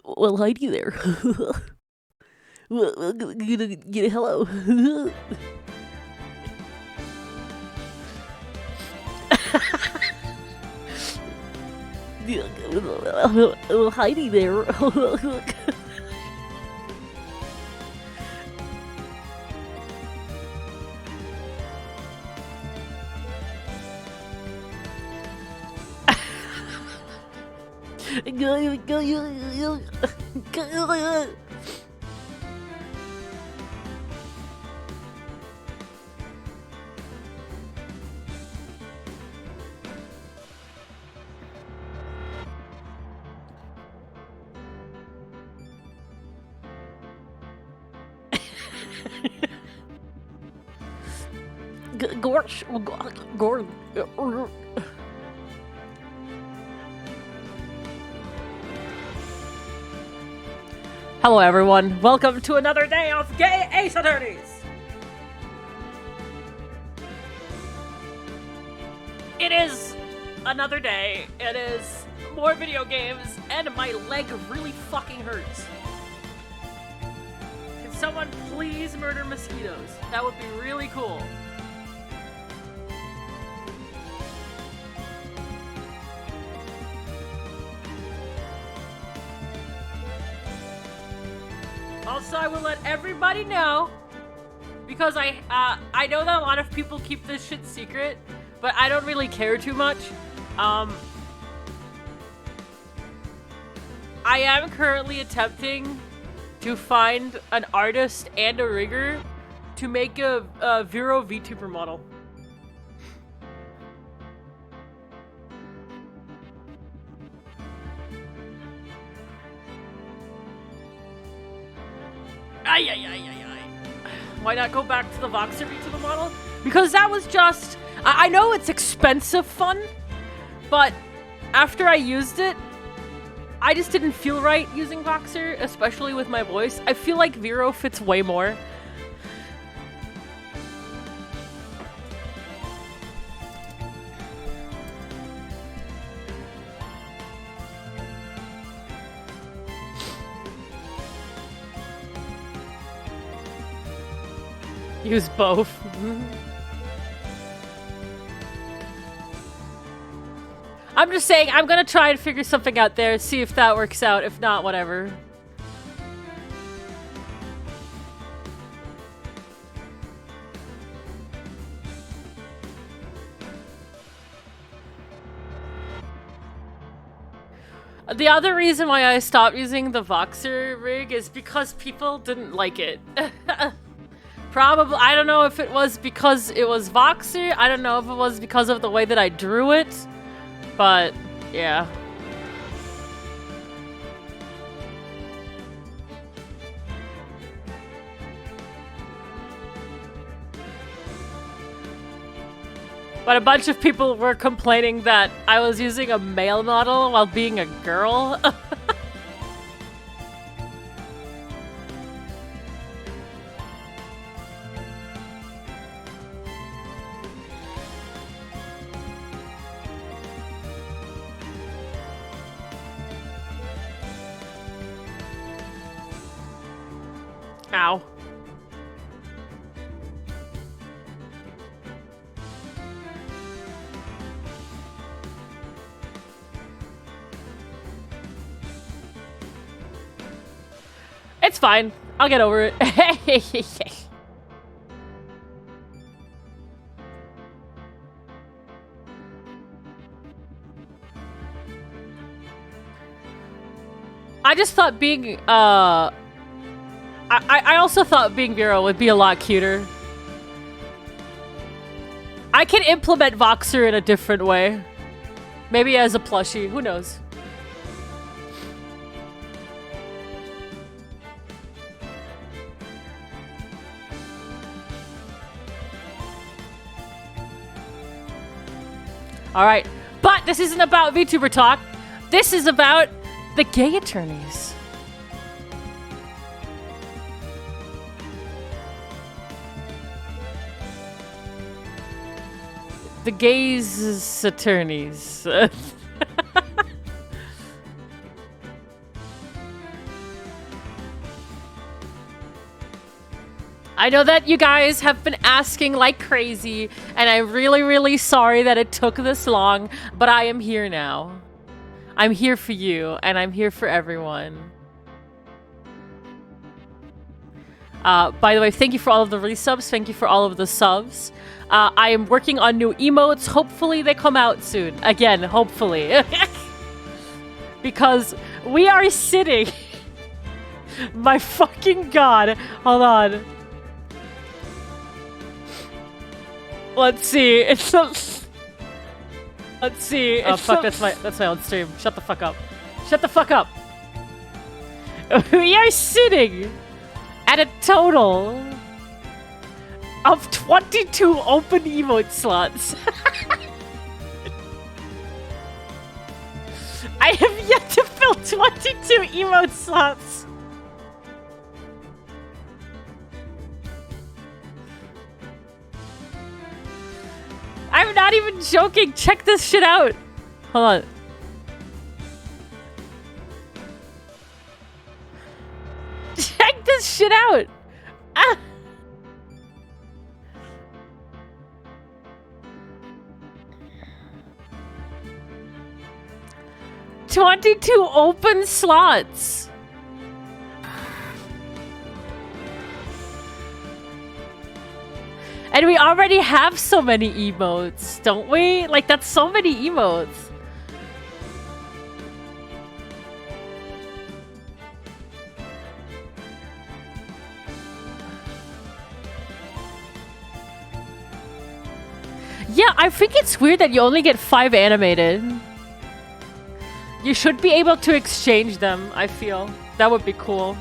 Well, Heidi there. Hello. Well, Heidi there. Gordon. Hello, everyone. Welcome to another day of Gay Ace Attorneys. It is another day. It is more video games, and my leg really fucking hurts. Can someone please murder mosquitoes? That would be really cool. Also, I will let everybody know, because I know that a lot of people keep this shit secret, but I don't really care too much. I am currently attempting to find an artist and a rigger to make a Vero VTuber model. Why not go back to the Voxer VTuber model? Because that was just... I know it's expensive fun, but after I used it, I just didn't feel right using Voxer, especially with my voice. I feel like Vero fits way more. Use both. I'm just saying, I'm gonna try and figure something out there, see if that works out. If not, whatever. The other reason why I stopped using the Voxer rig is because people didn't like it. Probably, I don't know if it was because it was Voxer, I don't know if it was because of the way that I drew it, but yeah. But a bunch of people were complaining that I was using a male model while being a girl. Ow. It's fine. I'll get over it. I just thought being, I also thought being Vero would be a lot cuter. I can implement Voxer in a different way. Maybe as a plushie, who knows? Alright, but this isn't about VTuber talk. This is about the gay attorneys. The gays attorneys. I know that you guys have been asking like crazy, and I'm really, really sorry that it took this long, but I am here now. I'm here for you, and I'm here for everyone. By the way, thank you for all of the resubs. Thank you for all of the subs. I am working on new emotes. Hopefully they come out soon. Again, hopefully. Because we are sitting... My fucking god. Hold on. Let's see. It's Let's see. Oh fuck, that's my own stream. Shut the fuck up. Shut the fuck up. We are sitting at a total of 22 open emote slots. I have yet to fill 22 emote slots. I'm not even joking. Check this shit out. Hold on. Check this shit out. Ah. $22 open slots. And we already have so many emotes, don't we? Like, that's so many emotes. Yeah, I think it's weird that you only get 5 animated. You should be able to exchange them, I feel. That would be cool.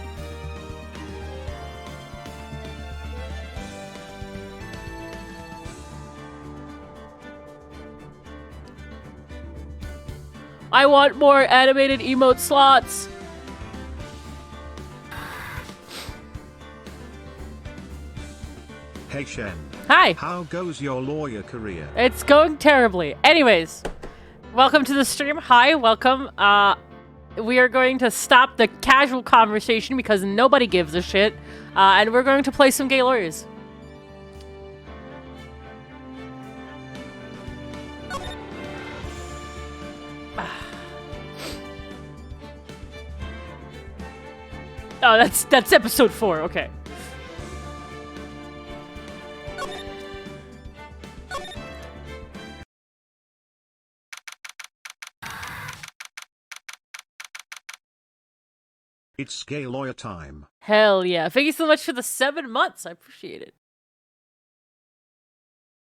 I want more animated emote slots. Hey Shen. Hi. How goes your lawyer career? It's going terribly. Anyways, welcome to the stream. Hi, welcome. We are going to stop the casual conversation because nobody gives a shit. And we're going to play some gay lawyers. Oh, that's episode 4. Okay. It's gay lawyer time. Hell yeah. Thank you so much for the 7 months. I appreciate it.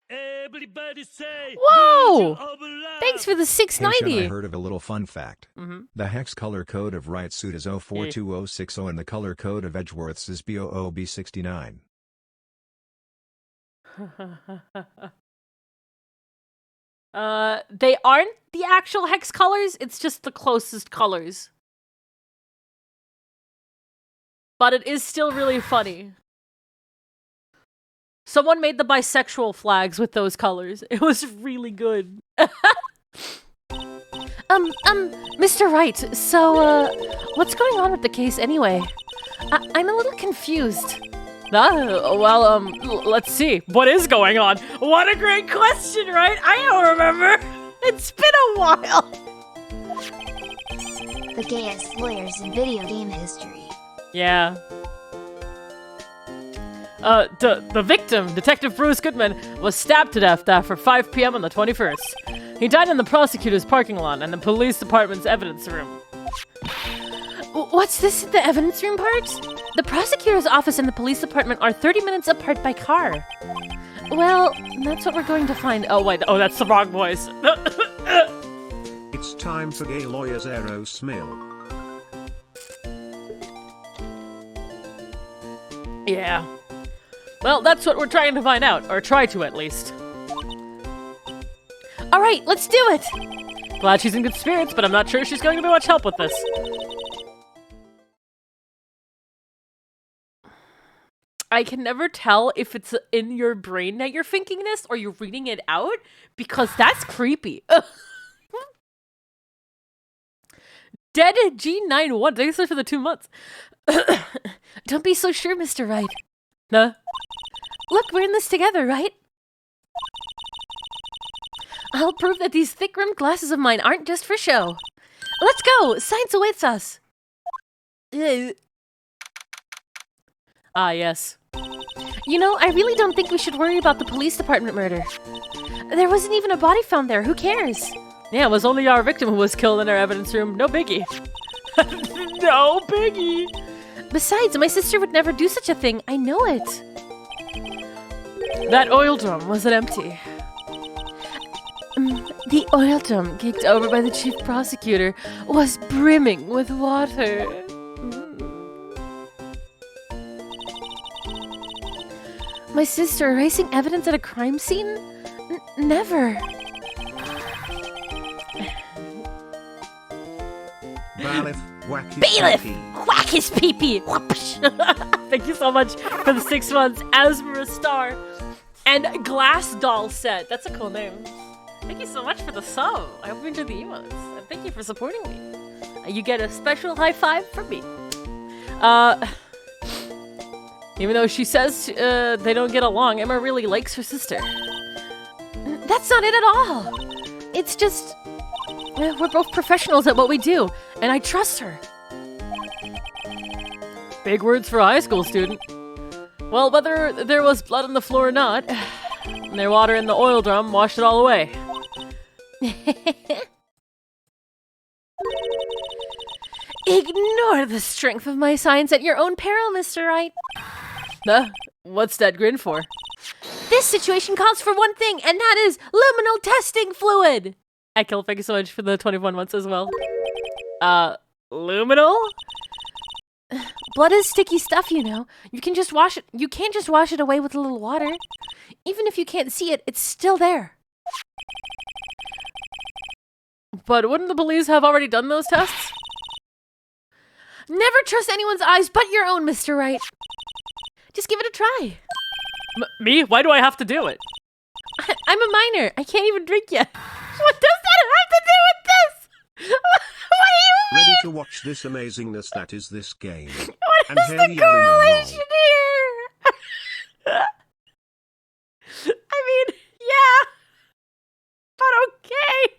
Everybody say, whoa! Thanks for the 690. Hey, Shen, I heard of a little fun fact. The hex color code of Wright suit is 042060 and the color code of Edgeworth's is B00B69. They aren't the actual hex colors, it's just the closest colors. But it is still really funny. Someone made the bisexual flags with those colors. It was really good. Mr. Wright, so, what's going on with the case anyway? I'm a little confused. Well, let's see. What is going on? What a great question, right? I don't remember. It's been a while. The gayest lawyers in video game history. Yeah. The victim, Detective Bruce Goodman, was stabbed to death after 5 p.m. on the 21st. He died in the prosecutor's parking lot and the police department's evidence room. What's this, the evidence room part? The prosecutor's office and the police department are 30 minutes apart by car. Well, that's what we're going to find. Oh, wait. Oh, that's the wrong voice. It's time for gay lawyers Aero Smill. Yeah. Well, that's what we're trying to find out, or try to at least. All right, let's do it. Glad she's in good spirits, but I'm not sure she's going to be much help with this. I can never tell if it's in your brain that you're thinking this or you're reading it out, because that's creepy. Dead G91, thanks for the 2 months. Don't be so sure, Mr. Wright. Nah. Look, we're in this together, right? I'll prove that these thick-rimmed glasses of mine aren't just for show. Let's go! Science awaits us! Ah, yes. You know, I really don't think we should worry about the police department murder. There wasn't even a body found there, who cares? Yeah, it was only our victim who was killed in our evidence room, no biggie. No biggie! Besides, my sister would never do such a thing, I know it. That oil drum, was it empty? The oil drum, kicked over by the chief prosecutor, was brimming with water. My sister erasing evidence at a crime scene? Never. Bailiff, whack his Bailiff! pee-pee. Whack his pee-pee! Whoopsh. Thank you so much for the 6 months, Asmara Star. And Glass Doll Set. That's a cool name. Thank you so much for the sub. I hope you enjoyed the emotes. And thank you for supporting me. You get a special high five from me. Even though she says they don't get along, Emma really likes her sister. That's not it at all. It's just... we're both professionals at what we do, and I trust her. Big words for a high school student. Well, whether there was blood on the floor or not, their water in the oil drum washed it all away. Ignore the strength of my science at your own peril, Mr. Wright. What's that grin for? This situation calls for one thing, and that is luminol testing fluid! Ekel, thank you so much for the 21 months as well. Luminol? Blood is sticky stuff, you know. You can't just wash it away with a little water. Even if you can't see it, it's still there. But wouldn't the police have already done those tests? Never trust anyone's eyes but your own, Mr. Wright. Just give it a try. Me? Why do I have to do it? I'm a minor. I can't even drink yet. What does that have to do with this? What do you mean? Ready to watch this amazingness that is this game. What And is hear the the yelling correlation here? I mean, yeah. But okay.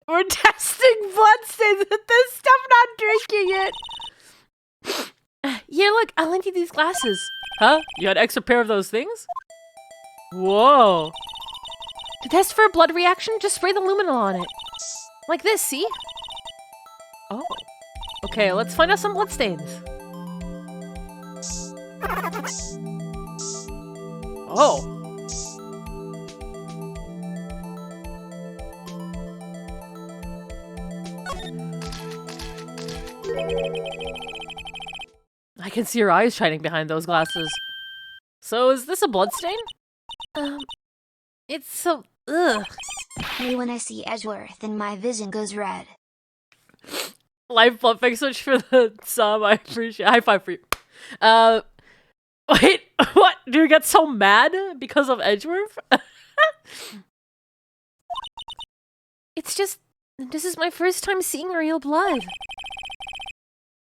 We're testing bloodstains with this stuff, not drinking it. Yeah, look, I'll lend you these glasses. Huh? You had an extra pair of those things? Whoa. To test for a blood reaction, just spray the luminol on it. Like this, see? Oh. Okay, let's find out some bloodstains. Oh. I can see your eyes shining behind those glasses. So is this a bloodstain? It's so... ugh. Me when I see Edgeworth and my vision goes red. Life blood, thanks so much for the sub, I appreciate it. High five for you. Wait, what? Do you get so mad because of Edgeworth? It's just... this is my first time seeing real blood.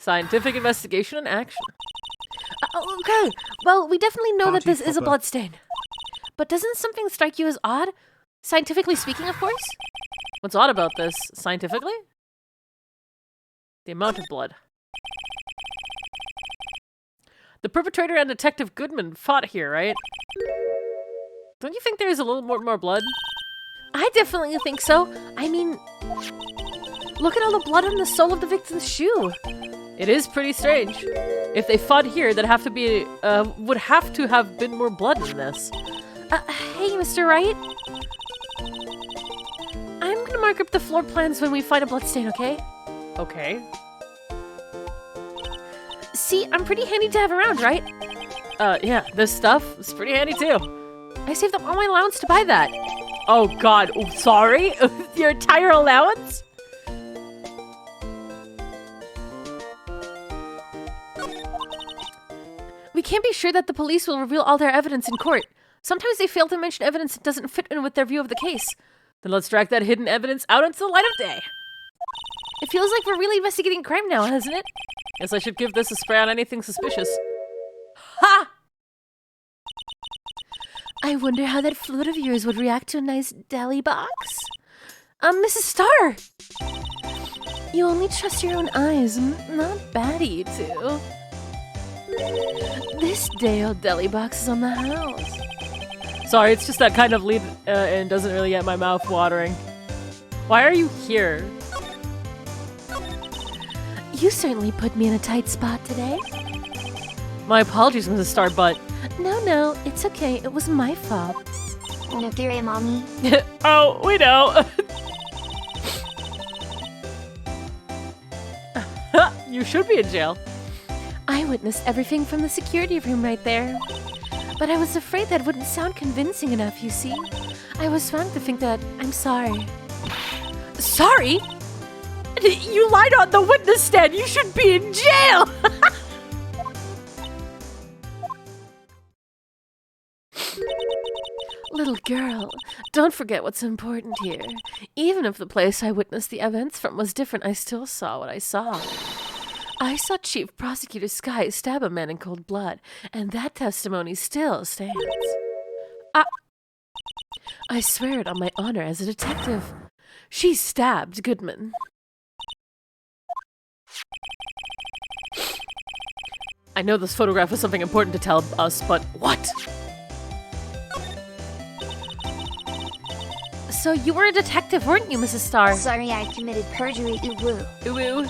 Scientific investigation and action. Okay, well, we definitely know that this is a bloodstain. But doesn't something strike you as odd? Scientifically speaking, of course? What's odd about this, scientifically? The amount of blood. The perpetrator and Detective Goodman fought here, right? Don't you think there's a little more blood? I definitely think so. I mean, look at all the blood on the sole of the victim's shoe. It is pretty strange. If they fought here, that'd have to be, would have to have been more blood in this. Hey, Mr. Wright? I'm gonna mark up the floor plans when we find a bloodstain, okay? Okay. See, I'm pretty handy to have around, right? Yeah, this stuff is pretty handy too. I saved up all my allowance to buy that. Oh god, oh, sorry? Your entire allowance? can't be sure that the police will reveal all their evidence in court. Sometimes they fail to mention evidence that doesn't fit in with their view of the case. Then let's drag that hidden evidence out into the light of day. It feels like we're really investigating crime now, hasn't it? Guess I should give this a spray on anything suspicious. Ha! I wonder how that fluid of yours would react to a nice deli box. Mrs. Starr! You only trust your own eyes. Not bad, you two. This day-old deli box is on the house. Sorry, it's just that kind of lead and doesn't really get my mouth watering. Why are you here? You certainly put me in a tight spot today. My apologies, Mrs. Starr, but... No, it's okay. It was my fault. No theory, Mommy. Oh, we know. You should be in jail. I witnessed everything from the security room right there. But I was afraid that wouldn't sound convincing enough, you see. I was wrong to think that I'm sorry. Sorry? You lied on the witness stand. You should be in jail. Little girl, don't forget what's important here. Even if the place I witnessed the events from was different, I still saw what I saw. I saw Chief Prosecutor Sky stab a man in cold blood, and that testimony still stands. I swear it on my honor as a detective. She stabbed Goodman. I know this photograph was something important to tell us, but what? So you were a detective, weren't you, Mrs. Starr? Sorry I committed perjury, ooh-woo. Ooh.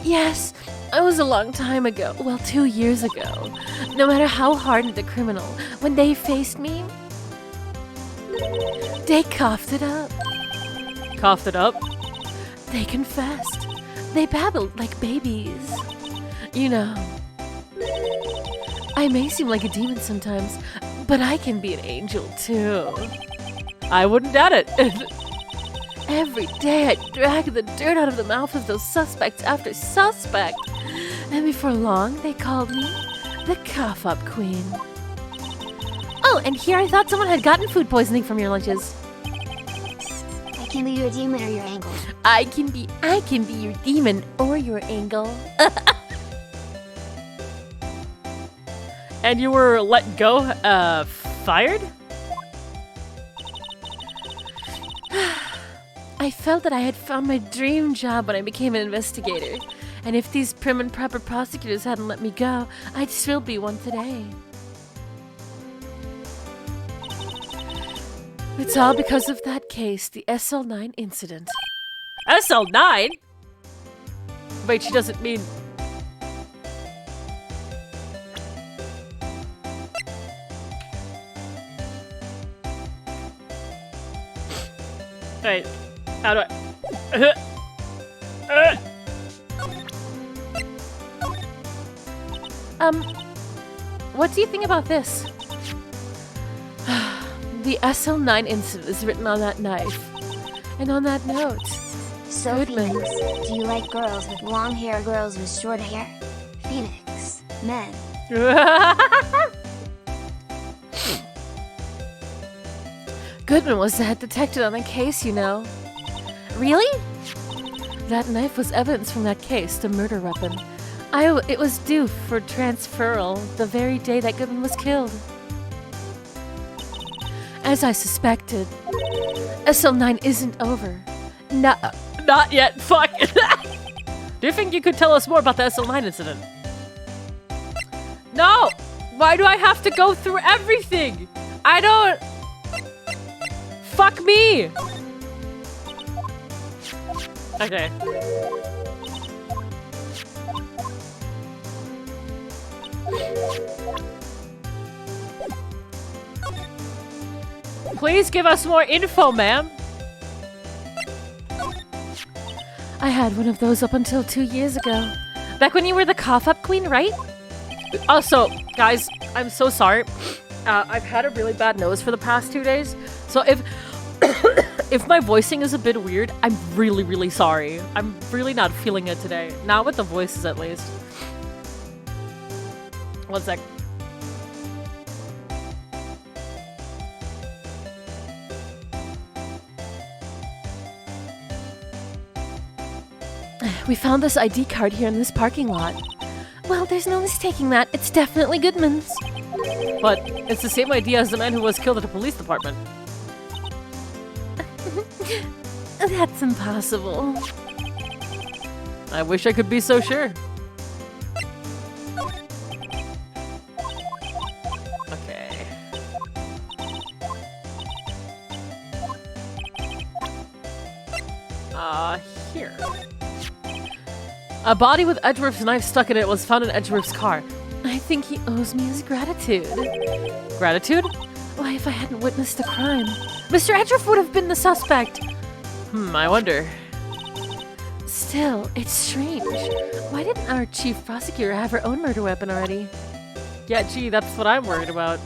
Yes, it was a long time ago. Well, 2 years ago. No matter how hardened a criminal, when they faced me, they coughed it up. Coughed it up? They confessed. They babbled like babies. You know, I may seem like a demon sometimes, but I can be an angel too. I wouldn't doubt it. Every day I drag the dirt out of the mouth of those suspects after suspect. And before long, they called me the cough-up queen. Oh, and here I thought someone had gotten food poisoning from your lunches. I can be your demon or your angel. I can be your demon or your angel. And you were let go, fired? I felt that I had found my dream job when I became an investigator. And if these prim and proper prosecutors hadn't let me go, I'd still be one today. It's all because of that case, the SL9 incident. SL9? Wait, she doesn't mean... Wait, how do I... What do you think about this? The SL9 incident is written on that knife. And on that note... So, Goodman. Phoenix, do you like girls with long hair, girls with short hair? Phoenix, men. Goodman was the head detective on the case, you know. Really? That knife was evidence from that case, the murder weapon. It was due for transferal the very day that Goodman was killed. As I suspected, SL9 isn't over. Not yet, fuck! Do you think you could tell us more about the SL9 incident? No! Why do I have to go through everything? I don't... Fuck me! Okay. Please give us more info, ma'am. I had one of those up until 2 years ago. Back when you were the cough-up queen, right? Also, guys, I'm so sorry. I've had a really bad nose for the past 2 days. So if if my voicing is a bit weird, I'm really, really sorry. I'm really not feeling it today. Not with the voices, at least. One sec. We found this ID card here in this parking lot. Well, there's no mistaking that. It's definitely Goodman's. But it's the same ID as the man who was killed at the police department. That's impossible. I wish I could be so sure. Okay. Here. A body with Edgeworth's knife stuck in it was found in Edgeworth's car. I think he owes me his gratitude. Gratitude? Why, if I hadn't witnessed the crime, Mr. Edgeworth would have been the suspect. I wonder. Still, it's strange. Why didn't our chief prosecutor have her own murder weapon already? Yeah, gee, that's what I'm worried about.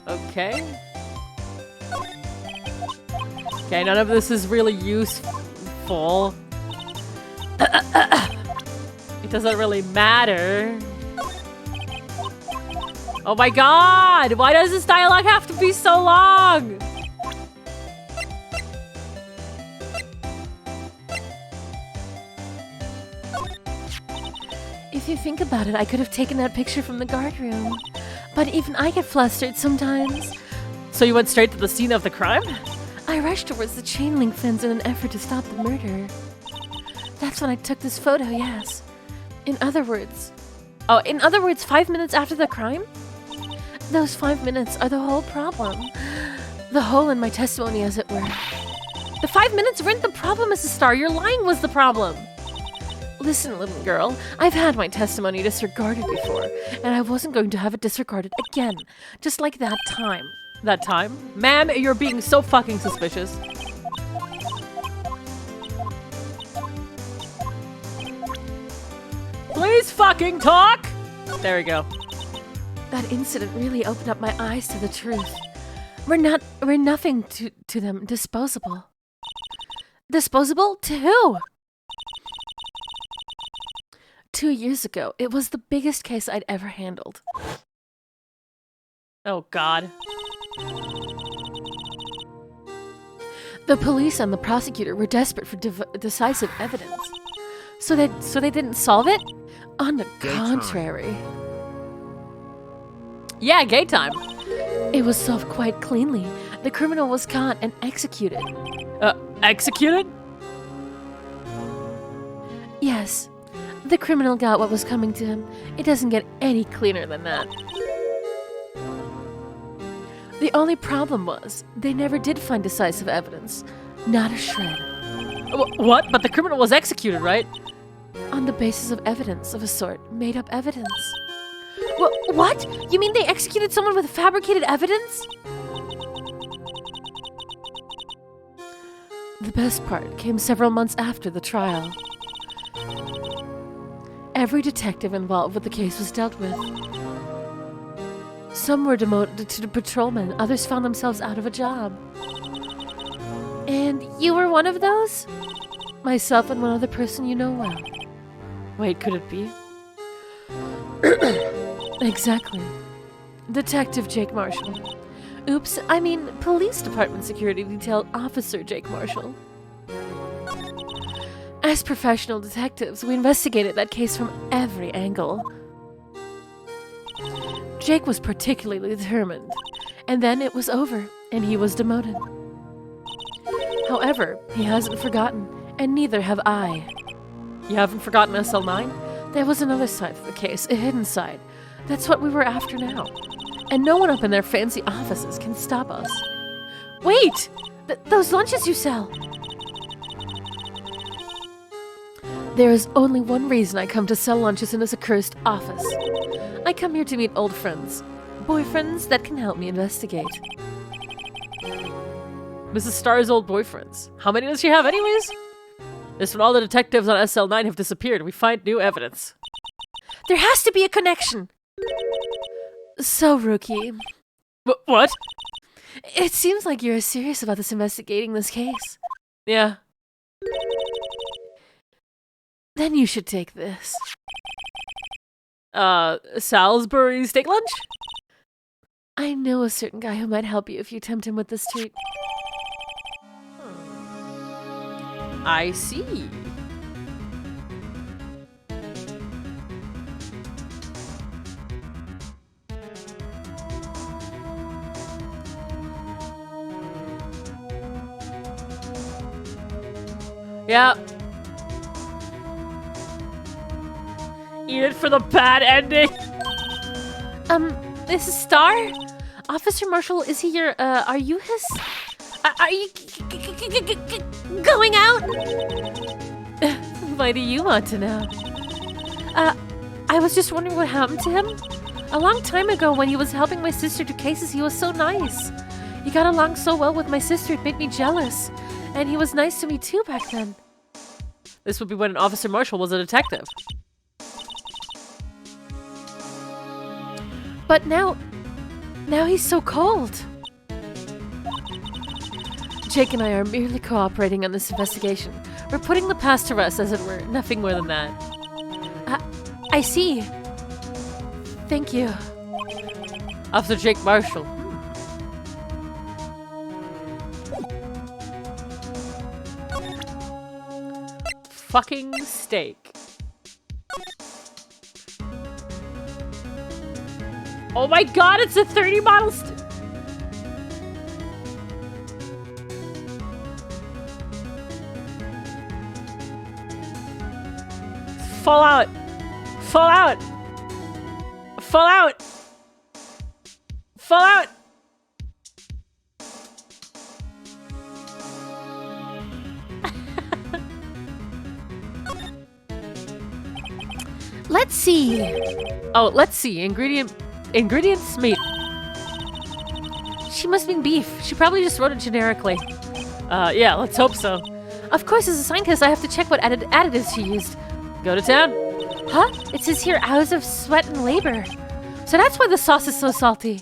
Okay. Okay, none of this is really useful. It doesn't really matter. Oh my god! Why does this dialogue have to be so long? If you think about it, I could have taken that picture from the guard room. But even I get flustered sometimes. So you went straight to the scene of the crime? I rushed towards the chain link fence in an effort to stop the murder. That's when I took this photo, yes. In other words, 5 minutes after the crime? Those 5 minutes are the whole problem. The hole in my testimony, as it were. The 5 minutes weren't the problem, Mrs. Starr. Your lying was the problem. Listen, little girl, I've had my testimony disregarded before, and I wasn't going to have it disregarded again. Just like that time. That time? Ma'am, you're being so fucking suspicious. Please fucking talk! There we go. That incident really opened up my eyes to the truth. We're nothing to them disposable. Disposable? To who? 2 years ago, it was the biggest case I'd ever handled. Oh, God. The police and the prosecutor were desperate for decisive evidence. So they didn't solve it? On the contrary. Yeah, gay time. It was solved quite cleanly. The criminal was caught and executed. Executed? Yes. The criminal got what was coming to him. It doesn't get any cleaner than that. The only problem was, they never did find decisive evidence. Not a shred. What? But the criminal was executed, right? On the basis of evidence of a sort. Made up evidence. What? You mean they executed someone with fabricated evidence? The best part came several months after the trial. Every detective involved with the case was dealt with. Some were demoted to patrolmen, others found themselves out of a job. And you were one of those? Myself and one other person you know well. Wait, could it be? Exactly. Detective Jake Marshall. Oops, I mean Police Department Security Detail Officer Jake Marshall. As professional detectives, we investigated that case from every angle. Jake was particularly determined, and then it was over, and he was demoted. However, he hasn't forgotten, and neither have I. You haven't forgotten SL9? There was another side to the case, a hidden side. That's what we were after now. And no one up in their fancy offices can stop us. Wait! Those lunches you sell! There is only one reason I come to sell lunches in this accursed office. I come here to meet old friends. Boyfriends that can help me investigate. Mrs. Starr's old boyfriends. How many does she have anyways? This when all the detectives on SL9 have disappeared, we find new evidence. There has to be a connection! So, Rookie. What? It seems like you're serious about investigating this case. Yeah. Then you should take this. Salisbury steak lunch? I know a certain guy who might help you if you tempt him with this treat. I see. Yeah. Eat it for the bad ending. This is Star? Officer Marshall, is he your, are you his? Are you going out? Why do you want to know? I was just wondering what happened to him. A long time ago when he was helping my sister do cases, he was so nice. He got along so well with my sister, it made me jealous. And he was nice to me too back then. This would be when Officer Marshall was a detective. But now he's so cold. Jake and I are merely cooperating on this investigation. We're putting the past to rest, as it were. Nothing more than that. I see. Thank you. Officer Jake Marshall. Fucking steak. Oh my god, it's a 30 bottle Fallout! Fallout! Fallout! Fallout! Let's see. Oh, let's see. Ingredients meat. She must mean beef. She probably just wrote it generically. Yeah, let's hope so. Of course, as a scientist, I have to check what additives she used. Go to town. Huh? It says here hours of sweat and labor. So that's why the sauce is so salty.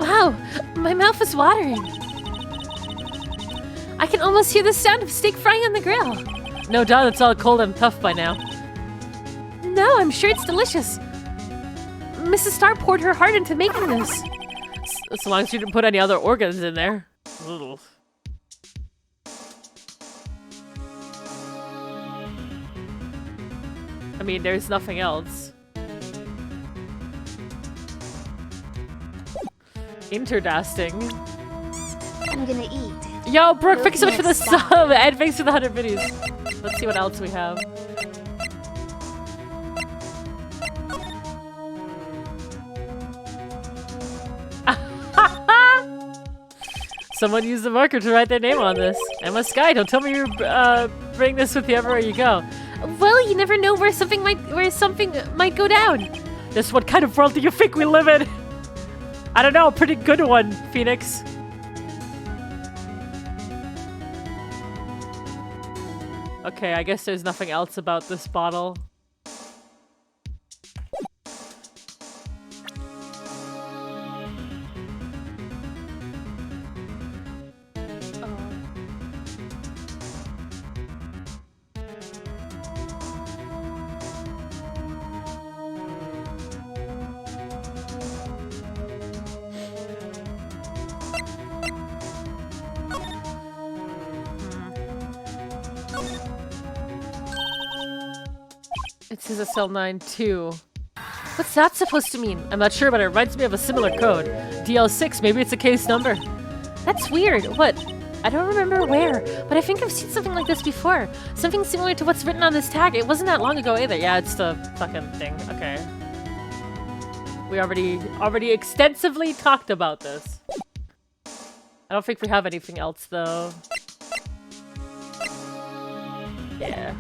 Wow, my mouth is watering. I can almost hear the sound of steak frying on the grill. No doubt it's all cold and tough by now. No, I'm sure it's delicious. Mrs. Starr poured her heart into making this. As long as you didn't put any other organs in there. I mean, there's nothing else. Interdasting. I'm gonna eat. Yo, Brooke, thanks so much for the sub, and thanks for the 100 videos. Let's see what else we have. Someone used the marker to write their name on this. Emma Sky, don't tell me you bring this with you everywhere you go. Well, you never know where something might go down. Just what kind of world do you think we live in? I don't know, a pretty good one, Phoenix. Okay, I guess there's nothing else about this bottle. It says a cell 9 too. What's that supposed to mean? I'm not sure, but it reminds me of a similar code. DL6, maybe it's a case number. That's weird. What? I don't remember where, but I think I've seen something like this before. Something similar to what's written on this tag. It wasn't that long ago either. Yeah, it's the fucking thing. Okay. We already extensively talked about this. I don't think we have anything else though. Yeah.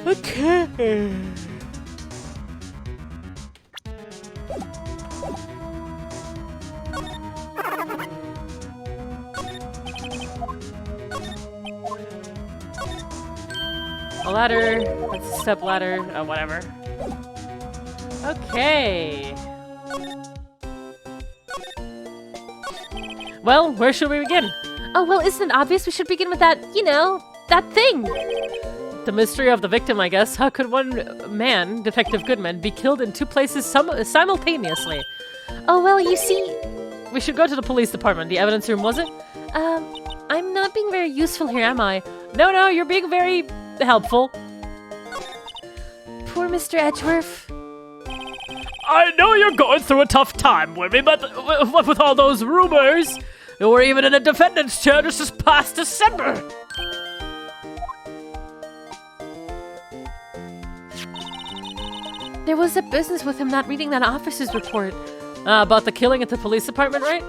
Okay. A ladder. That's a step ladder. Oh, whatever. Okay. Well, where should we begin? Oh, well, isn't it obvious we should begin with that, you know, that thing? The mystery of the victim, I guess. How could one man, Detective Goodman, be killed in two places simultaneously? Oh, well, you see... We should go to the police department. The evidence room, was it? I'm not being very useful here, am I? No, you're being very helpful. Poor Mr. Edgeworth. I know you're going through a tough time, Wimmy, but what with all those rumors? You were even in a defendant's chair just this past December. There was a business with him not reading that officer's report. About the killing at the police department, right?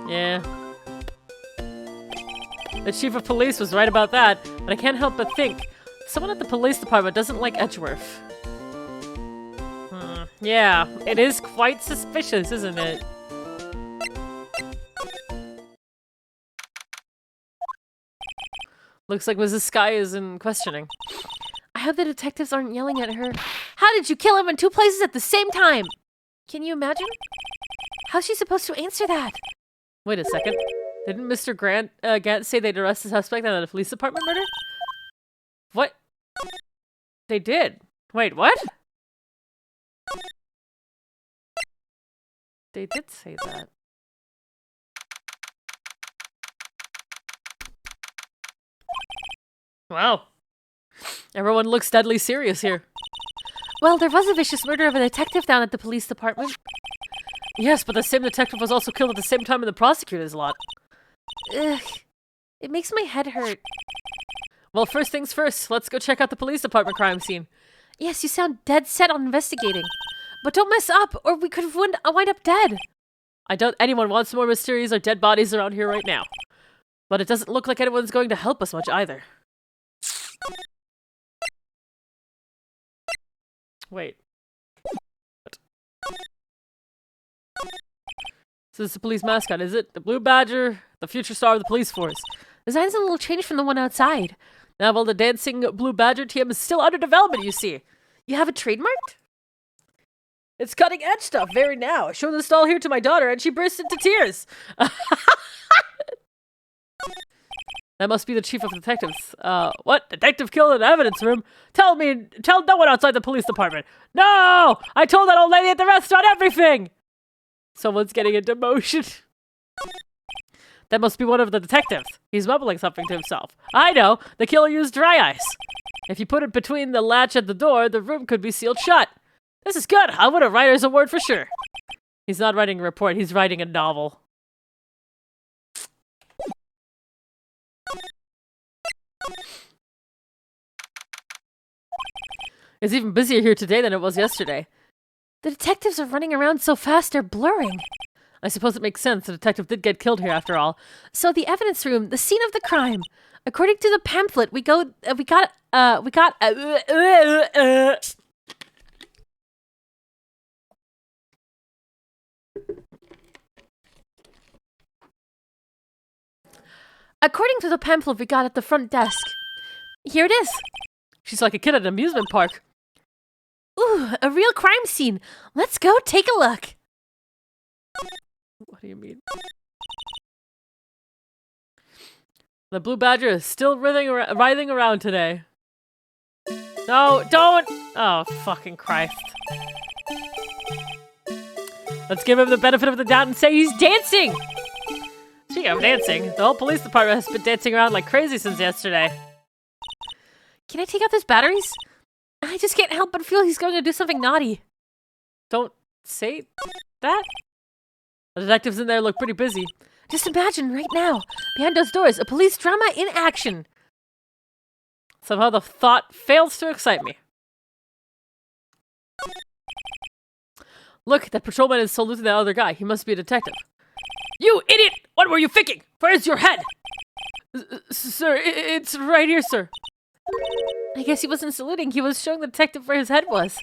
Yeah. The chief of police was right about that, but I can't help but think someone at the police department doesn't like Edgeworth. Yeah, it is quite suspicious, isn't it? Looks like Mrs. Sky is in questioning. I hope the detectives aren't yelling at her. How did you kill him in two places at the same time? Can you imagine? How's she supposed to answer that? Wait a second. Didn't Mr. Gant say they'd arrest the suspect in the police department murder? What? They did. Wait, what? They did say that. Wow. Everyone looks deadly serious here. Well, there was a vicious murder of a detective down at the police department. Yes, but the same detective was also killed at the same time in the prosecutor's lot. Ugh. It makes my head hurt. Well, first things first, let's go check out the police department crime scene. Yes, you sound dead set on investigating. But don't mess up, or we could wind up dead. I doubt anyone wants more mysteries or dead bodies around here right now. But it doesn't look like anyone's going to help us much either. Wait. What? So this is the police mascot, is it? The blue badger, the future star of the police force. Design's a little changed from the one outside. Now, well, the dancing blue badger TM is still under development, you see. You have it trademarked? It's cutting edge stuff, very now. I showed this doll here to my daughter and she burst into tears. That must be the chief of detectives. What? Detective killed in the evidence room? Tell no one outside the police department. No! I told that old lady at the restaurant everything! Someone's getting into motion. That must be one of the detectives. He's mumbling something to himself. I know! The killer used dry ice. If you put it between the latch and the door, the room could be sealed shut. This is good! I would have writer's award for sure. He's not writing a report, he's writing a novel. It's even busier here today than it was yesterday. The detectives are running around so fast they're blurring. I suppose it makes sense. The detective did get killed here after all. So the evidence room, the scene of the crime. According to the pamphlet, According to the pamphlet we got at the front desk. Here it is. She's like a kid at an amusement park. Ooh, a real crime scene. Let's go take a look. What do you mean? The blue badger is still writhing around today. No, don't! Oh, fucking Christ. Let's give him the benefit of the doubt and say he's dancing! Speaking of dancing, the whole police department has been dancing around like crazy since yesterday. Can I take out those batteries? I just can't help but feel he's going to do something naughty. Don't say that. The detectives in there look pretty busy. Just imagine right now, behind those doors, a police drama in action. Somehow the thought fails to excite me. Look, that patrolman is saluting that other guy. He must be a detective. You idiot! What were you thinking? Where's your head? Sir, it's right here, sir. I guess he wasn't saluting. He was showing the detective where his head was.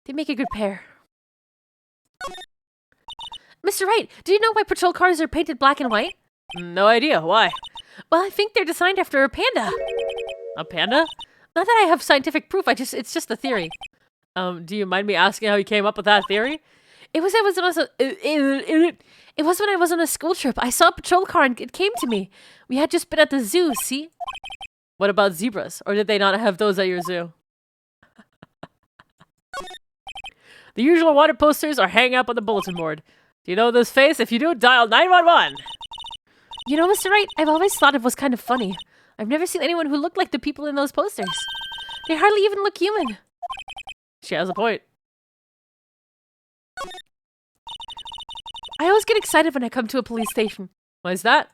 They make a good pair. Mr. Wright, do you know why patrol cars are painted black and white? No idea. Why? Well, I think they're designed after a panda. A panda? Not that I have scientific proof. It's just a theory. Do you mind me asking how you came up with that theory? It was when I was on a school trip. I saw a patrol car and it came to me. We had just been at the zoo, see? What about zebras? Or did they not have those at your zoo? The usual wanted posters are hanging up on the bulletin board. Do you know this face? If you do, dial 911. You know, Mr. Wright, I've always thought it was kind of funny. I've never seen anyone who looked like the people in those posters. They hardly even look human. She has a point. I always get excited when I come to a police station. Why is that?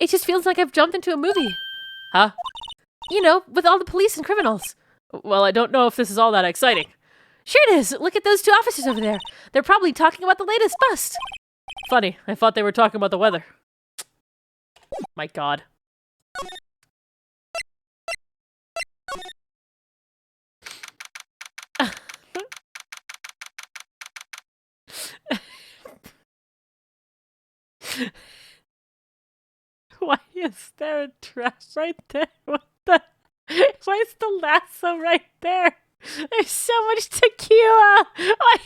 It just feels like I've jumped into a movie. Huh? You know, with all the police and criminals. Well, I don't know if this is all that exciting. Sure it is. Look at those two officers over there. They're probably talking about the latest bust. Funny, I thought they were talking about the weather. My God. Why is there a trap right there? What the? Why is the lasso right there? There's so much tequila. Why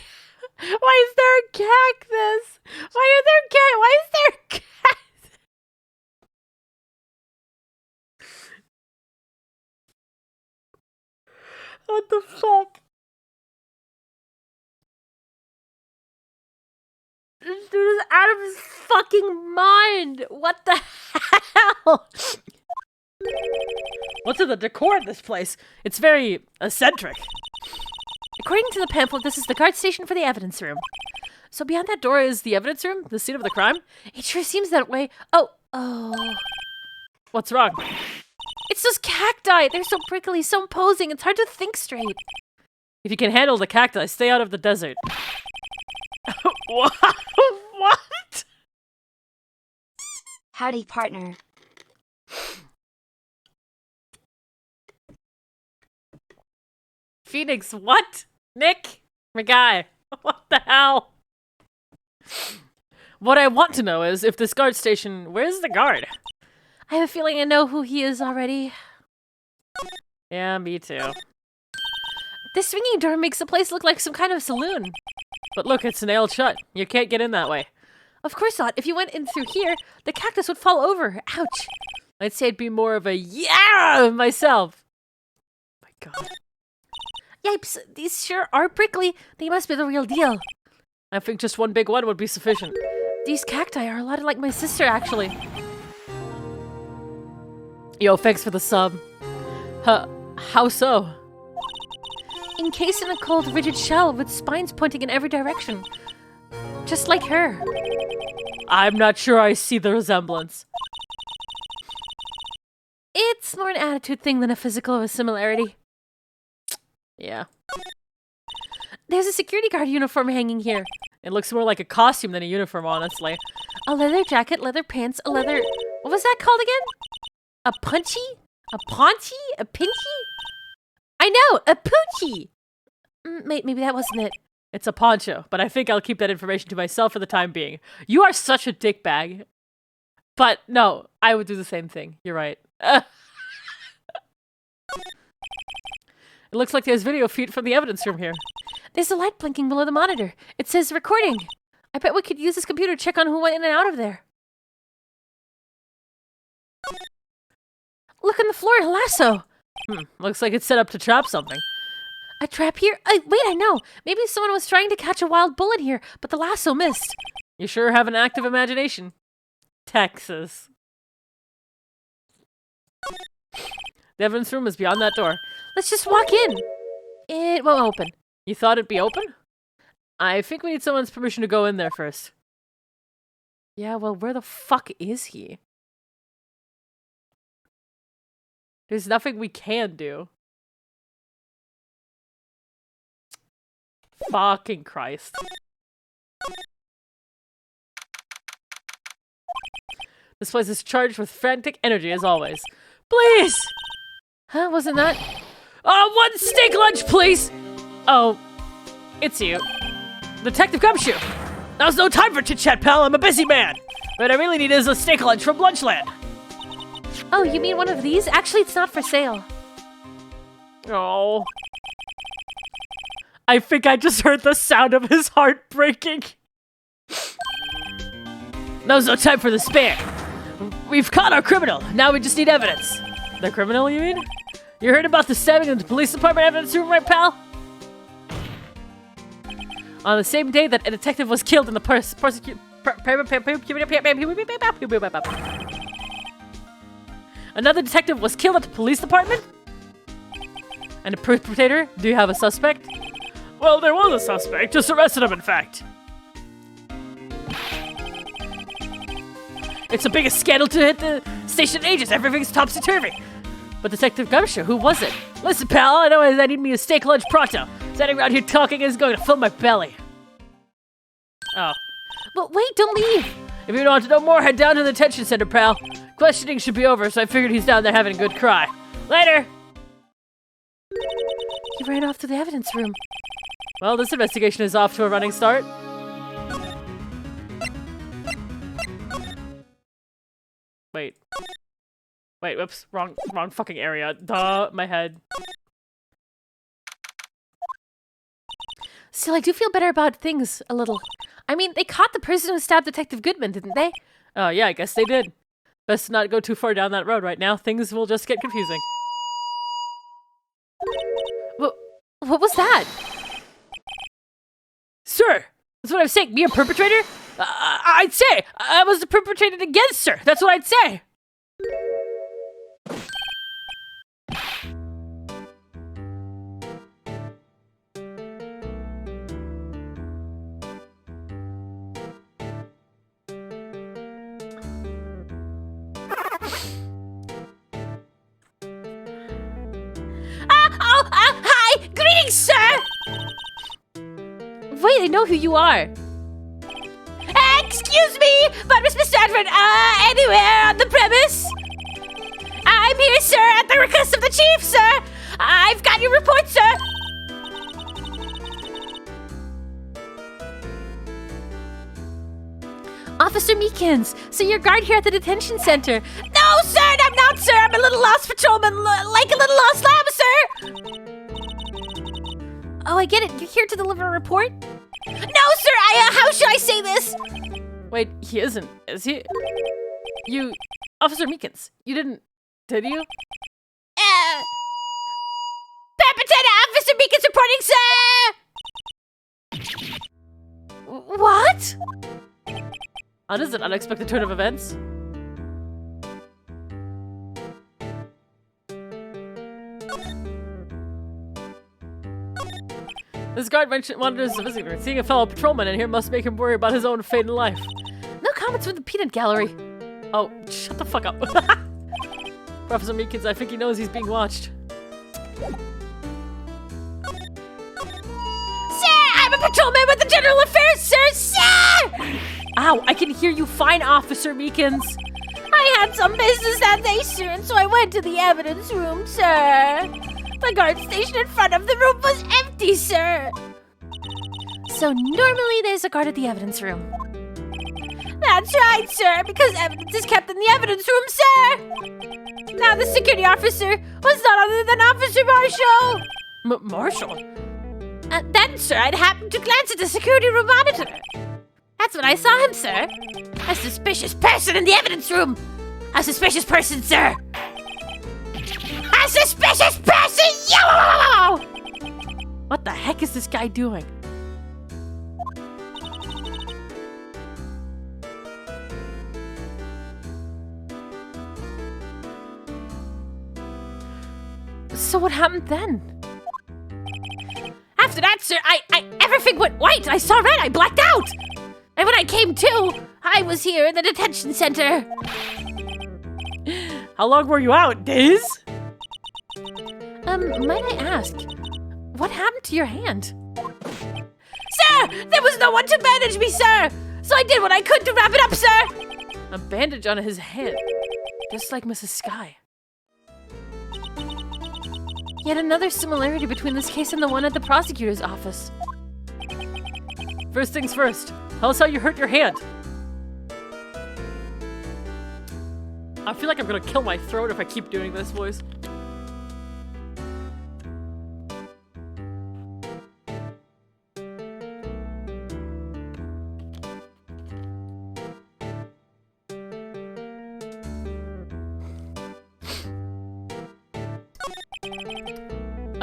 is there a cactus? Why is there a cactus? What the fuck? This dude is out of his fucking mind. What the hell? What's in the decor of this place? It's very eccentric. According to the pamphlet, this is the guard station for the evidence room. So beyond that door is the evidence room? The scene of the crime? It sure seems that way. Oh. What's wrong? It's those cacti. They're so prickly, so imposing. It's hard to think straight. If you can handle the cacti, stay out of the desert. What? What? Howdy, partner. Phoenix, what? Nick? My guy. What the hell? What I want to know is if this guard station... Where's the guard? I have a feeling I know who he is already. Yeah, me too. This swinging door makes the place look like some kind of saloon. But look, it's nailed shut. You can't get in that way. Of course not. If you went in through here, the cactus would fall over. Ouch. I'd say it'd be more of a yeah myself. My God. Yipes, these sure are prickly. They must be the real deal. I think just one big one would be sufficient. These cacti are a lot like my sister, actually. Yo, thanks for the sub. How so? Encased in a cold, rigid shell with spines pointing in every direction. Just like her. I'm not sure I see the resemblance. It's more an attitude thing than a physical similarity. Yeah. There's a security guard uniform hanging here. It looks more like a costume than a uniform, honestly. A leather jacket, leather pants, a leather... What was that called again? A punchy? A paunchy? A pinchy? I know! A poochie! Maybe that wasn't it. It's a poncho, but I think I'll keep that information to myself for the time being. You are such a dickbag. But no, I would do the same thing. You're right. It looks like there's video feed from the evidence room here. There's a light blinking below the monitor. It says recording. I bet we could use this computer to check on who went in and out of there. Look on the floor, a lasso. Looks like it's set up to trap something. A trap here? Wait, I know. Maybe someone was trying to catch a wild bull in here, but the lasso missed. You sure have an active imagination. Texas. The evidence room is beyond that door. Let's just walk in. It won't open. You thought it'd be open? I think we need someone's permission to go in there first. Yeah, well, where the fuck is he? There's nothing we can do. Fucking Christ. This place is charged with frantic energy as always. Please! Huh, wasn't that? One steak lunch, please! Oh, it's you. Detective Gumshoe! Now's no time for chit-chat, pal. I'm a busy man. What I really need is a steak lunch from Lunchland. Oh, you mean one of these? Actually, it's not for sale. Oh. I think I just heard the sound of his heart breaking. Now's no time for the spare. We've caught our criminal. Now we just need evidence. The criminal, you mean? You heard about the stabbing in the police department evidence room, right, pal? On the same day that a detective was killed in the Another detective was killed at the police department? And the perpetrator? Do you have a suspect? Well, there was a suspect. Just arrested him, in fact. It's the biggest scandal to hit the station in ages. Everything's topsy-turvy. But Detective Gumshoe, who was it? Listen, pal, I know I need me a steak lunch pronto. Standing around here talking is going to fill my belly. Oh. But wait, don't leave. If you want to know more, head down to the detention center, pal. Questioning should be over, so I figured he's down there having a good cry. Later! He ran off to the evidence room. Well, this investigation is off to a running start. Wait. Wait, whoops. Wrong fucking area. Duh, my head. Still, I do feel better about things a little. I mean, they caught the person who stabbed Detective Goodman, didn't they? Oh, yeah, I guess they did. Best not go too far down that road right now. Things will just get confusing. What was that? Sir, that's what I'm saying. Me a perpetrator? I'd say I was the perpetrated against, sir. That's what I'd say. Hi! Greetings, sir! Wait, I know who you are. Excuse me, but is Mr. Edward, anywhere on the premise? I'm here, sir, at the request of the chief, sir. I've got your report, sir. Officer Meekins, so you're guard here at the detention center. No, sir, I'm not, sir. I'm a little lost patrolman, like a little lost lamb, sir. Oh, I get it. You're here to deliver a report? No, sir, how should I say this? Wait, he isn't, is he? You... Officer Meekins, you didn't... Did you? Perpetrator Officer Meekins reporting, sir! What? That is an unexpected turn of events. This guard monitors the visitor. Seeing a fellow patrolman in here must make him worry about his own fate in life. No comments from the peanut gallery. Oh, shut the fuck up. Professor Meekins, I think he knows he's being watched. Sir, I'm a patrolman with the General Affairs, sir! Ow, I can hear you fine, Officer Meekins. I had some business that day, sir, and so I went to the evidence room, sir. The guard station in front of the room was empty, sir. So normally there's a guard at the evidence room. That's right, sir, because evidence is kept in the evidence room, sir. Now the security officer was none other than Officer Marshall. Marshall? Then, sir, I'd happened to glance at the security room monitor. That's when I saw him, sir. A suspicious person in the evidence room. A suspicious person, sir. A suspicious person! Yo! What the heck is this guy doing? So what happened then? After that, sir, everything went white. I saw red. I blacked out. And when I came to, I was here in the detention center. How long were you out? Days? Might I ask, what happened to your hand? Sir, there was no one to bandage me, sir. So I did what I could to wrap it up, sir. A bandage on his hand. Just like Mrs. Sky. Yet another similarity between this case and the one at the prosecutor's office. First things first, tell us how you hurt your hand. I feel like I'm gonna kill my throat if I keep doing this voice.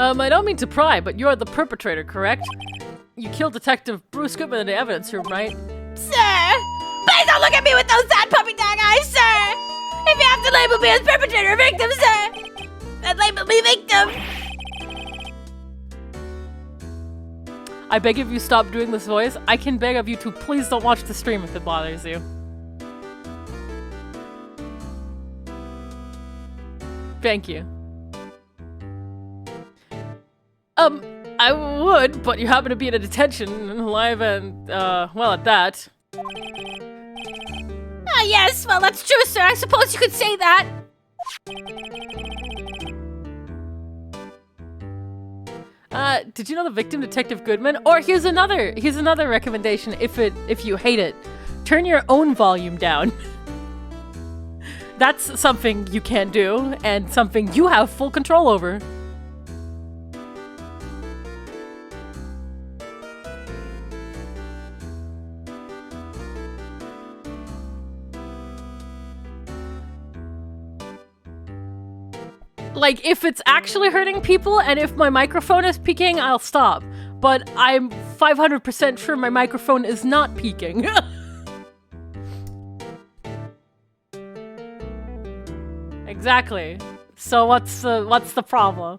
I don't mean to pry, but you're the perpetrator, correct? You killed Detective Bruce Goodman in the evidence room, right? Sir! Please don't look at me with those sad puppy dog eyes, sir! If you have to label me as perpetrator or victim, sir, then label me victim! I beg of you stop doing this voice. I can beg of you to please don't watch the stream if it bothers you. Thank you. I would, but you happen to be in a detention, live and, well, at that. Ah, yes, well, that's true, sir. I suppose you could say that. Did you know the victim, Detective Goodman? Or here's another recommendation if you hate it. Turn your own volume down. That's something you can do, and something you have full control over. Like, if it's actually hurting people and if my microphone is peaking, I'll stop. But I'm 500% sure my microphone is not peaking. Exactly. So what's the problem?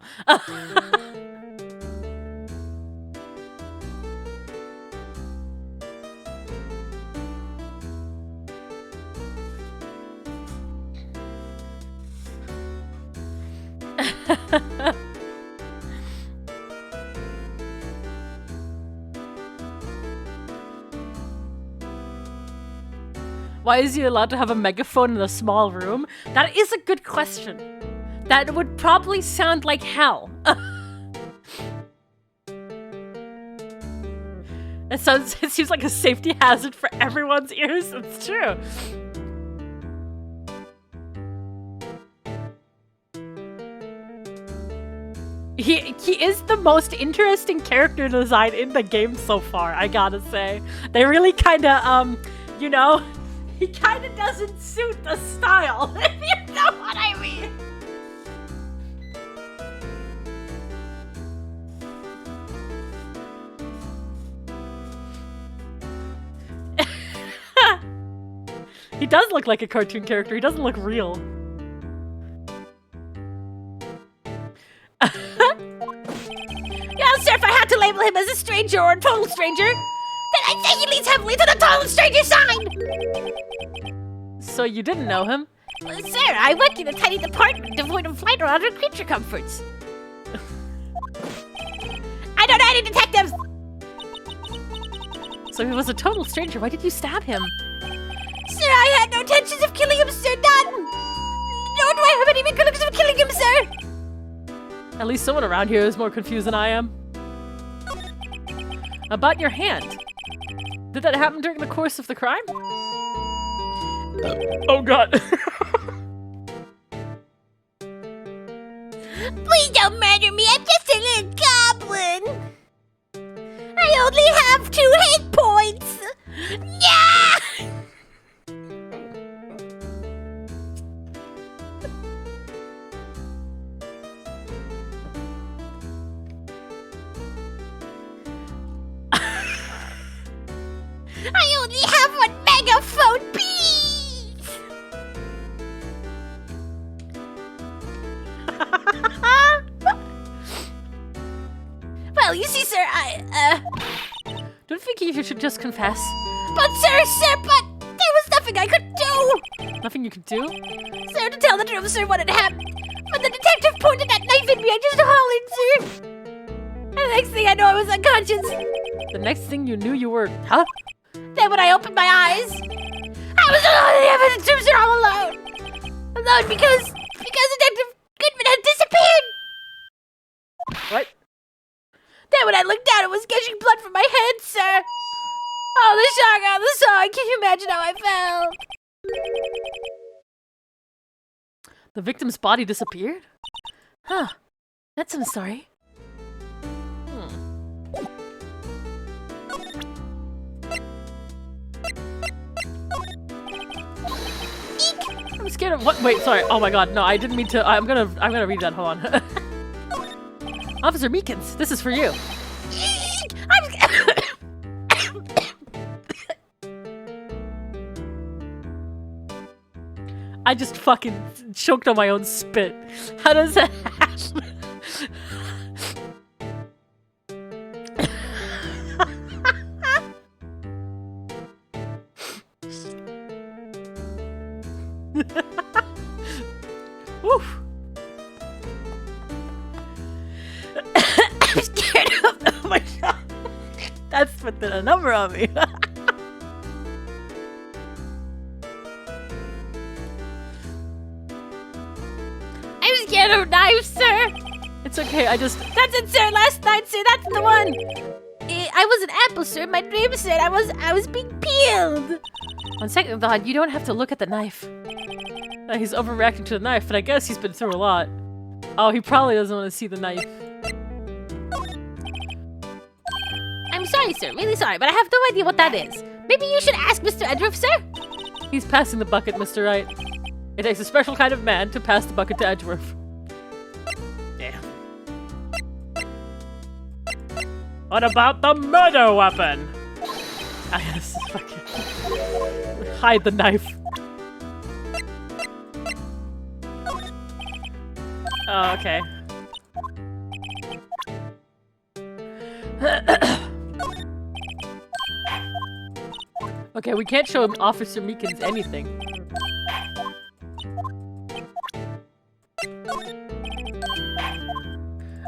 Why is he allowed to have a megaphone in a small room? That is a good question. That would probably sound like hell. It seems like a safety hazard for everyone's ears. It's true. He is the most interesting character design in the game so far, I gotta say. They really kinda, you know, he kinda doesn't suit the style, if you know what I mean. He does look like a cartoon character, he doesn't look real. Yeah, sir, if I had to label him as a stranger or a total stranger, then I'd say he leans heavily to the total stranger side! So you didn't know him? Well, sir, I work in a tiny department devoid of flight or other creature comforts. I don't know any detectives! So he was a total stranger, why did you stab him? Sir, I had no intentions of killing him, sir, none! Nor do I have any recollections of killing him, sir! At least someone around here is more confused than I am. About your hand. Did that happen during the course of the crime? Oh god. Please don't murder me, I'm just a little goblin! I only have 2 hit points! Yeah! I only have 1 megaphone piece! Well, you see, sir, Don't you think you should just confess? But sir, but there was nothing I could do! Nothing you could do? Sir, to tell the truth, sir, what had happened. When the detective pointed that knife at me, I just hollered, sir. And the next thing I know, I was unconscious. The next thing you knew you were... Huh? Then when I opened my eyes, I was alone in the evidence room, sir, all alone. Alone because Detective Goodman had disappeared. What? Then when I looked down, it was gushing blood from my head, sir. Oh, the shock on the song. Can you imagine how I felt? The victim's body disappeared? Huh. That's I'm sorry. I'm scared of what? Wait, sorry. Oh my god, no, I didn't mean to. I'm gonna read that. Hold on. Officer Meekins, this is for you. I just fucking choked on my own spit. How does that happen? Woof. I'm scared of. Oh my god. That's putting a number on me. I'm scared of knives, sir. It's okay, I just... That's it, sir. Last night, sir. That's the one. I was an apple, sir. My dream said I was being peeled. On second thought, you don't have to look at the knife. He's overreacting to the knife, but I guess he's been through a lot. Oh, he probably doesn't want to see the knife. I'm sorry, sir. Really sorry, but I have no idea what that is. Maybe you should ask Mr. Edgeworth, sir. He's passing the bucket, Mr. Wright. It takes a special kind of man to pass the bucket to Edgeworth. Damn. What about the murder weapon? I guess fucking hide the knife. Oh, okay. Okay, we can't show him Officer Meekins anything.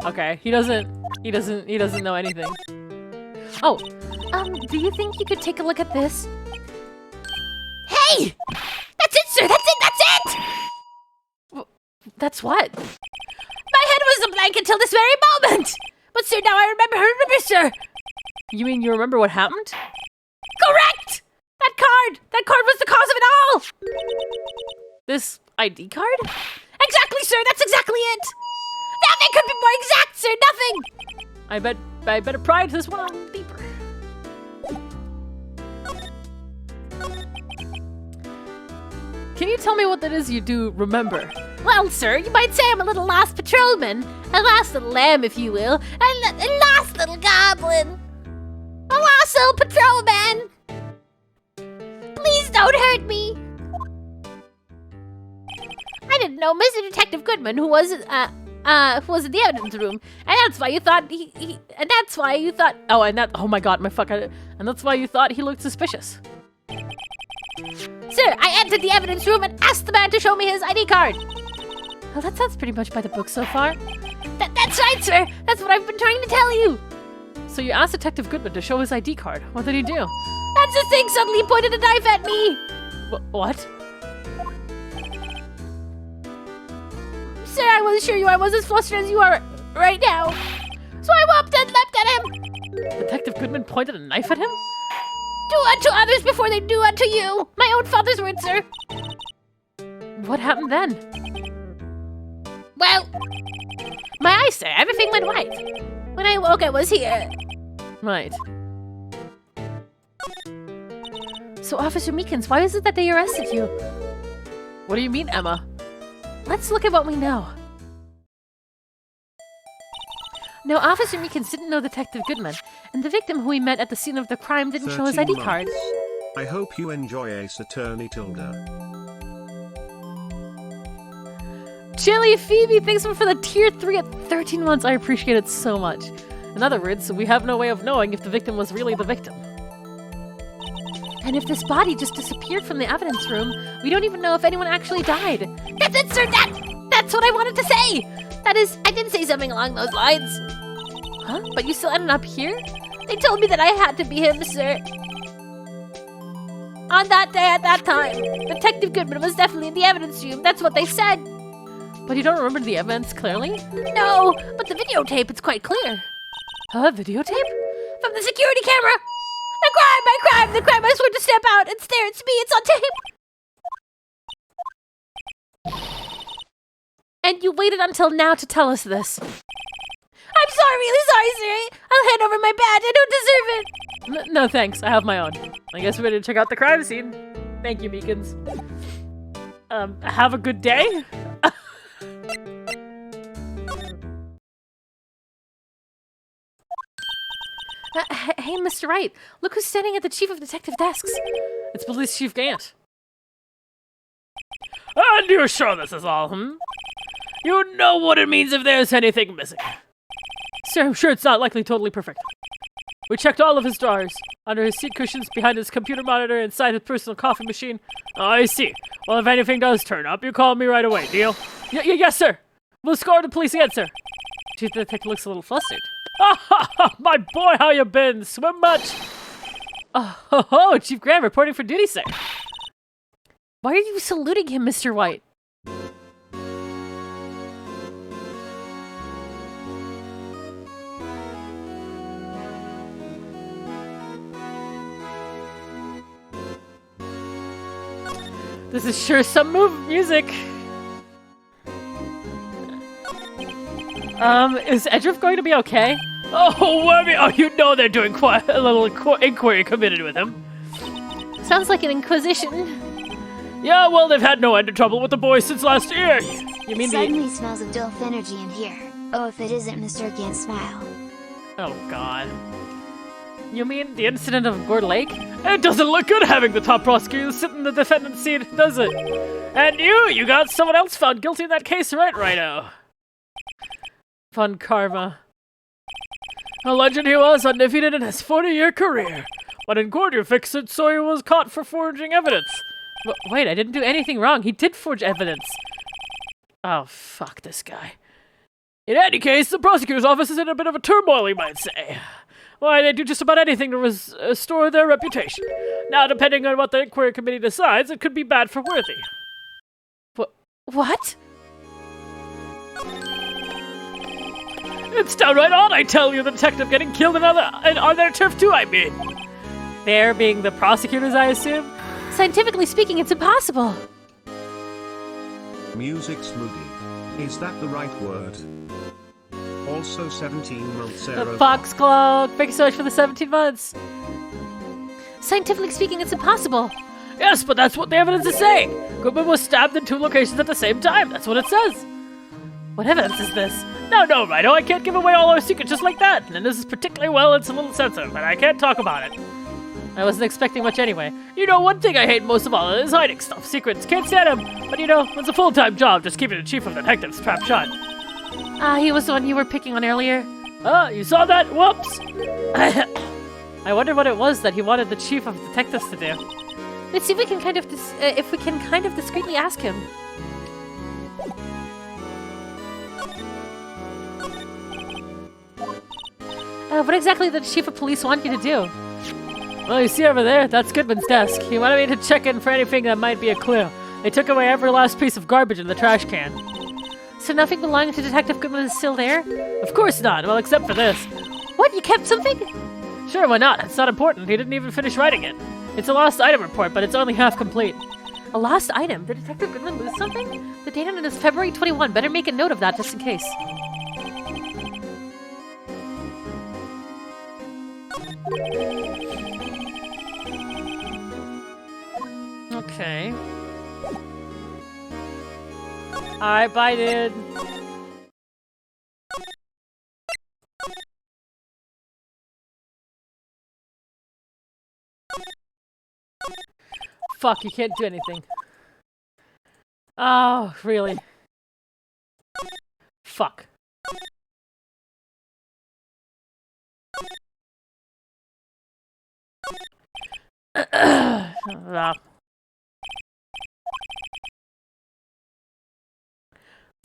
Okay, he doesn't know anything. Oh, do you think you could take a look at this? Hey! That's it, sir. That's it. That's it. That's what? My head was a blank until this very moment. But sir, now I remember, sir. You mean you remember what happened? Correct. That card was the cause of it all. This ID card? Exactly, sir. That's exactly it. Nothing could be more exact, sir. Nothing. I better pry this one on deeper. Can you tell me what that is you do remember? Well, sir, you might say I'm a little lost patrolman. A lost little lamb, if you will. A lost little goblin. A lost little patrolman. Please don't hurt me. I didn't know Mr. Detective Goodman, who was in the evidence room, and that's why you thought Oh my god, and that's why you thought he looked suspicious. Sir, I entered the evidence room and asked the man to show me his ID card. Well, that sounds pretty much by the book so far. That's right, sir. That's what I've been trying to tell you. So you asked Detective Goodman to show his ID card. What did he do? That's the thing. Suddenly he pointed a knife at me. What? Sir, I will assure you I was as flustered as you are right now. So I whooped and leapt at him. Detective Goodman pointed a knife at him? Do unto others before they do unto you. My own father's words, sir. What happened then? Well, my eyes, sir. Everything went white. When I woke, I was here. Right. So, Officer Meekins, why is it that they arrested you? What do you mean, Emma? Let's look at what we know. No, Officer Meekins didn't know Detective Goodman, and the victim who he met at the scene of the crime didn't show his 13 ID card. months. I hope you enjoy Ace Attorney Tilda. Chili Phoebe, thanks for the tier 3 at 13 months. I appreciate it so much. In other words, we have no way of knowing if the victim was really the victim. And if this body just disappeared from the evidence room, we don't even know if anyone actually died. That's it, sir. That's what I wanted to say. That is, I did say something along those lines. Huh? But you still ended up here? They told me that I had to be him, sir. On that day, at that time, Detective Goodman was definitely in the evidence room. That's what they said. But you don't remember the evidence clearly? No, but the videotape, it's quite clear. Huh? Videotape? From the security camera. The crime, I swear to step out. It's there, it's me, it's on tape. And you waited until now to tell us this. I'm sorry, really sorry, sir. I'll hand over my badge. I don't deserve it. No, thanks. I have my own. I guess we better check out the crime scene. Thank you, Meekins. Have a good day. Mr. Wright. Look who's standing at the chief of detective desks. It's Police Chief Gant. And you're sure this is all, You know what it means if there's anything missing. Sir, I'm sure it's not likely totally perfect. We checked all of his drawers, under his seat cushions, behind his computer monitor, inside his personal coffee machine. Oh, I see. Well, if anything does turn up, you call me right away, deal? Yes, sir. We'll score the police again, sir. Chief Detective looks a little flustered. My boy, how you been? Swim much? Oh, Chief Graham reporting for duty, sir. Why are you saluting him, Mr. White? This is sure some music. Is Edgeworth going to be okay? Oh, you know they're doing quite a little inquiry committed with him. Sounds like an inquisition. Yeah, well, they've had no end of trouble with the boys since last year. You mean Suddenly smells of Dolph energy in here. Oh, if it isn't Mr. Gant's smile. Oh, God. You mean the incident of Gore Lake? It doesn't look good having the top prosecutor sit in the defendant's seat, does it? And you got someone else found guilty in that case, right, Righto? Fun karma. A legend he was, undefeated in his 40-year career. But in court you fixed it so he was caught for forging evidence. Wait, I didn't do anything wrong. He did forge evidence. Oh, fuck this guy. In any case, the prosecutor's office is in a bit of a turmoil, you might say. Why, they do just about anything to restore their reputation. Now, depending on what the inquiry committee decides, it could be bad for Worthy. What? It's downright odd, I tell you, the detective getting killed on their turf too, I mean. They're being the prosecutors, I assume? Scientifically speaking, it's impossible. Music's moody. Is that the right word? Also 17 months The error. Foxglove! Thank you so much for the 17 months! Scientifically speaking, it's impossible. Yes, but that's what the evidence is saying! Goodman was stabbed in 2 locations at the same time, that's what it says! What evidence is this? No, Righto, I can't give away all our secrets just like that! And this is particularly it's a little sensitive, and I can't talk about it. I wasn't expecting much anyway. You know, one thing I hate most of all is hiding stuff, secrets, can't stand them! But you know, it's a full-time job just keeping the chief of detectives trapped shut. He was the one you were picking on earlier. Oh, you saw that? Whoops! I wonder what it was that he wanted the chief of detectives to do. Let's see if we can kind of discreetly ask him. What exactly did the chief of police want you to do? Well, you see over there, that's Goodman's desk. He wanted me to check in for anything that might be a clue. They took away every last piece of garbage in the trash can. So nothing belonging to Detective Goodman is still there? Of course not, well, except for this. What, you kept something? Sure, why not? It's not important. He didn't even finish writing it. It's a lost item report, but it's only half complete. A lost item? Did Detective Goodman lose something? The date on it is February 21. Better make a note of that just in case. Okay. Alright, bye, dude. Fuck, you can't do anything. Oh, really? Fuck.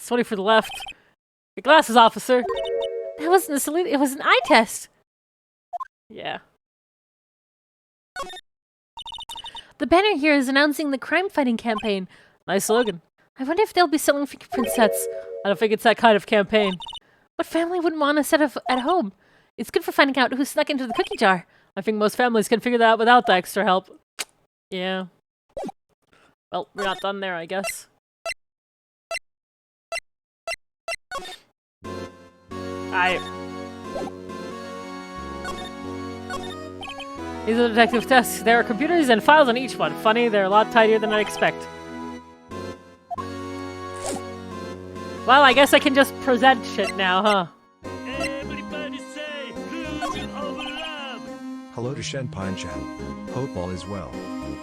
Sorry for the left. Your glasses, officer. That wasn't a salute, it was an eye test. Yeah. The banner here is announcing the crime-fighting campaign. Nice slogan. I wonder if they'll be selling fingerprint sets. I don't think it's that kind of campaign. What family wouldn't want a set of at home? It's good for finding out who snuck into the cookie jar. I think most families can figure that out without the extra help. Yeah. Well, we're not done there, I guess. These are the detective desks. There are computers and files on each one. Funny, they're a lot tidier than I expect. Well, I guess I can just present shit now, huh? Everybody say, Hello to Shenpai chat. Hope all is well.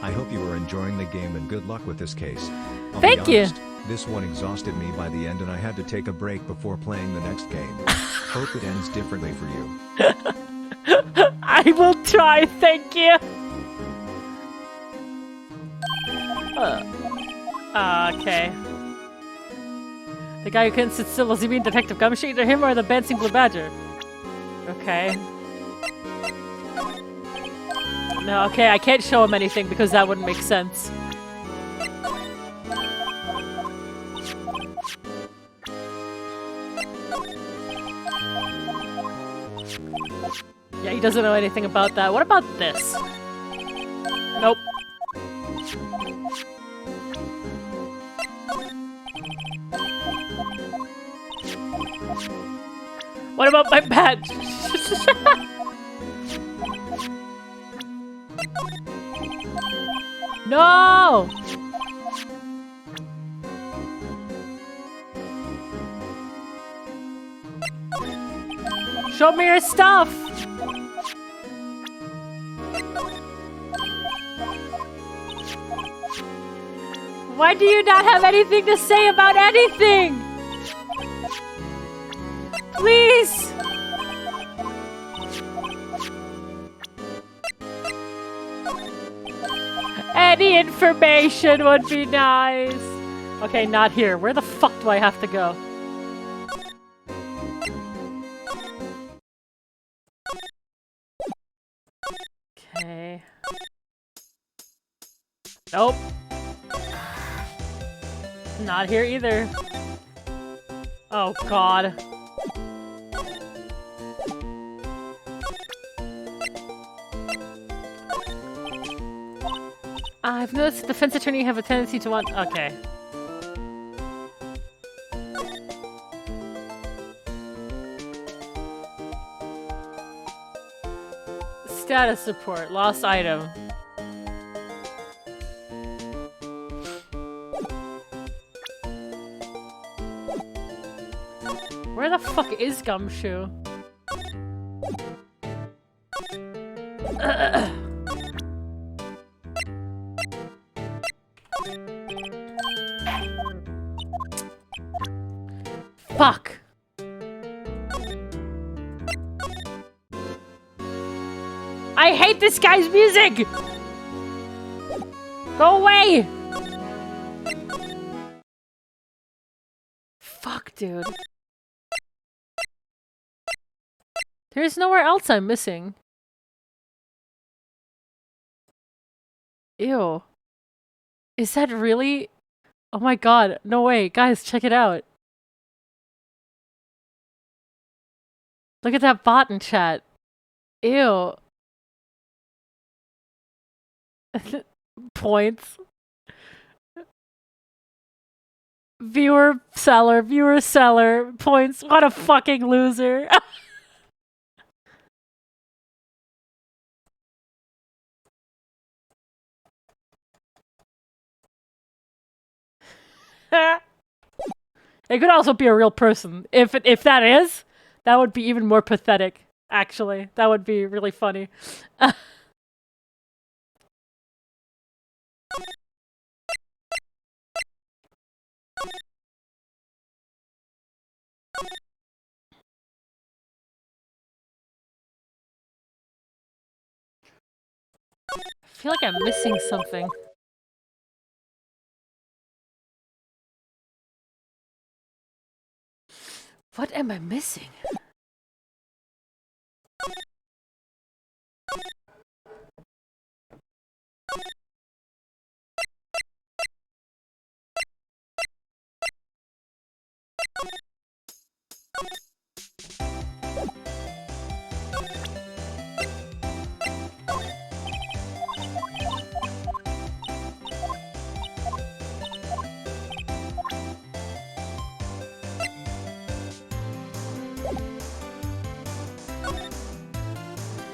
I hope you are enjoying the game and good luck with this case. I'll be Thank you. honest, this one exhausted me by the end and I had to take a break before playing the next game. Hope it ends differently for you. I will try, thank you. Okay. The guy who couldn't sit still, does he mean Detective Gumshoe? Either him or the Dancing Blue Badger. Okay. No, okay, I can't show him anything because that wouldn't make sense. Yeah, he doesn't know anything about that. What about this? Nope. What about my badge? No! Show me your stuff! Why do you not have anything to say about anything? Please! Any information would be nice. Okay, not here. Where the fuck do I have to go? Okay. Nope. Not here either. Oh god. I've noticed the defense attorney have a tendency to want— okay. Status report. Lost item. Where the fuck is Gumshoe? Fuck! I hate this guy's music! Go away! Fuck, dude. There's nowhere else I'm missing. Ew. Is that really— oh my god, no way. Guys, check it out. Look at that bot in chat. Ew. Points. Viewer seller, points. What a fucking loser. It could also be a real person. If that is, that would be even more pathetic, actually. That would be really funny. I feel like I'm missing something. What am I missing?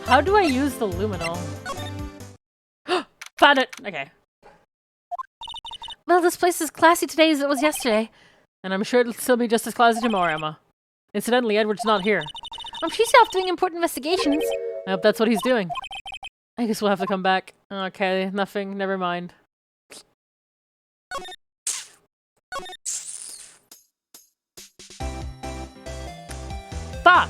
How do I use the luminol? Found it! Okay. Well, this place is classy today as it was yesterday. And I'm sure it'll still be just as classy tomorrow, Emma. Incidentally, Edward's not here. She's off doing important investigations. I hope that's what he's doing. I guess we'll have to come back. Okay, nothing. Never mind. Fuck!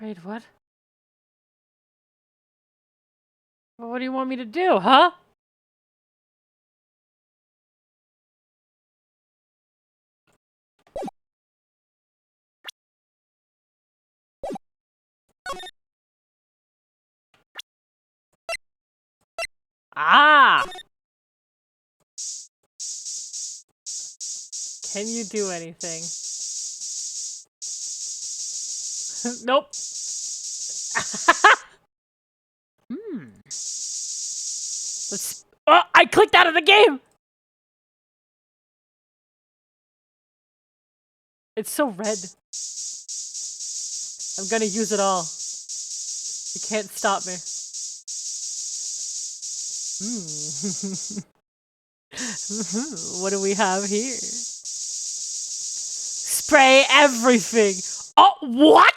Wait, what? Well, what do you want me to do, huh? Ah! Can you do anything? Nope. Let's. Oh, I clicked out of the game! It's so red. I'm gonna use it all. You can't stop me. What do we have here? Spray everything! Oh, what?!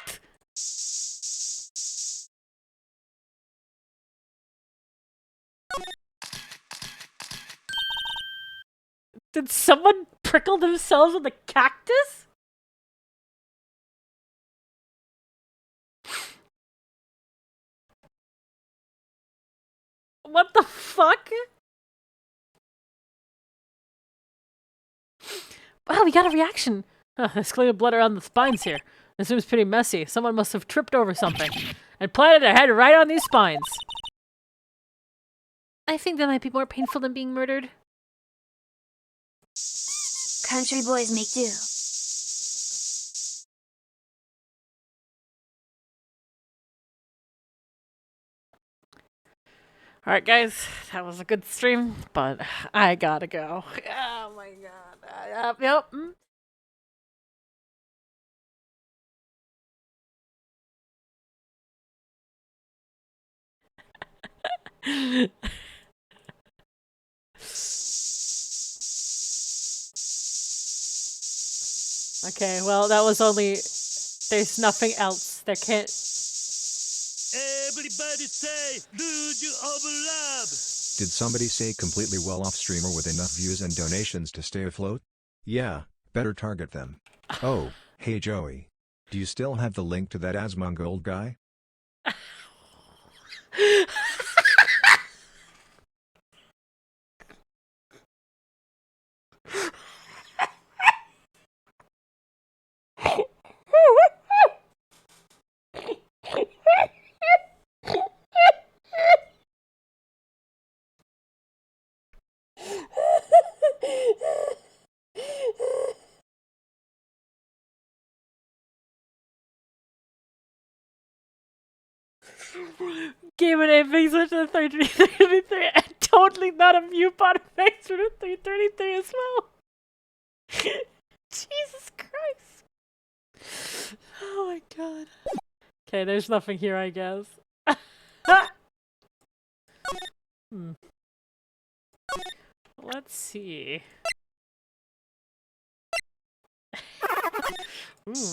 Did someone prickle themselves with a cactus? What the fuck? Wow, we got a reaction. There's clear blood around the spines here. This room's pretty messy. Someone must have tripped over something and planted their head right on these spines. I think that might be more painful than being murdered. Country boys make do. Alright guys, that was a good stream, but I gotta go. Oh my god. Yep. Okay, well that was only... There's nothing else. There can't... Everybody say, lose you over love. Did somebody say completely well-off streamer with enough views and donations to stay afloat? Yeah, better target them. Oh, hey Joey. Do you still have the link to that Asmongold guy? Game and A, thanks so much for the 333. And totally not a mute bot, thanks for the 333 as well. Jesus Christ. Oh my god. Okay, there's nothing here, I guess. Let's see.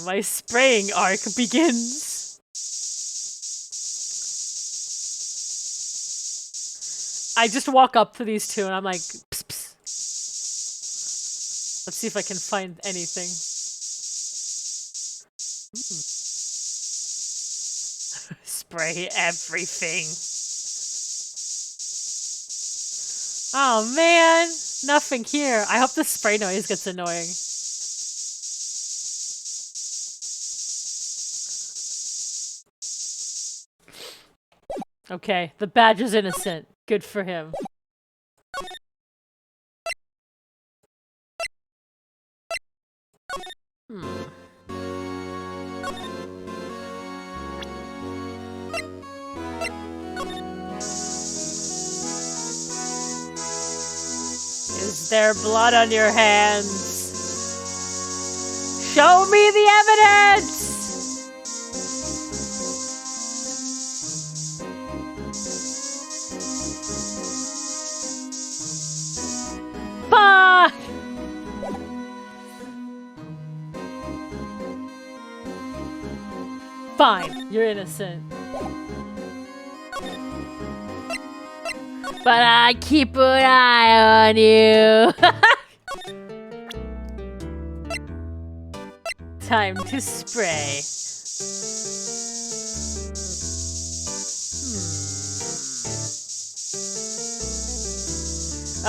My spraying arc begins. I just walk up to these two and I'm like, pss, pss. Let's see if I can find anything. Spray everything. Oh man, nothing here. I hope the spray noise gets annoying. Okay, the badge is innocent. Good for him. Is there blood on your hands? Show me the evidence! Bye! Fine, you're innocent. But I keep an eye on you. Time to spray.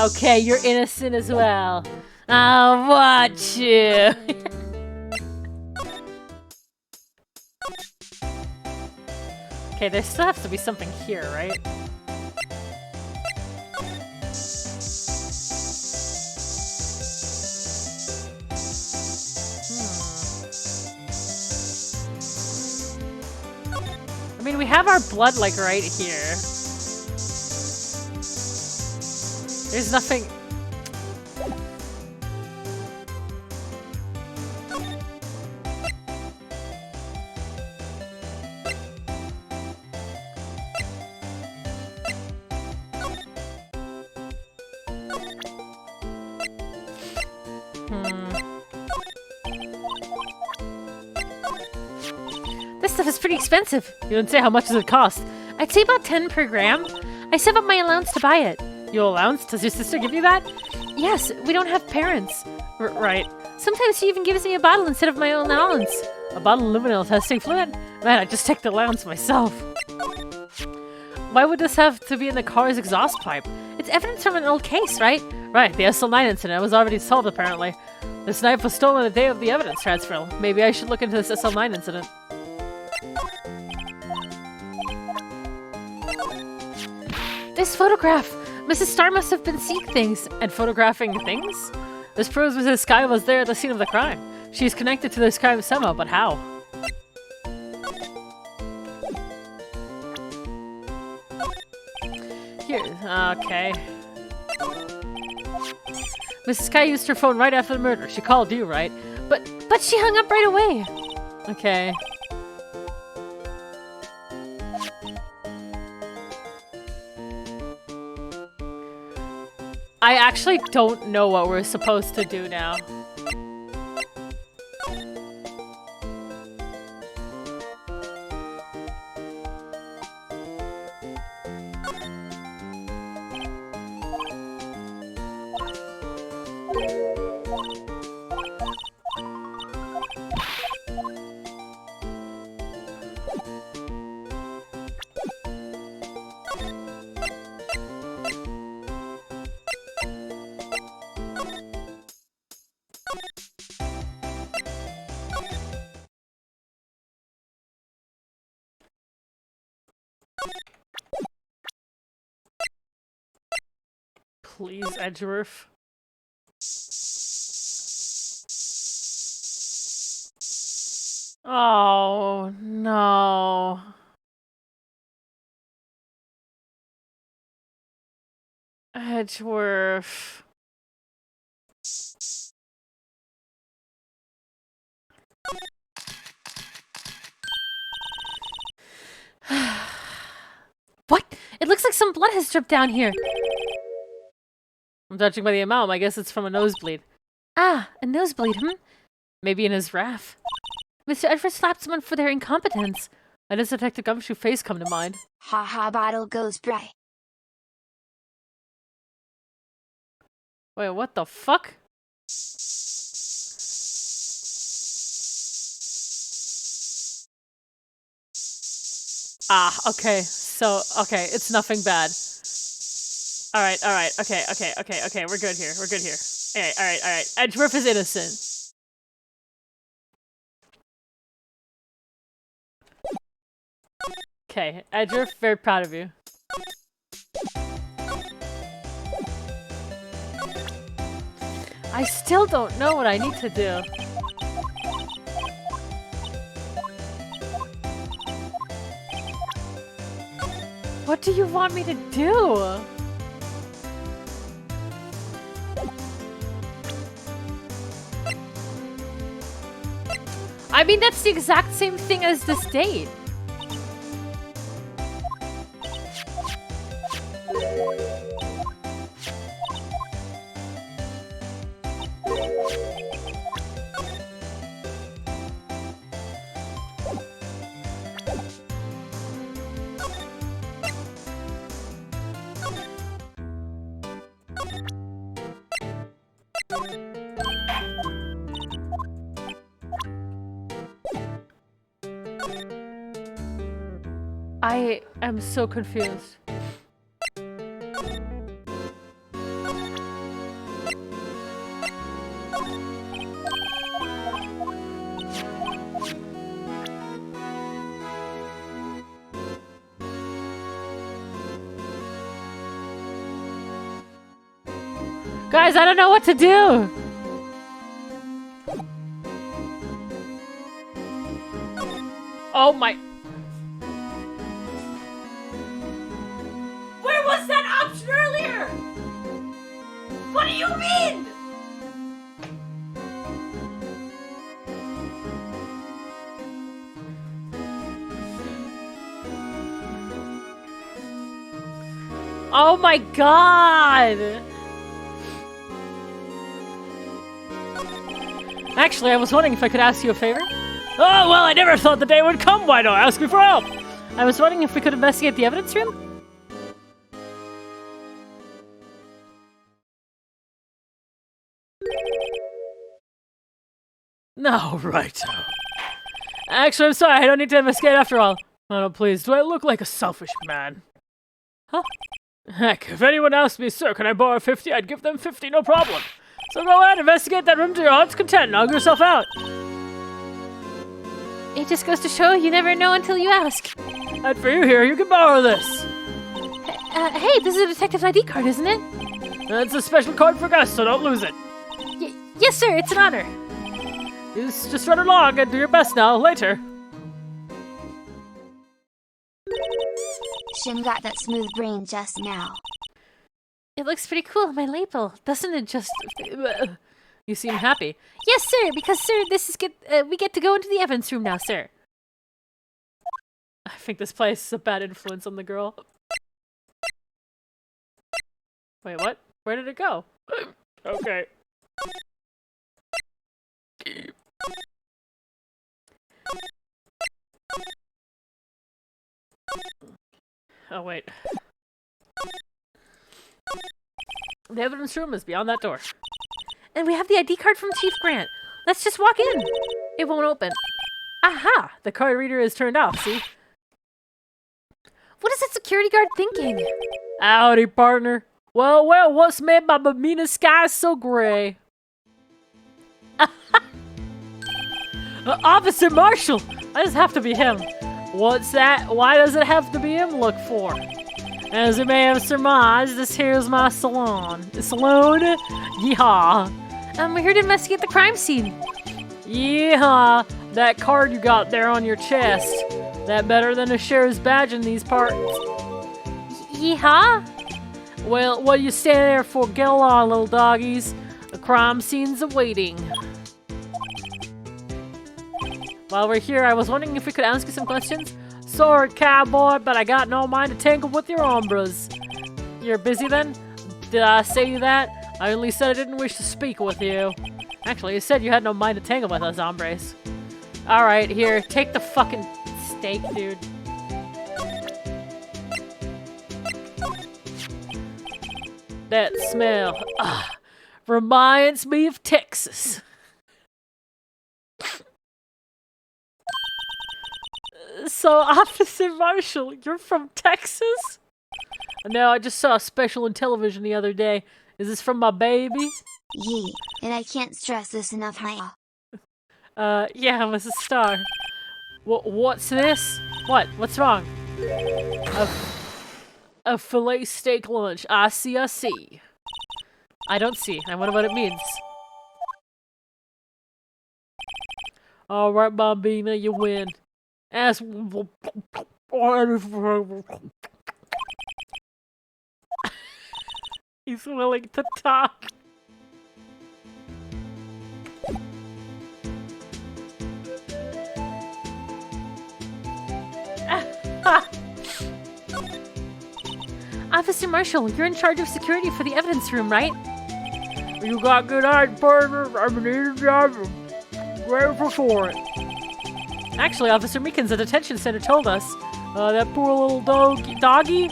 Okay, you're innocent as well. I'll watch you. Okay, there still has to be something here, right? I mean, we have our blood, like, right here. There's nothing... This stuff is pretty expensive. You didn't say how much does it cost. I'd say about 10 per gram. I save up my allowance to buy it. Your allowance? Does your sister give you that? Yes, we don't have parents. Right. Sometimes she even gives me a bottle instead of my own allowance. A bottle of luminol testing fluid? Man, I just take the allowance myself. Why would this have to be in the car's exhaust pipe? It's evidence from an old case, right? Right, the SL9 incident was already solved apparently. This knife was stolen the day of the evidence transfer. Maybe I should look into this SL9 incident. This photograph! Mrs. Starr must have been seeing things and photographing things? This proves Mrs. Sky was there at the scene of the crime. She's connected to this crime somehow, but how? Here, okay. Mrs. Sky used her phone right after the murder. She called you, right? But she hung up right away. Okay. I actually don't know what we're supposed to do now. Please, Edgeworth. Oh, no. Edgeworth. What? It looks like some blood has dripped down here. I'm judging by the amount. I guess it's from a nosebleed. Ah, a nosebleed, Maybe in his wrath. Mr. Edgeworth slapped someone for their incompetence. Why does Detective Gumshoe face come to mind? Ha ha, bottle goes bright. Wait, what the fuck? Ah, okay. So, okay, it's nothing bad. Alright, okay, we're good here, Alright. Edgeworth is innocent. Okay, Edgeworth, very proud of you. I still don't know what I need to do. What do you want me to do? I mean, that's the exact same thing as this date. I am so confused. Guys, I don't know what to do! Oh my... Where was that option earlier? What do you mean? Oh my god! Actually, I was wondering if I could ask you a favor. Oh, well, I never thought the day would come. Why don't ask me for help? I was wondering if we could investigate the evidence room? No, right. Actually, I'm sorry. I don't need to investigate after all. Oh, no, please. Do I look like a selfish man? Huh? Heck, if anyone asked me, sir, can I borrow 50? I'd give them 50, no problem. So go ahead, investigate that room to your heart's content, knock yourself out. It just goes to show you never know until you ask. And for you here, you can borrow this. Hey, this is a detective's ID card, isn't it? It's a special card for guests, so don't lose it. Yes, sir, it's an honor. Just run along and do your best now, later. Shin got that smooth brain just now. It looks pretty cool on my label, doesn't it? Just you seem happy. Yes, sir. Because, sir, we get to go into the evidence room now, sir. I think this place is a bad influence on the girl. Wait, what? Where did it go? Okay. Oh wait. The evidence room is beyond that door. And we have the ID card from Chief Grant. Let's just walk in. It won't open. Aha! The card reader is turned off, see? What is that security guard thinking? Howdy, partner. Well, what's made by Bermuda skies so gray? Officer Marshall! I just have to be him. What's that? Why does it have to be him look for? As you may have surmised, this here is my salon. Saloon? Yeehaw. We're here to investigate the crime scene. Yeehaw. That card you got there on your chest. That better than a sheriff's badge in these parts. Yeehaw? Well, what you standing there for? Get along, little doggies. The crime scene's awaiting. While we're here, I was wondering if we could ask you some questions. Sorry, cowboy, but I got no mind to tangle with your hombres. You're busy then? Did I say that? I only said I didn't wish to speak with you. Actually, you said you had no mind to tangle with us hombres. Alright, here, take the fucking steak, dude. That smell, reminds me of Texas. So, Officer Marshall, you're from Texas? No, I just saw a special on television the other day. Is this from my baby? Yee, and I can't stress this enough, hi. Yeah, Mrs. Starr. What's this? What? What's wrong? A filet steak lunch. I see. I don't see. I wonder what it means. Alright, Bambina, you win. As he's willing to talk. Officer Marshall, you're in charge of security for the evidence room, right? You got good eyes, partner. I'm an easy job. Grateful for it. Actually, Officer Meekins, the detention center, told us. That poor little doggy.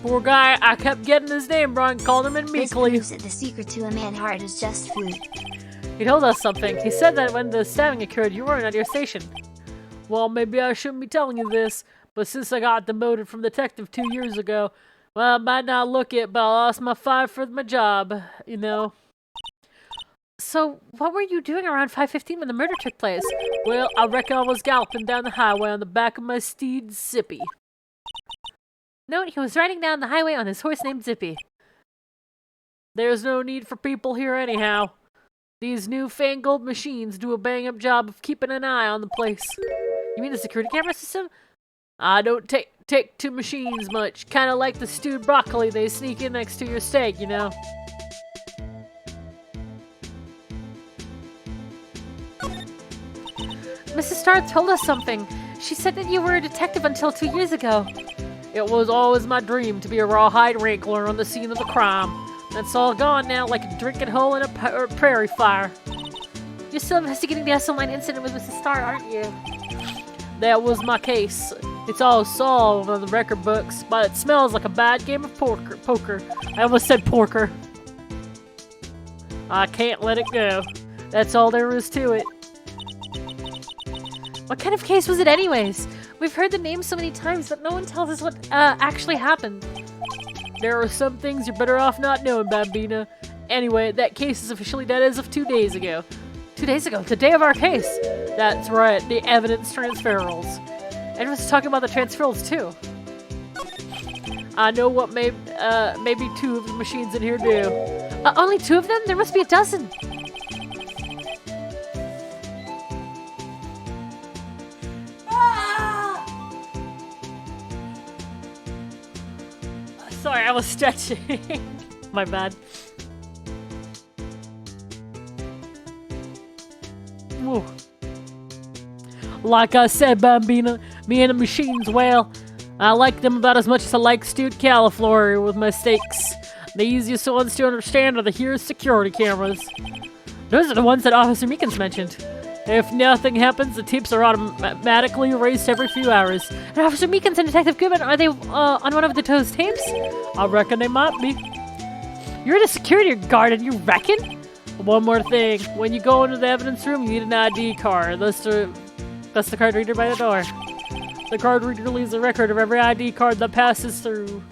Poor guy, I kept getting his name wrong, called him in This meekly. proves that the secret to a man's heart is just food. He told us something. He said that when the stabbing occurred, you weren't at your station. Well, maybe I shouldn't be telling you this, but since I got demoted from detective 2 years ago, well, I might not look it, but I lost my five for my job, you know. So, what were you doing around 5:15 when the murder took place? Well, I reckon I was galloping down the highway on the back of my steed, Zippy. Note, he was riding down the highway on his horse named Zippy. There's no need for people here anyhow. These newfangled machines do a bang-up job of keeping an eye on the place. You mean the security camera system? I don't take to machines much. Kind of like the stewed broccoli they sneak in next to your steak, you know. Mrs. Starr told us something. She said that you were a detective until 2 years ago. It was always my dream to be a rawhide wrangler on the scene of the crime. That's all gone now, like a drinking hole in a prairie fire. You're still investigating the SO9 incident with Mrs. Starr, aren't you? That was my case. It's all solved on the record books, but it smells like a bad game of poker. I almost said porker. I can't let it go. That's all there is to it. What kind of case was it anyways? We've heard the name so many times, but no one tells us what actually happened. There are some things you're better off not knowing, Bambina. Anyway, that case is officially dead as of 2 days ago. 2 days ago, the day of our case. That's right, the evidence transferals. Everyone's talking about the transferals too. I know what maybe 2 of the machines in here do. Only 2 of them? There must be a dozen. Sorry, I was stretching. My bad. Whew. Like I said, Bambina, me and the machines, well, I like them about as much as I like stewed cauliflower with my steaks. The easiest ones to understand are the here security cameras. Those are the ones that Officer Meekins mentioned. If nothing happens, the tapes are automatically erased every few hours. And Officer Meekins and Detective Goodman, are they on one of the toast tapes? I reckon they might be. You're the security guard and you reckon? One more thing. When you go into the evidence room, you need an ID card. That's the card reader by the door. The card reader leaves a record of every ID card that passes through.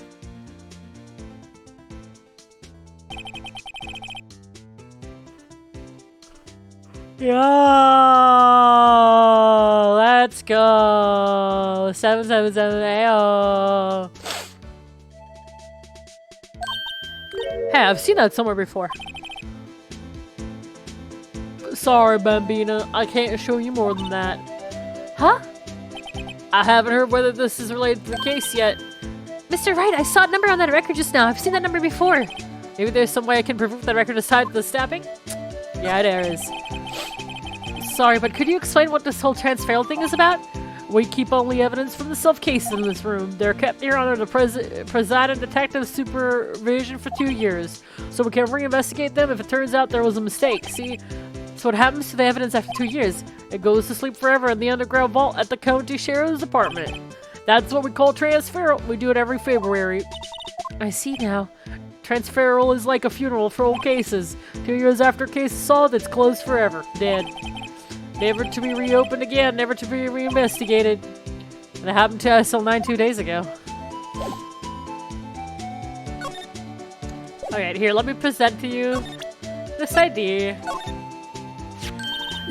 Yo, let's go. 777 AO. Hey, I've seen that somewhere before. Sorry, Bambina, I can't show you more than that. Huh? I haven't heard whether this is related to the case yet. Mr. Wright, I saw a number on that record just now. I've seen that number before. Maybe there's some way I can prove that record is tied to the stabbing? Yeah, there is. Sorry, but could you explain what this whole transferal thing is about? We keep only evidence from the self-cases in this room. They're kept here under the presiding detective supervision for 2 years, so we can reinvestigate them if it turns out there was a mistake, see? So what happens to the evidence after 2 years? It goes to sleep forever in the underground vault at the county sheriff's department. That's what we call transferal. We do it every February. I see now. Transferal is like a funeral for old cases. 2 years after a case is solved, it's closed forever. Dead. Never to be reopened again, never to be reinvestigated. And it happened to us 2 days ago. Alright, here, let me present to you this ID.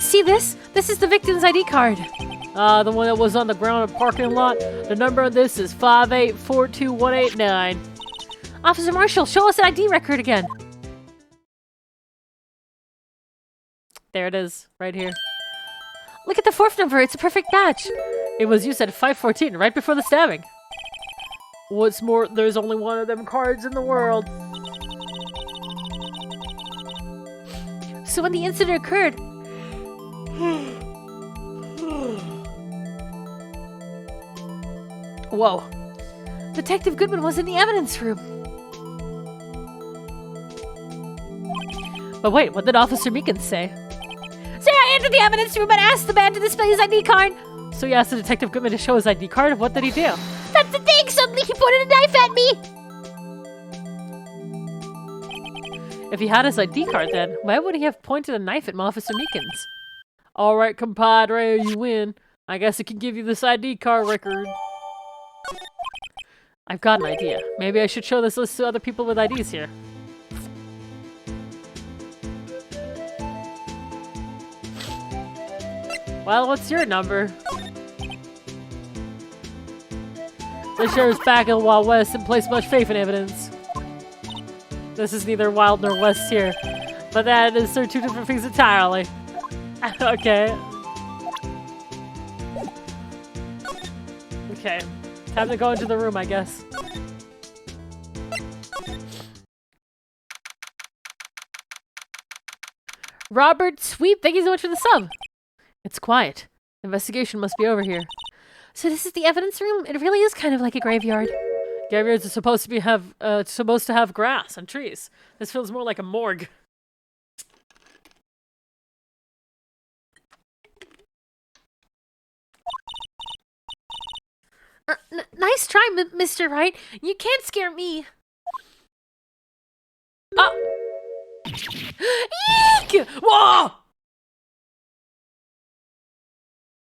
See this? This is the victim's ID card. The one that was on the ground in the parking lot. The number on this is 5842189. Officer Marshall, show us the ID record again. There it is, right here. Look at the 4th number, it's a perfect match. It was used at 5:14, right before the stabbing. What's more, there's only one of them cards in the world. So when the incident occurred, Whoa. Detective Goodman was in the evidence room. But wait, what did Officer Meekins say? Sir, I entered the evidence room and asked the man to display his ID card. So he asked the Detective Goodman to show his ID card. What did he do? That's the thing! Suddenly he pointed a knife at me! If he had his ID card then, why would he have pointed a knife at Officer Meekins? Alright, compadre, you win. I guess I can give you this ID card record. I've got an idea. Maybe I should show this list to other people with IDs here. Well, what's your number? The sheriff's back in the Wild West and placed much faith in evidence. This is neither Wild nor West here, but that is two different things entirely. Okay. Okay. Time to go into the room, I guess. Robert Sweep, thank you so much for the sub. It's quiet. Investigation must be over here. So this is the evidence room? It really is kind of like a graveyard. Graveyards are supposed to have grass and trees. This feels more like a morgue. Nice try, Mr. Wright. You can't scare me. Eek! Whoa!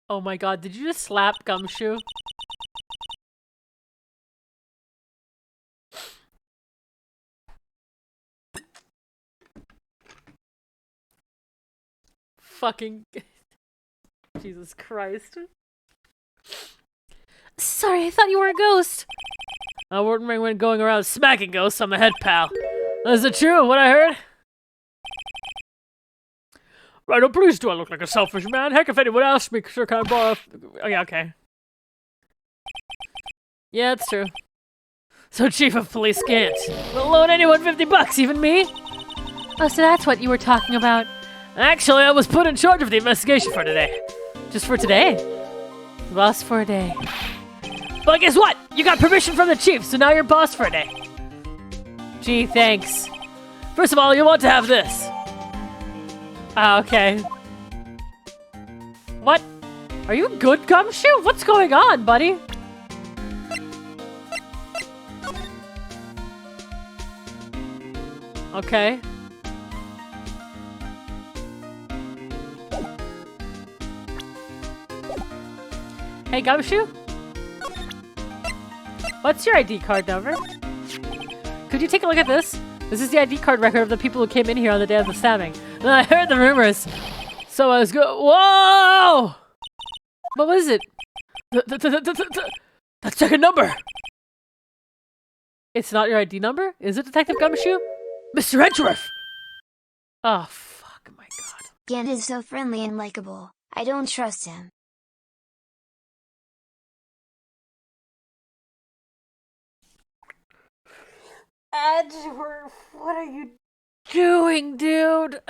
Oh my god, did you just slap Gumshoe? Fucking... Jesus Christ. Sorry, I thought you were a ghost. I wouldn't going around smacking ghosts on the head, pal. Is it true, what I heard? Right, oh, please do I look like a selfish man? Heck, if anyone asks me, sure can I borrow... Oh, yeah, okay. Yeah, it's true. So, Chief of Police Gant, will loan anyone $50, even me? Oh, so that's what you were talking about. Actually, I was put in charge of the investigation for today. Just for today? Boss for a day. But guess what? You got permission from the chief, so now you're boss for a day. Gee, thanks. First of all, you want to have this. Ah, okay. What? Are you good, Gumshoe? What's going on, buddy? Okay. Hey, Gumshoe? What's your ID card number? Could you take a look at this? This is the ID card record of the people who came in here on the day of the stabbing. And I heard the rumors. So I was Whoa! What was it? That's second number! It's not your ID number? Is it Detective Gumshoe? Mr. Edgeworth! Oh, fuck my god. Gant is so friendly and likable. I don't trust him. Edgeworth, what are you doing, dude?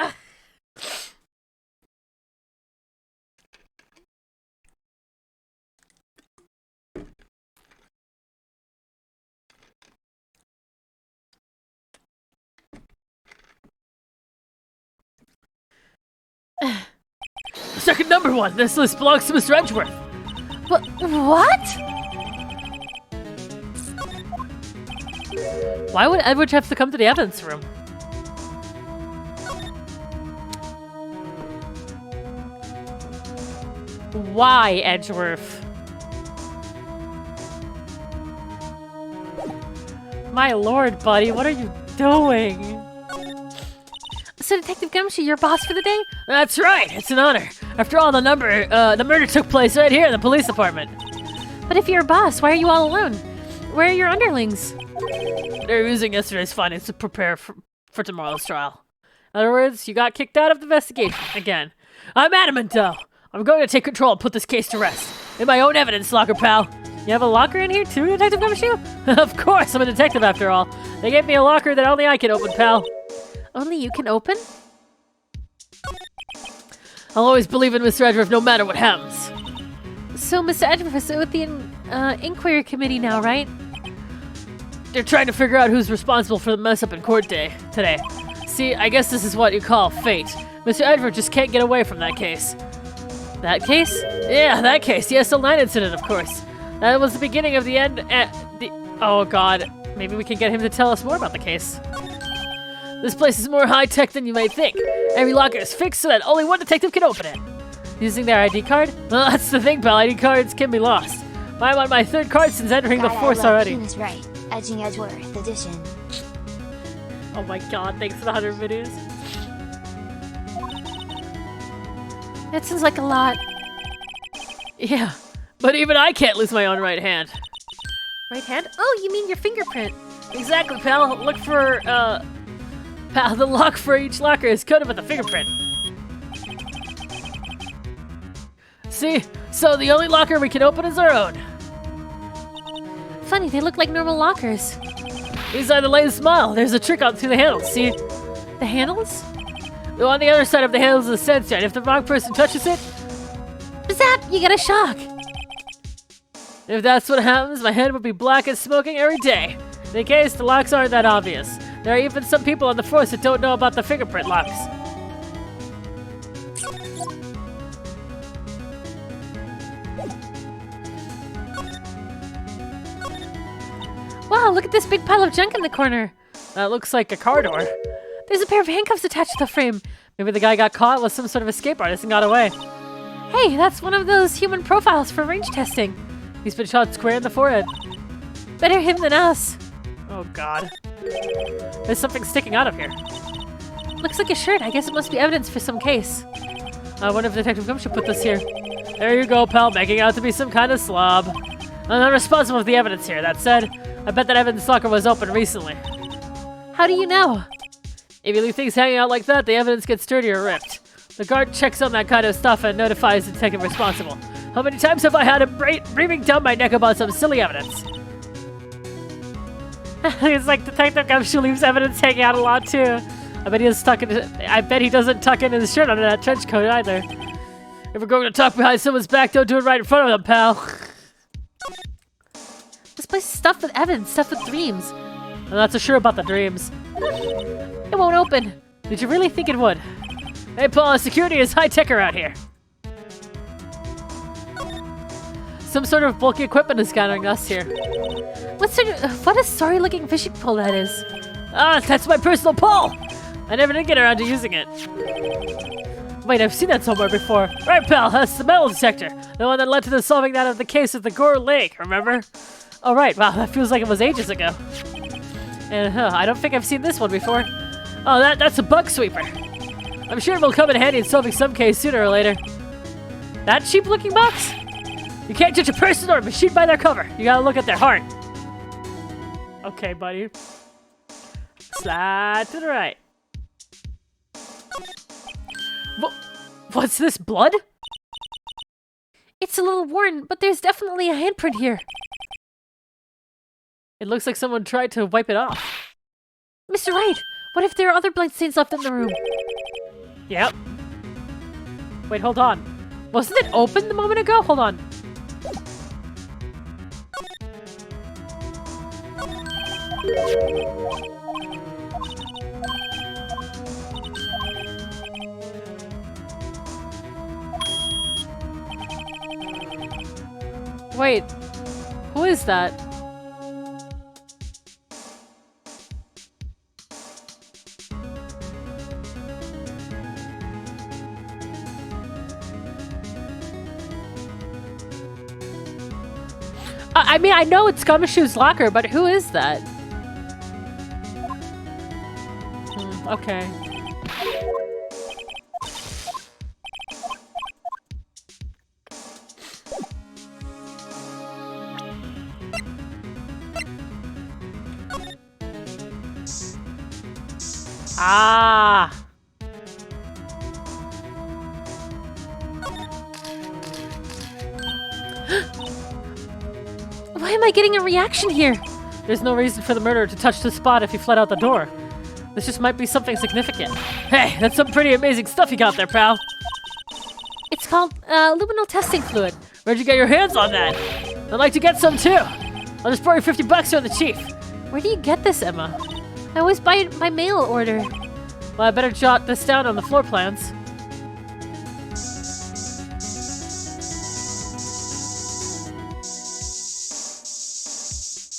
Second number one, this list belongs to Mr. Edgeworth. What? Why would Edgeworth have to come to the evidence room? Why, Edgeworth? My lord, buddy, what are you doing? So, Detective Gumshoe, you're boss for the day? That's right, it's an honor. After all, the murder took place right here in the police department. But if you're a boss, why are you all alone? Where are your underlings? They're using yesterday's findings to prepare for tomorrow's trial. In other words, you got kicked out of the investigation again. I'm adamant, though. I'm going to take control and put this case to rest. In my own evidence locker, pal. You have a locker in here too, Detective Gumshoe? Of course, I'm a detective after all. They gave me a locker that only I can open, pal. Only you can open? I'll always believe in Mr. Edgeworth no matter what happens. So, Mr. Edgeworth, inquiry committee now, right? They're trying to figure out who's responsible for the mess up in court day today. See, I guess this is what you call fate. Mr. Edgeworth just can't get away from that case. That case? Yeah, that case. The SL9 incident, of course. That was the beginning of the end. Oh god. Maybe we can get him to tell us more about the case. This place is more high-tech than you might think. Every locker is fixed so that only one detective can open it. Using their ID card? Well, that's the thing, pal. ID cards can be lost. I'm on my 3rd card since entering the force already. Right. Edging Edgeworth edition. Oh my god, thanks for the 100 videos. That sounds like a lot. Yeah, but even I can't lose my own right hand. Right hand? Oh, you mean your fingerprint. Exactly, pal. Look for, pal, the lock for each locker is coded with a fingerprint. See? So the only locker we can open is our own. Funny, they look like normal lockers. Inside the lane smile, there's a trick on through the handles, see? The handles? On the other side of the handles is a sensor, and if the wrong person touches it, Zap! You get a shock! if that's what happens, my head would be black and smoking every day. In case, the locks aren't that obvious. There are even some people on the force that don't know about the fingerprint locks. Wow, look at this big pile of junk in the corner. That looks like a car door. There's a pair of handcuffs attached to the frame. Maybe the guy got caught with some sort of escape artist and got away. Hey, that's one of those human profiles for range testing. He's been shot square in the forehead. Better him than us. Oh god. There's something sticking out of here. Looks like a shirt. I guess it must be evidence for some case. I wonder if Detective Gumshoe put this here. There you go, pal, making out to be some kind of slob. I'm not responsible for the evidence here. That said, I bet that evidence locker was open recently. How do you know? If you leave things hanging out like that, the evidence gets dirty or ripped. The guard checks on that kind of stuff and notifies the detective responsible. How many times have I had him breathing down my neck about some silly evidence? It's like Detective Gumshoe leaves evidence hanging out a lot too. I bet he doesn't tuck in his shirt under that trench coat either. If we're going to talk behind someone's back, don't do it right in front of them, pal. This place is stuffed with evidence, stuffed with dreams. I'm not so sure about the dreams. It won't open. Did you really think it would? Hey, Paul, security is high-tech around here. Some sort of bulky equipment is gathering us here. What a sorry-looking fishing pole that is. Ah, that's my personal pole! I never did get around to using it. Wait, I've seen that somewhere before. Right, pal, that's the metal detector. The one that led to the solving that of the case of the Gore Lake, remember? Oh, right, wow, that feels like it was ages ago. And I don't think I've seen this one before. Oh, that's a bug sweeper. I'm sure it will come in handy in solving some case sooner or later. That cheap-looking box? You can't judge a person or a machine by their cover. You gotta look at their heart. Okay, buddy. Slide to the right. What's this, blood? It's a little worn, but there's definitely a handprint here. It looks like someone tried to wipe it off. Mr. Wright, what if there are other blood stains left in the room? Yep. Wait, hold on. Wasn't it open a moment ago? Hold on. Wait, who is that? I mean, I know it's Gumshoe's locker, but who is that? Okay. Ah! Why am I getting a reaction here? There's no reason for the murderer to touch the spot if he fled out the door. This just might be something significant. Hey, that's some pretty amazing stuff you got there, pal. It's called luminol testing fluid. Where'd you get your hands on that? I'd like to get some too. I'll just borrow you $50 from the chief. Where do you get this, Emma? I always buy it by mail order. Well, I better jot this down on the floor plans.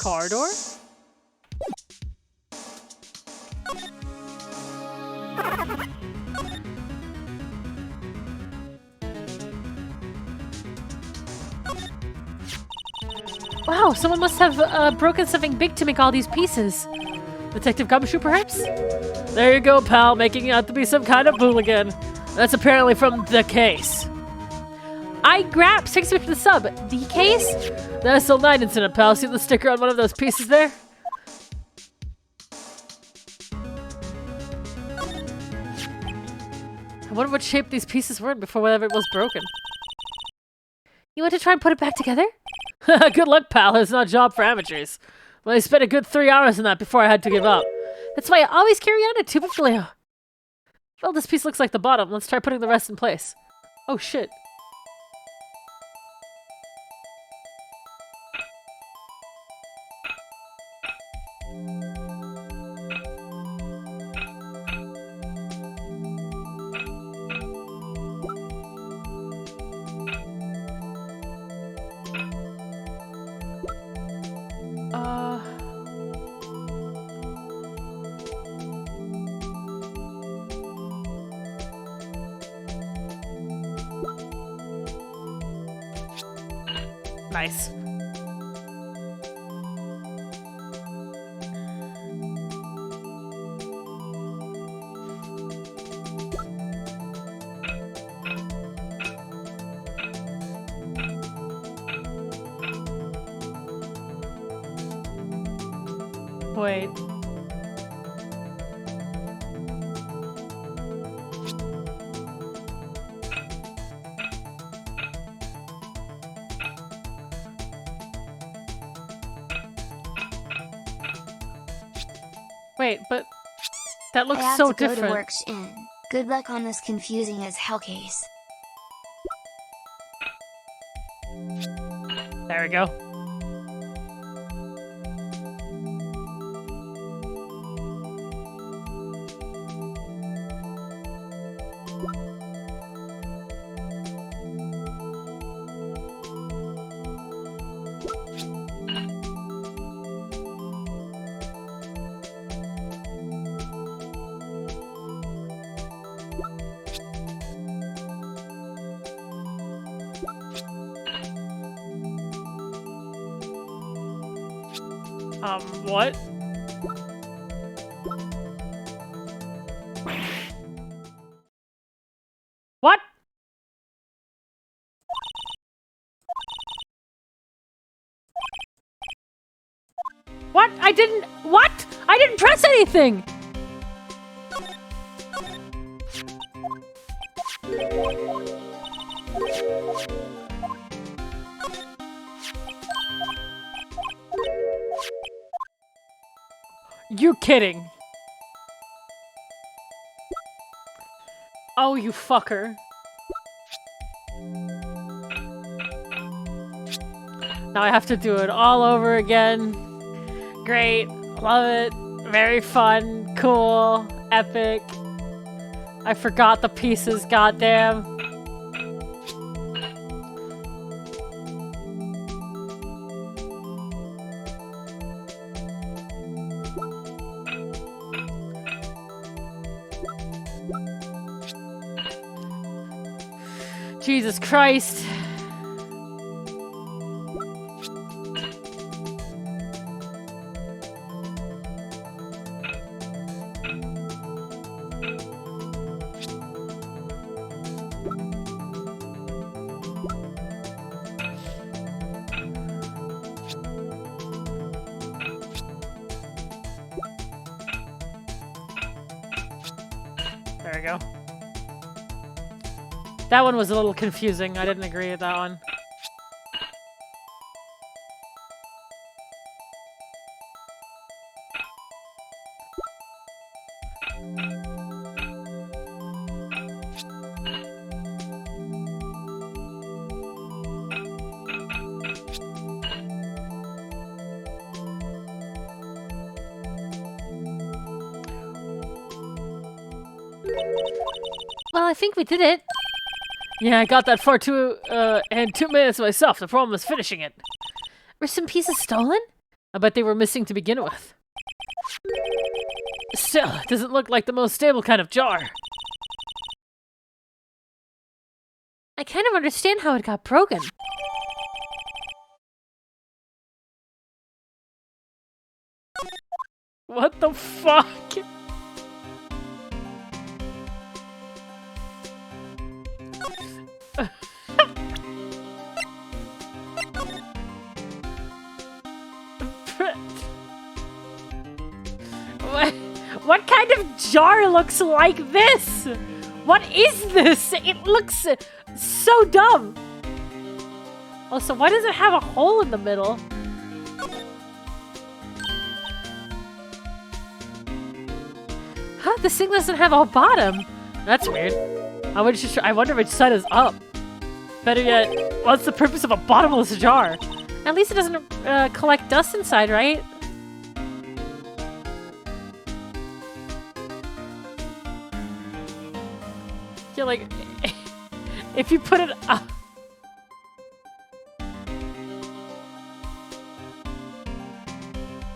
Car door? Wow, someone must have broken something big to make all these pieces. Detective Gumshoe, perhaps? There you go, pal, making out to be some kind of hooligan. That's apparently from the case. I grabbed 6 for the sub. The case? That SL9 incident, pal. See the sticker on one of those pieces there? I wonder what shape these pieces were in before whatever it was broken. You want to try and put it back together? Good luck, pal. It's not a job for amateurs. Well, I spent a good 3 hours on that before I had to give up. That's why I always carry on a tube of glue. Well, this piece looks like the bottom. Let's try putting the rest in place. Oh, shit. Nice. Wait. Wait, but that looks I have so to go different. To works in. Good luck on this confusing as hell case. There we go. What? What? What? What? I didn't press anything! You kidding? Oh, you fucker. Now I have to do it all over again. Great. Love it. Very fun. Cool. Epic. I forgot the pieces, goddamn. Jesus Christ. There we go. That one was a little confusing. I didn't agree with that one. Well, I think we did it. Yeah, I got that far in 2 minutes myself. The problem was finishing it. Were some pieces stolen? I bet they were missing to begin with. Still, it doesn't look like the most stable kind of jar. I kind of understand how it got broken. What the fuck? What kind of jar looks like this? What is this? It looks so dumb. Also, why does it have a hole in the middle? Huh, this thing doesn't have a bottom. That's weird. I wonder which side is up. Better yet, what's the purpose of a bottomless jar? At least it doesn't collect dust inside, right? Yeah, like, if you put it up...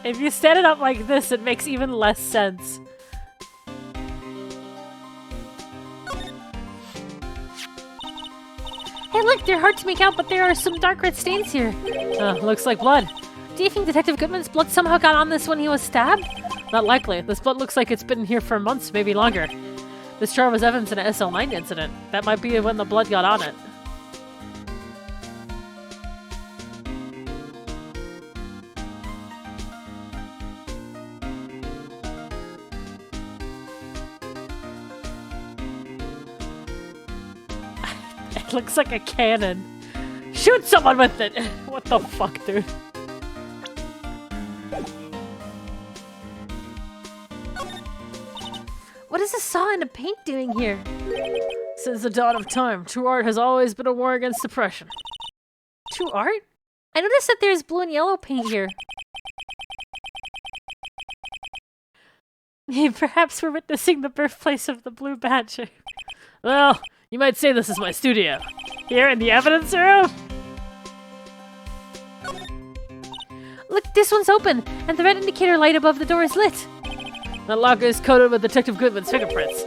If you stand it up like this, it makes even less sense. Hey look, they're hard to make out, but there are some dark red stains here. Looks like blood. Do you think Detective Goodman's blood somehow got on this when he was stabbed? Not likely. This blood looks like it's been here for months, maybe longer. This jar was evidence in an SL9 incident. That might be when the blood got on it. It looks like a cannon. Shoot someone with it! What the fuck, dude? What is a saw and a paint doing here? Since the dawn of time, true art has always been a war against oppression. True art? I noticed that there's blue and yellow paint here. Perhaps we're witnessing the birthplace of the Blue Badger. Well, you might say this is my studio. Here in the evidence room? Look, this one's open, and the red indicator light above the door is lit. That locker is coated with Detective Goodman's fingerprints.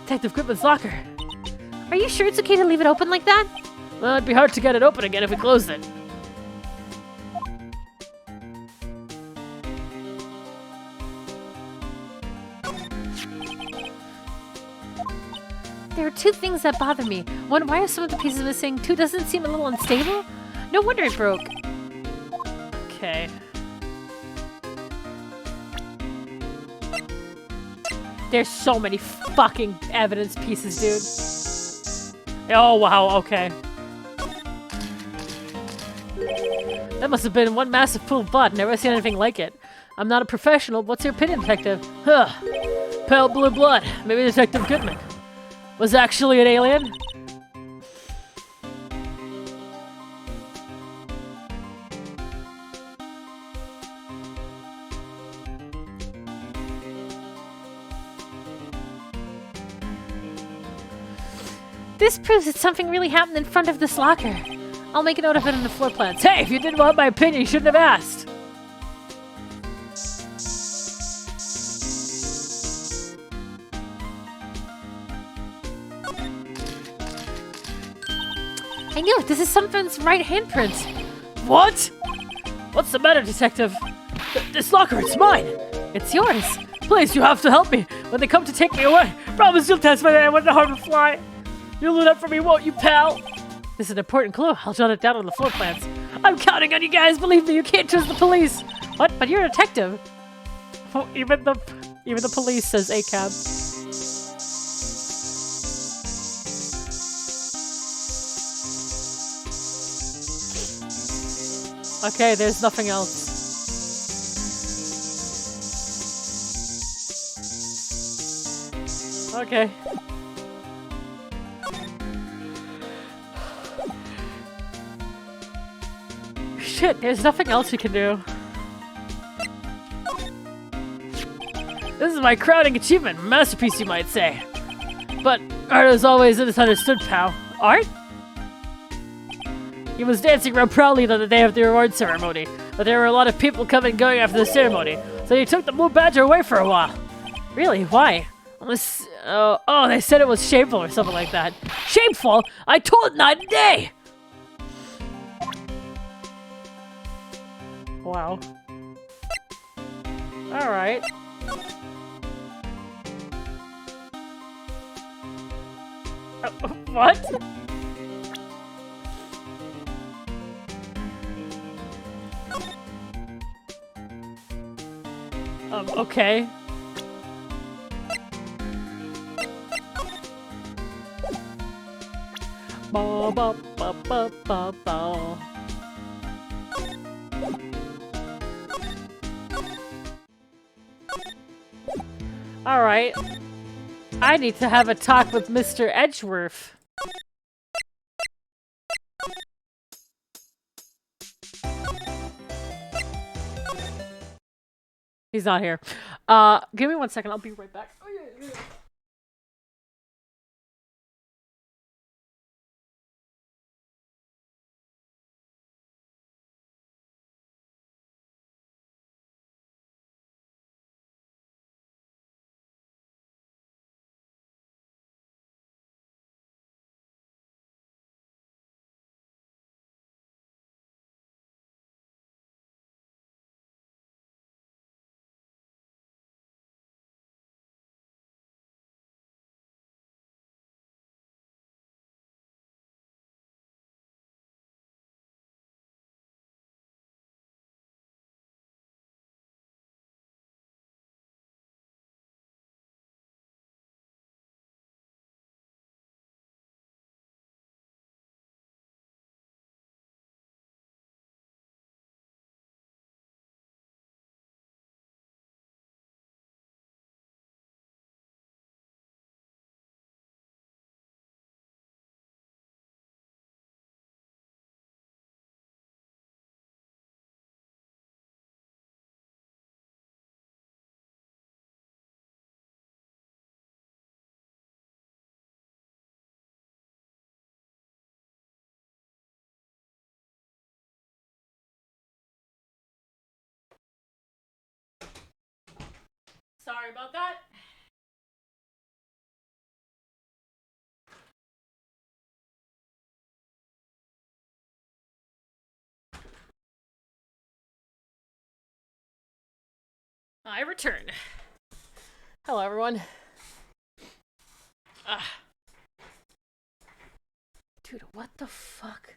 Detective Goodman's locker. Are you sure it's okay to leave it open like that? Well, it'd be hard to get it open again if we closed it. There are two things that bother me. One, why are some of the pieces missing? Two, doesn't it seem a little unstable? No wonder it broke. Okay. There's so many fucking evidence pieces, dude. Oh, wow, okay. That must have been one massive pool of blood. Never seen anything like it. I'm not a professional. What's your opinion, Detective? Huh. Pale blue blood. Maybe Detective Goodman was actually an alien? This proves that something really happened in front of this locker. I'll make a note of it in the floor plans. Hey, if you didn't want my opinion, you shouldn't have asked. I knew it. This is someone's right handprint. What? What's the matter, Detective? This locker, it's mine. It's yours. Please, you have to help me. When they come to take me away, promise you'll test my hand when the harm to fly. You'll look up for me, won't you, pal? This is an important clue. I'll jot it down on the floor plans. I'm counting on you guys. Believe me, you can't trust the police. What? But you're a detective. Oh, even the police says ACAB. Okay, there's nothing else. Okay. Shit, there's nothing else we can do. This is my crowning achievement, masterpiece you might say. But art is always misunderstood, pal. Art? He was dancing around proudly on the day of the award ceremony, but there were a lot of people coming and going after the ceremony, so he took the Blue Badger away for a while. Really? Why? Oh, they said it was shameful or something like that. Shameful? I told night and day! Wow. Alright. What? Okay. Ba ba ba ba ba ba. All right. I need to have a talk with Mr. Edgeworth. He's not here. Give me 1 second. I'll be right back. Sorry about that. I return. Hello, everyone. Dude, what the fuck?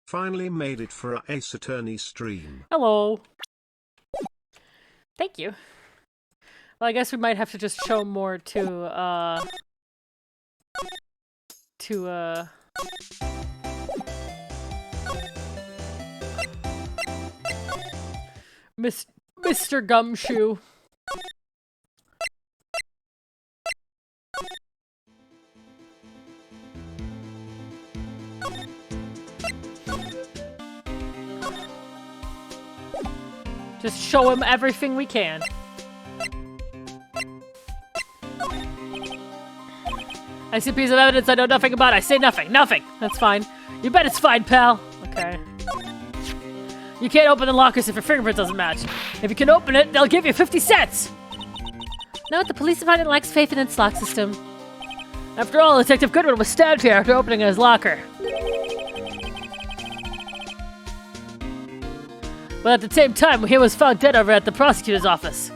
Finally made it for our Ace Attorney stream. Hello. Thank you. Well, I guess we might have to just show more to Mr. Gumshoe. Just show him everything we can. I see a piece of evidence I know nothing about. I say nothing. Nothing. That's fine. You bet it's fine, pal. Okay. You can't open the lockers if your fingerprint doesn't match. If you can open it, they'll give you 50 cents. No, the police department lacks faith in its lock system. After all, Detective Goodman was stabbed here after opening his locker. But at the same time, he was found dead over at the prosecutor's office.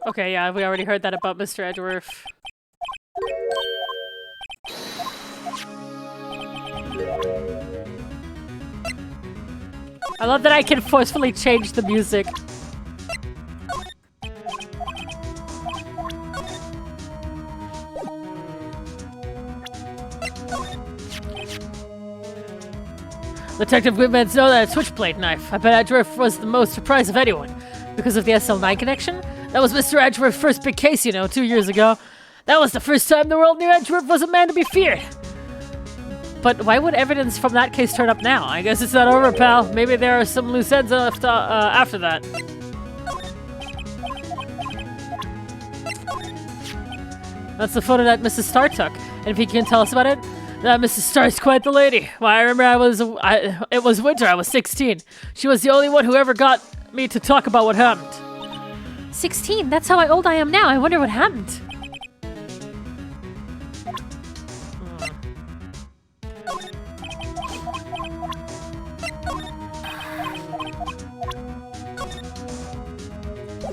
Okay, yeah, we already heard that about Mr. Edgeworth. I love that I can forcefully change the music. Detective Goodman know that switchblade knife. I bet Edgeworth was the most surprised of anyone. Because of the SL9 connection? That was Mr. Edgeworth's first big case, 2 years ago. That was the first time the world knew Edgeworth was a man to be feared. But why would evidence from that case turn up now? I guess it's not over, pal. Maybe there are some loose ends left after that. That's the photo that Mrs. Starr took. And if you can tell us about it, that Mrs. Starr's quite the lady. Well, I remember it was winter, I was 16. She was the only one who ever got me to talk about what happened. 16? That's how old I am now. I wonder what happened.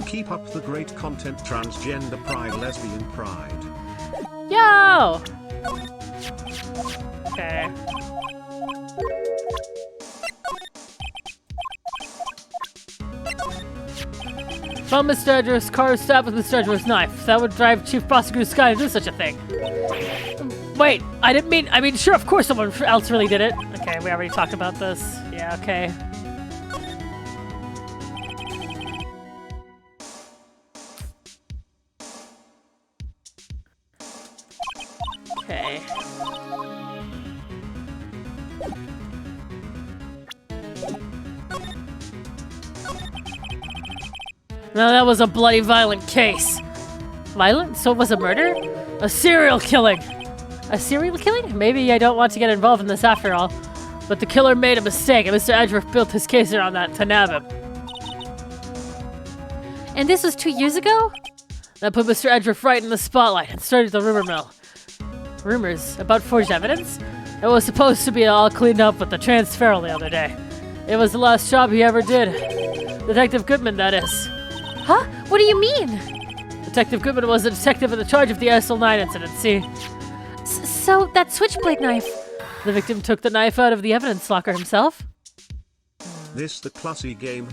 Keep up the great content, transgender pride, lesbian pride. Yo! Okay. Found Mr. Edgeworth's car stabbed with Mr. Edgeworth's knife. That would drive Chief Prosecutor Sky to do such a thing. Wait, I mean, sure, of course someone else really did it. Okay, we already talked about this. Yeah, okay. Okay. No, that was a bloody violent case. Violent? So it was a murder? A serial killing. A serial killing? Maybe I don't want to get involved in this after all. But the killer made a mistake, and Mr. Edgeworth built his case around that to nab him. And this was 2 years ago? That put Mr. Edgeworth right in the spotlight and started the rumor mill. Rumors about forged evidence? It was supposed to be all cleaned up with the transferal the other day. It was the last job he ever did. Detective Goodman, that is. Huh? What do you mean? Detective Goodman was the detective in charge of the SL9 incident, see? So, that switchblade knife. The victim took the knife out of the evidence locker himself? This the classy game.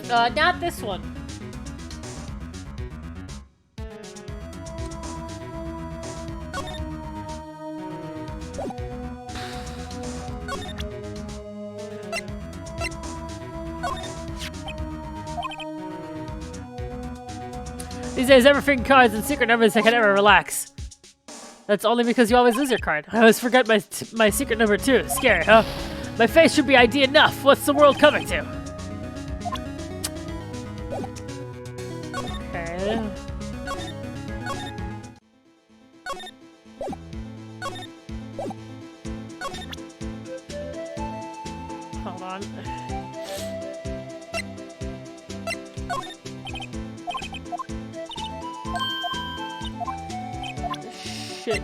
Not this one. These days, everything cards and secret numbers I can never relax. That's only because you always lose your card. I always forget my secret number too. Scary, huh? My face should be ID enough. What's the world coming to? Okay. Hold on. Shit.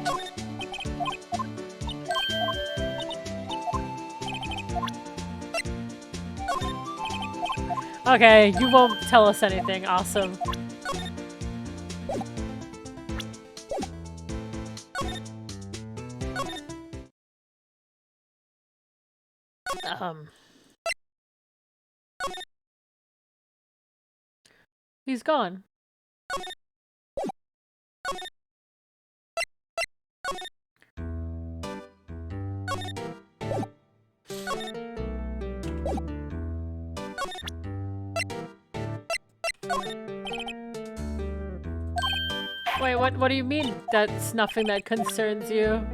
Okay, you won't tell us anything. Awesome. He's gone. Wait, what do you mean that's nothing that concerns you?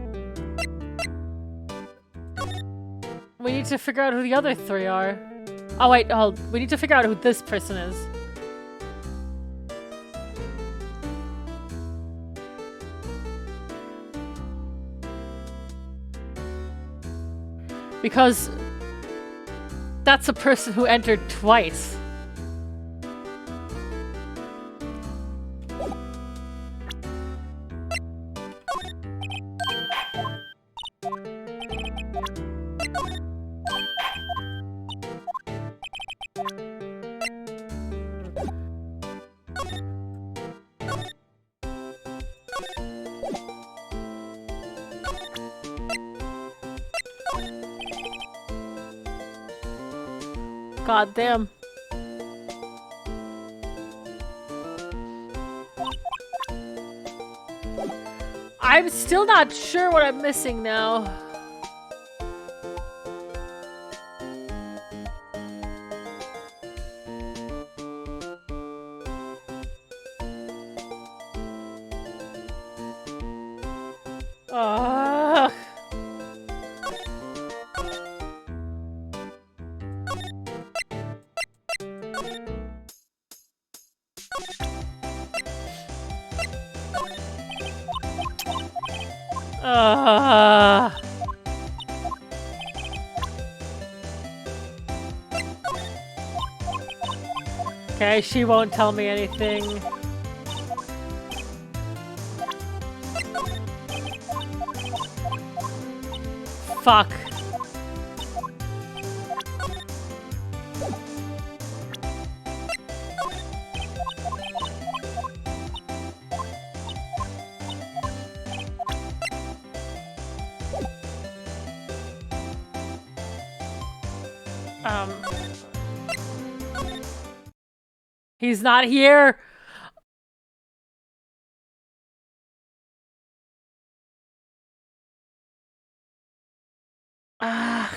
We need to figure out who the other three are. Oh wait, we need to figure out who this person is. Because that's a person who entered twice. God damn. I'm still not sure what I'm missing now. Ugh. Okay, she won't tell me anything. Fuck. He's not here. Ah.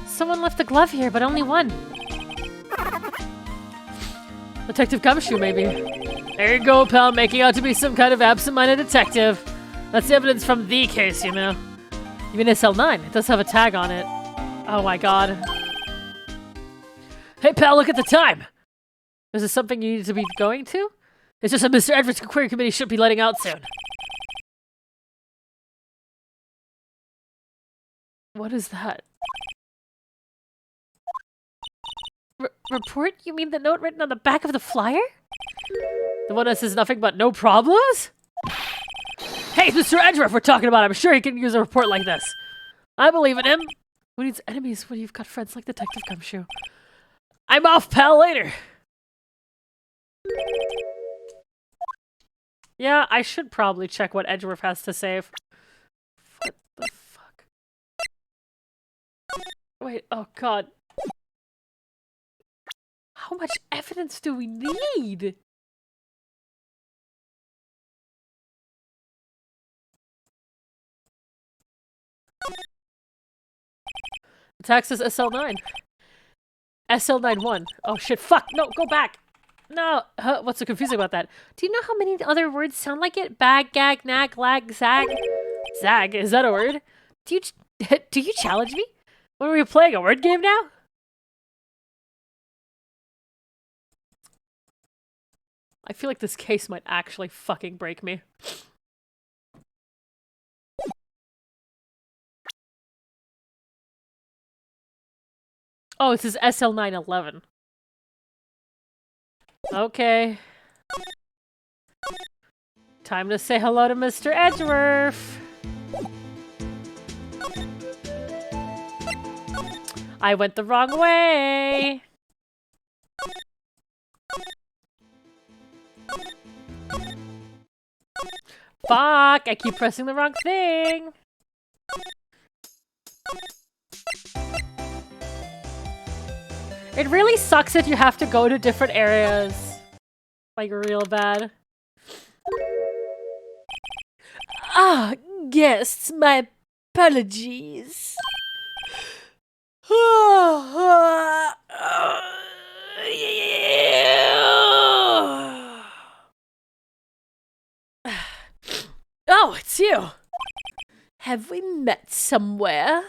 Someone left a glove here, but only one. Detective Gumshoe, maybe. There you go, pal, making out to be some kind of absent-minded detective. That's the evidence from the case, you know. You mean SL9? It does have a tag on it. Oh my god. Hey, pal, look at the time! Is this something you need to be going to? It's just that Mr. Edgeworth's query committee should be letting out soon. What is that? Report? You mean the note written on the back of the flyer? The one that says nothing but no problems? Hey, Mr. Edgeworth we're talking about. I'm sure he can use a report like this. I believe in him. Who needs enemies when you've got friends like Detective Gumshoe? I'm off, pal, later. Yeah, I should probably check what Edgeworth has to say. What the fuck? Wait, oh god. How much evidence do we need? The tax is SL9. SL91. Oh shit, fuck! No, go back! No! What's so confusing about that? Do you know how many other words sound like it? Bag, gag, nag, lag, zag? Zag? Is that a word? Do you challenge me? What are we playing, a word game now? I feel like this case might actually fucking break me. Oh, it says SL911. Okay. Time to say hello to Mr. Edgeworth. I went the wrong way. Fuck, I keep pressing the wrong thing. It really sucks if you have to go to different areas. Like, real bad. Ah, guests, my apologies. Oh, it's you. Have we met somewhere?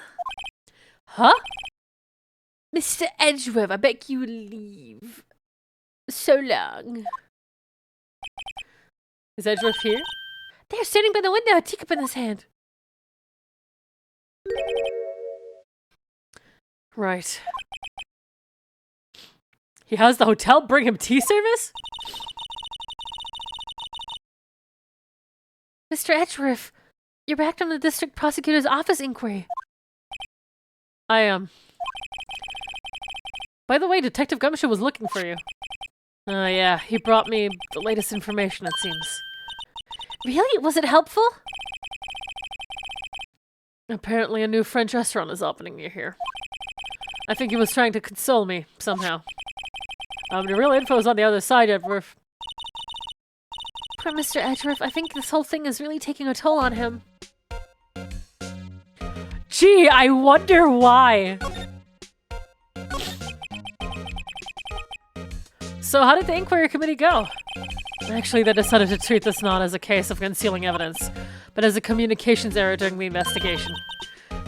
Huh? Mr. Edgeworth, I beg you leave. So long. Is Edgeworth here? There, standing by the window, a teacup in his hand. Right. He has the hotel bring him tea service? Mr. Edgeworth, you're back from the district prosecutor's office inquiry. I am. By the way, Detective Gumshoe was looking for you. Yeah, he brought me the latest information, it seems. Really? Was it helpful? Apparently a new French restaurant is opening near here. I think he was trying to console me, somehow. The real info is on the other side, Edgeworth. Poor Mr. Edgeworth, I think this whole thing is really taking a toll on him. Gee, I wonder why. So how did the inquiry committee go? Actually, they decided to treat this not as a case of concealing evidence, but as a communications error during the investigation.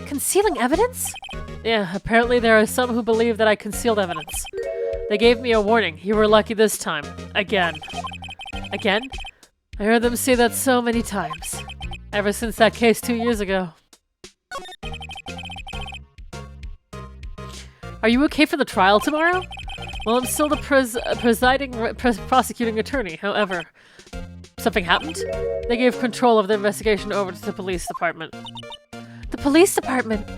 Concealing evidence? Yeah, apparently there are some who believe that I concealed evidence. They gave me a warning. You were lucky this time. Again. Again? I heard them say that so many times. Ever since that case 2 years ago. Are you okay for the trial tomorrow? Well, I'm still the prosecuting attorney. However, something happened? They gave control of the investigation over to the police department. The police department?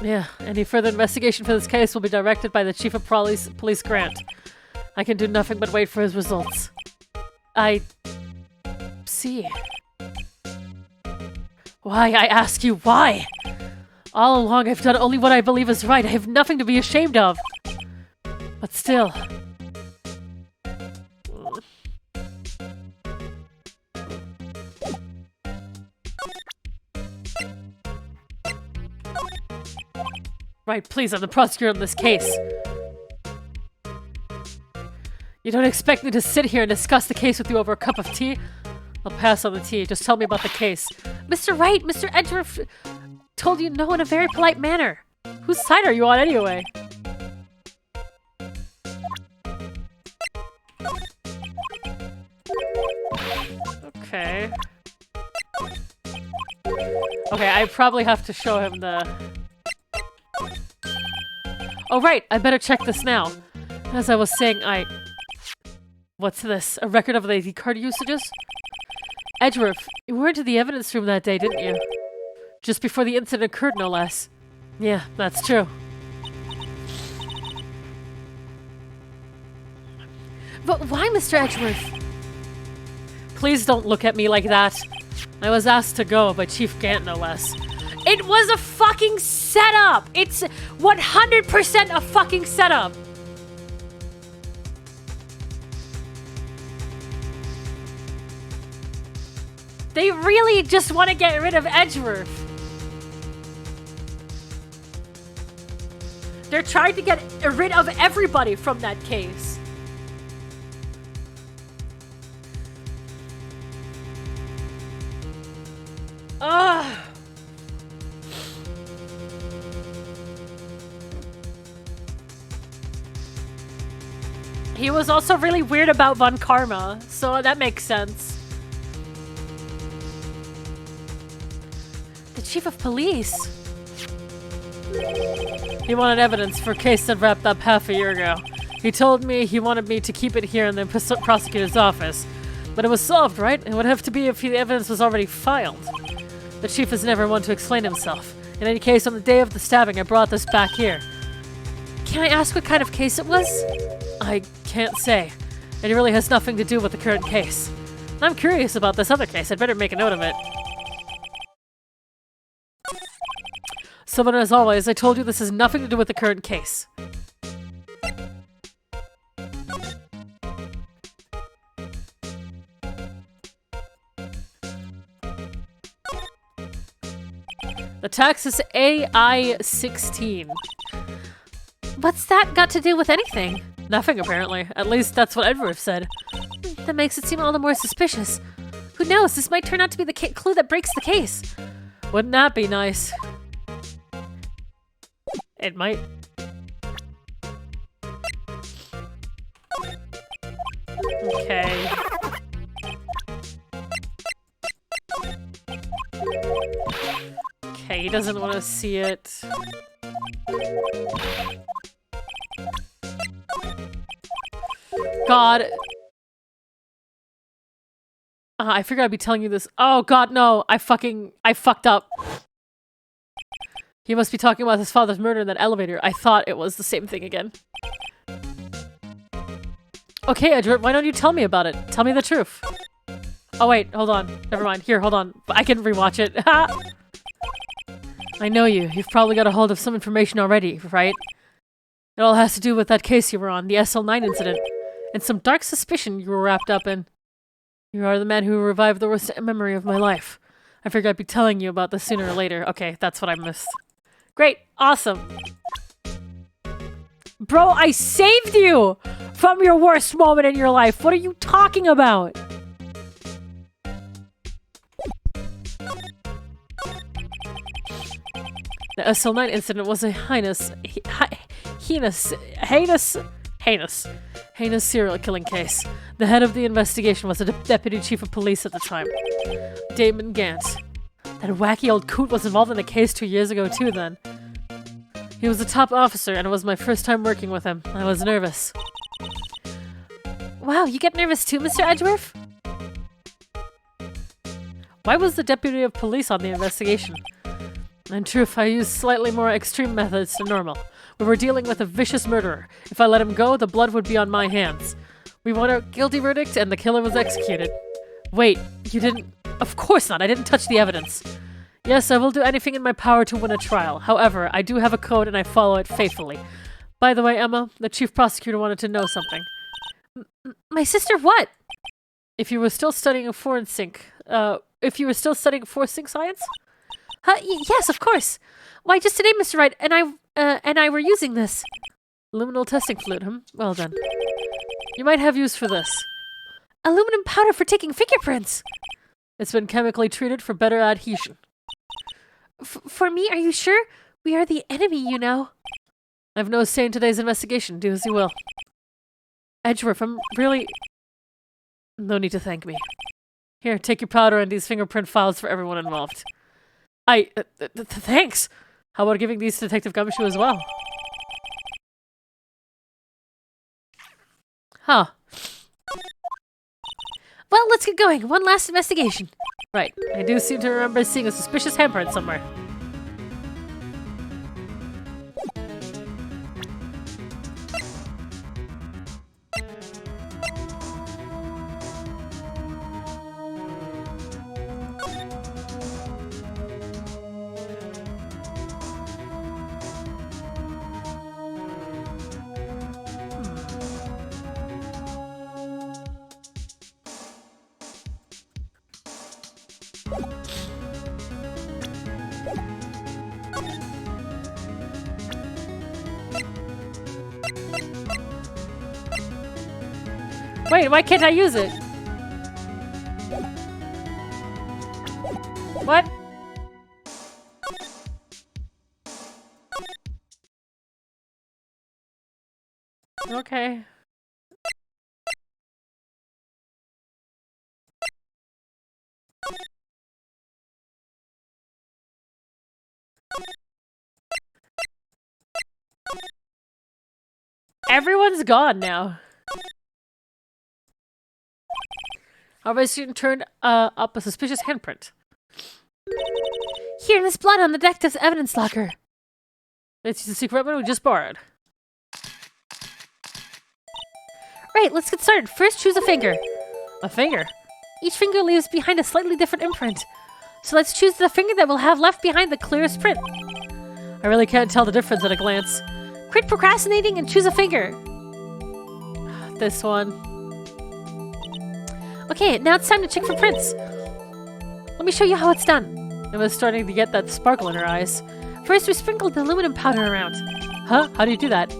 Yeah, any further investigation for this case will be directed by the Chief of Police Grant. I can do nothing but wait for his results. I see. Why, I ask you, why? All along I've done only what I believe is right. I have nothing to be ashamed of. But still. Right, please, I'm the prosecutor in this case. You don't expect me to sit here and discuss the case with you over a cup of tea? I'll pass on the tea. Just tell me about the case. Mr. Wright, Mr. Edgeworth told you no in a very polite manner. Whose side are you on anyway? Okay. Okay, I probably have to show him the... Oh, right, I better check this now. As I was saying, What's this? A record of the ID card usages? Edgeworth, you were into the evidence room that day, didn't you? Just before the incident occurred, no less. Yeah, that's true. But why, Mr. Edgeworth? Please don't look at me like that. I was asked to go by Chief Gant, no less. It was a fucking setup! It's 100% a fucking setup! They really just want to get rid of Edgeworth. They're trying to get rid of everybody from that case. Ugh. He was also really weird about Von Karma, so that makes sense. The Chief of Police? He wanted evidence for a case that wrapped up half a year ago. He told me he wanted me to keep it here in the prosecutor's office. But it was solved, right? It would have to be if the evidence was already filed. The chief is never one to explain himself. In any case, on the day of the stabbing, I brought this back here. Can I ask what kind of case it was? I can't say. It really has nothing to do with the current case. I'm curious about this other case. I'd better make a note of it. So, but as always, I told you this has nothing to do with the current case. The tax is AI-16. What's that got to do with anything? Nothing, apparently. At least that's what Edgeworth said. That makes it seem all the more suspicious. Who knows? This might turn out to be the clue that breaks the case. Wouldn't that be nice? It might. Okay. he doesn't want to see it. God. I figured I'd be telling you this. Oh god, no. I fucked up. He must be talking about his father's murder in that elevator. I thought it was the same thing again. Okay, Edgeworth, why don't you tell me about it? Tell me the truth. Oh wait, hold on. Never mind. Here, hold on. I can rewatch it. I know you. You've probably got a hold of some information already, right? It all has to do with that case you were on, the SL9 incident, and some dark suspicion you were wrapped up in. You are the man who revived the worst memory of my life. I figured I'd be telling you about this sooner or later. Okay, that's what I missed. Great. Awesome. Bro, I saved you from your worst moment in your life. What are you talking about? The SL9 incident was a heinous serial killing case. The head of the investigation was a deputy chief of police at the time, Damon Gant. That wacky old coot was involved in the case 2 years ago too then. He was a top officer and it was my first time working with him. I was nervous. Wow, you get nervous too, Mr. Edgeworth? Why was the deputy of police on the investigation? In truth, I used slightly more extreme methods than normal. We were dealing with a vicious murderer. If I let him go, the blood would be on my hands. We won a guilty verdict and the killer was executed. Wait, you didn't... Of course not, I didn't touch the evidence. Yes, I will do anything in my power to win a trial. However, I do have a code and I follow it faithfully. By the way, Emma, the chief prosecutor wanted to know something. My sister what? If you were still studying forensic science? Yes, of course. Why, just today, Mr. Wright, and I were using this. Luminol testing fluid, Well done. You might have use for this. Aluminum powder for taking fingerprints. It's been chemically treated for better adhesion. For me, are you sure? We are the enemy, you know. I have no say in today's investigation. Do as you will. Edgeworth, I'm really... No need to thank me. Here, take your powder and these fingerprint files for everyone involved. Thanks! How about giving these to Detective Gumshoe as well? Huh. Well, let's get going. One last investigation. Right. I do seem to remember seeing a suspicious handprint somewhere. Wait, why can't I use it? What? Okay. Everyone's gone now. Our student turned up a suspicious handprint. Here, there's blood on the detective's evidence locker. It's the secret weapon we just borrowed. Right, let's get started. First, choose a finger. A finger? Each finger leaves behind a slightly different imprint. So let's choose the finger that will have left behind the clearest print. I really can't tell the difference at a glance. Quit procrastinating and choose a finger. This one. Okay, now it's time to check for prints. Let me show you how it's done. Emma's starting to get that sparkle in her eyes. First, we sprinkled the aluminum powder around. Huh? How do you do that?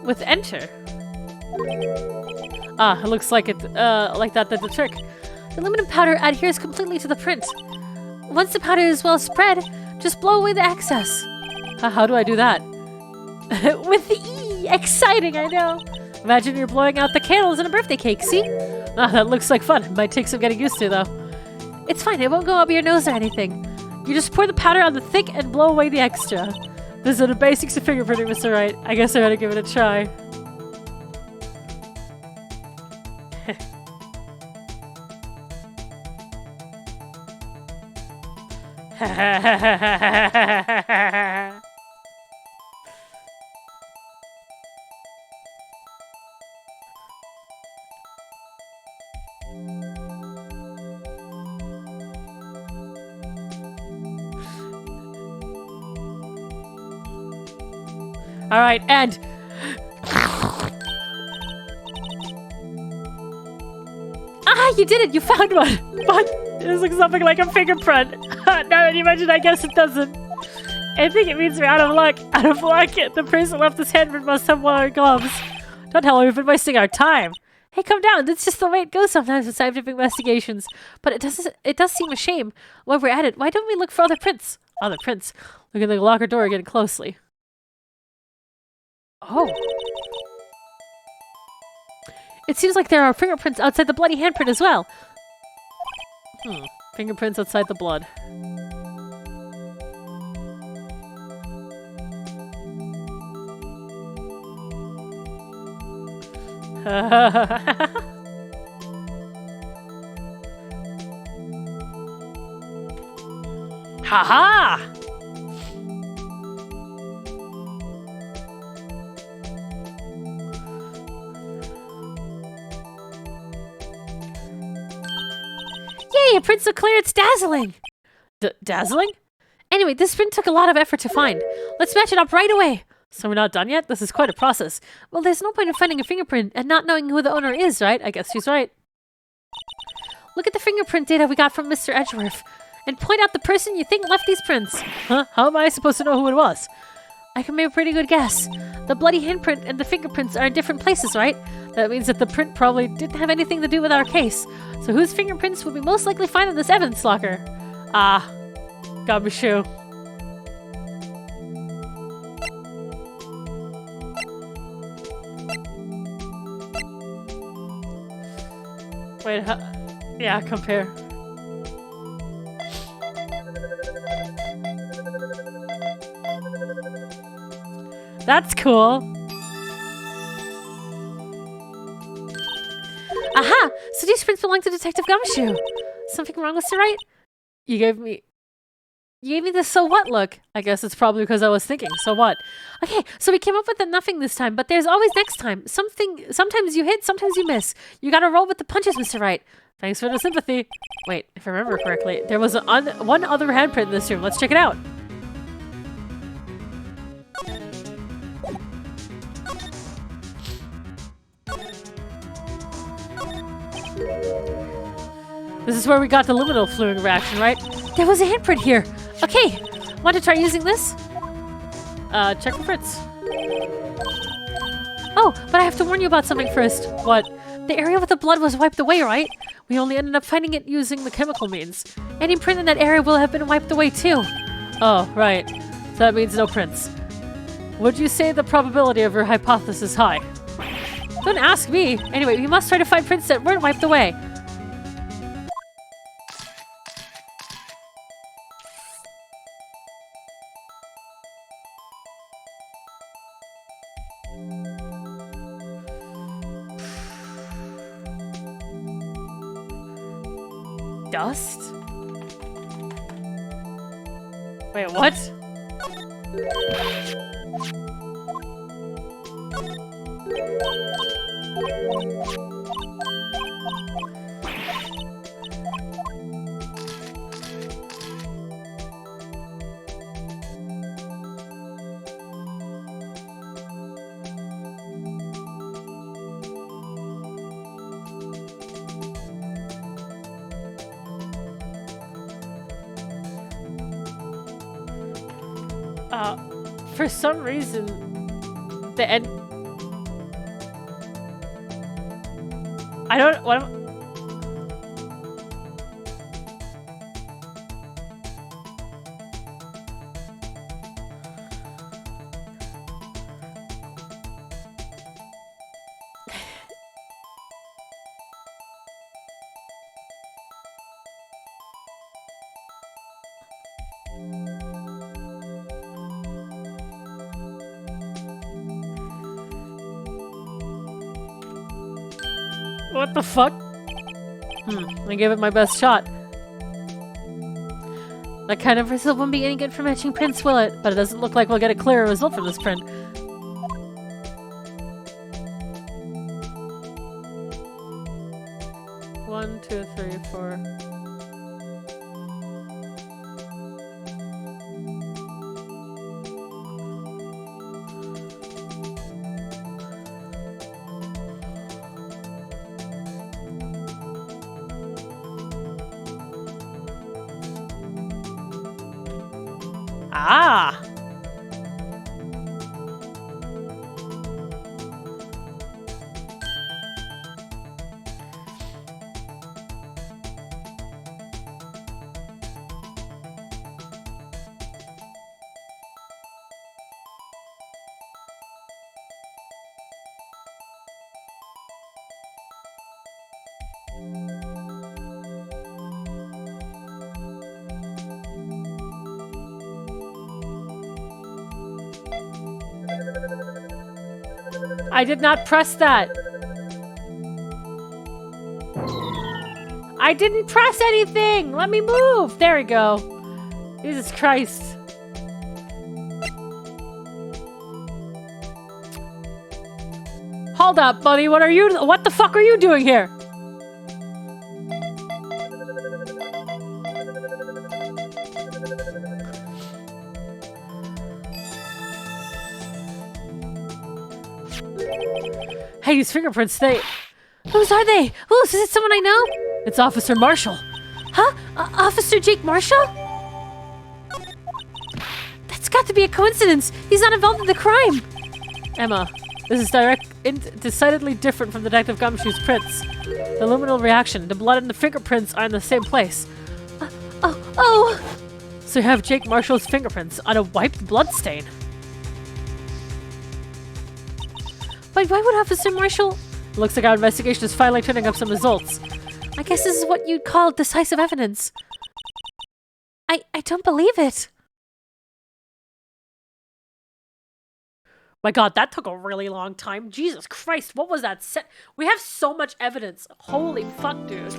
With enter. Ah, it looks like it, like that did the trick. The aluminum powder adheres completely to the print. Once the powder is well spread, just blow away the excess. How do I do that? With the E! Exciting, I know! Imagine you're blowing out the candles in a birthday cake, see? Ah, that looks like fun. It might take some getting used to, though. It's fine, it won't go up your nose or anything. You just pour the powder on the thick and blow away the extra. These are the basics of fingerprinting, Mr. Wright. I guess I gotta give it a try. All right, and you did it! You found one! But this looks something like a fingerprint. Now that you mention, I guess it doesn't. I think it means we're out of luck. Out of luck. The person who left this handprint must have one of our gloves. Don't tell her we've been wasting our time. Hey, come down. That's just the way it goes sometimes with scientific investigations. But it does seem a shame. While we're at it, why don't we look for other prints? Other prints. Look at the locker door again closely. Oh. It seems like there are fingerprints outside the bloody handprint as well. Fingerprints outside the blood. Ha-ha! Yay, a print so clear it's dazzling! Dazzling? Anyway, this print took a lot of effort to find. Let's match it up right away! So we're not done yet? This is quite a process. Well, there's no point in finding a fingerprint and not knowing who the owner is, right? I guess she's right. Look at the fingerprint data we got from Mr. Edgeworth. And point out the person you think left these prints. Huh? How am I supposed to know who it was? I can make a pretty good guess. The bloody handprint and the fingerprints are in different places, right? That means that the print probably didn't have anything to do with our case. So whose fingerprints would we most likely find in this evidence locker? Ah, Gumshoe. Wait, yeah, compare. That's cool. Aha! So these prints belong to Detective Gumshoe. Something wrong with Sir Wright? You gave me this so what look. I guess it's probably because I was thinking, so what? Okay, so we came up with the nothing this time, but there's always next time. Sometimes you hit, sometimes you miss. You gotta roll with the punches, Mr. Wright. Thanks for the sympathy. Wait, if I remember correctly, there was one other handprint in this room. Let's check it out. This is where we got the luminol fluid reaction, right? There was a handprint here. Okay, want to try using this? Check for prints. Oh, but I have to warn you about something first. What? The area with the blood was wiped away, right? We only ended up finding it using the chemical means. Any print in that area will have been wiped away too. Oh, right. So that means no prints. Would you say the probability of your hypothesis is high? Don't ask me. Anyway, we must try to find prints that weren't wiped away. Dust? Wait, what? For some reason, the end. I don't. What am What the fuck? I gave it my best shot. That kind of result won't be any good for matching prints, will it? But it doesn't look like we'll get a clearer result from this print. One, two, three, four. Ah! I did not press that. I didn't press anything. Let me move. There we go. Jesus Christ. Hold up, buddy. What the fuck are you doing here? Hey, these fingerprints, whose are they? Oh, is it someone I know? It's Officer Marshall. Huh? Officer Jake Marshall? That's got to be a coincidence. He's not involved in the crime. Emma, this is decidedly different from Detective Gumshoe's prints. The luminol reaction, the blood and the fingerprints are in the same place. Oh! So you have Jake Marshall's fingerprints on a wiped blood stain. But why would Officer Marshall... Looks like our investigation is finally turning up some results. I guess this is what you'd call decisive evidence. I don't believe it. My god, that took a really long time. Jesus Christ, what was that set? We have so much evidence. Holy fuck, dude.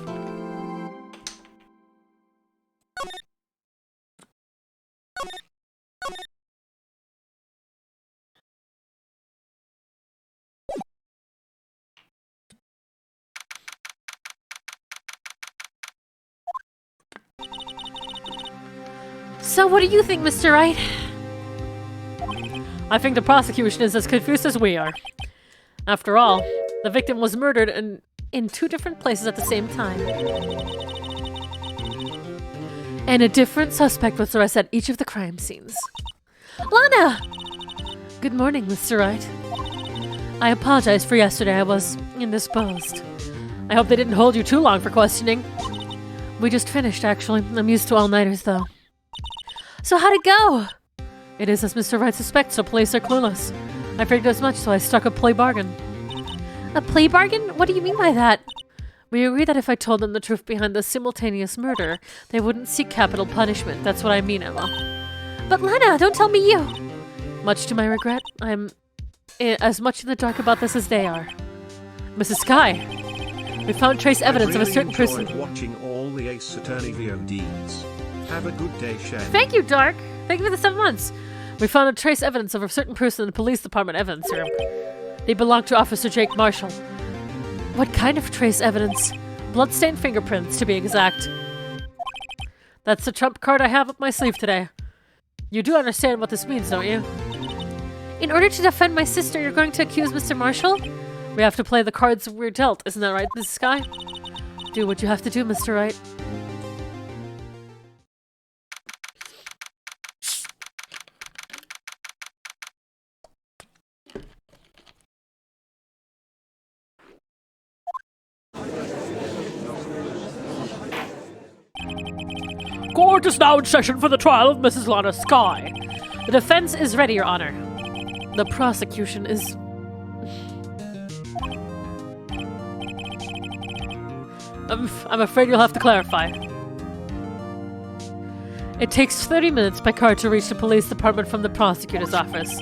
So what do you think, Mr. Wright? I think the prosecution is as confused as we are. After all, the victim was murdered in two different places at the same time. And a different suspect was arrested at each of the crime scenes. Lana! Good morning, Mr. Wright. I apologize for yesterday. I was indisposed. I hope they didn't hold you too long for questioning. We just finished, actually. I'm used to all-nighters, though. So how'd it go? It is as Mr. Wright suspects, so police are clueless. I figured as much, so I struck a plea bargain. A plea bargain? What do you mean by that? We agreed that if I told them the truth behind the simultaneous murder, they wouldn't seek capital punishment. That's what I mean, Emma. But Lana, don't tell me you! Much to my regret, I'm as much in the dark about this as they are. Mrs. Sky, we found trace evidence of a certain person... watching all the Ace Attorney VODs. Have a good day, Shen. Thank you, Dark. Thank you for the 7 months. We found a trace evidence of a certain person in the police department evidence room. They belong to Officer Jake Marshall. What kind of trace evidence? Bloodstained fingerprints, to be exact. That's the trump card I have up my sleeve today. You do understand what this means, don't you? In order to defend my sister, you're going to accuse Mr. Marshall? We have to play the cards we're dealt, isn't that right, Mrs. Sky? Do what you have to do, Mr. Wright. Court is now in session for the trial of Mrs. Lana Sky. The defense is ready, Your Honor. The prosecution is... I'm afraid you'll have to clarify. It takes 30 minutes by car to reach the police department from the prosecutor's office.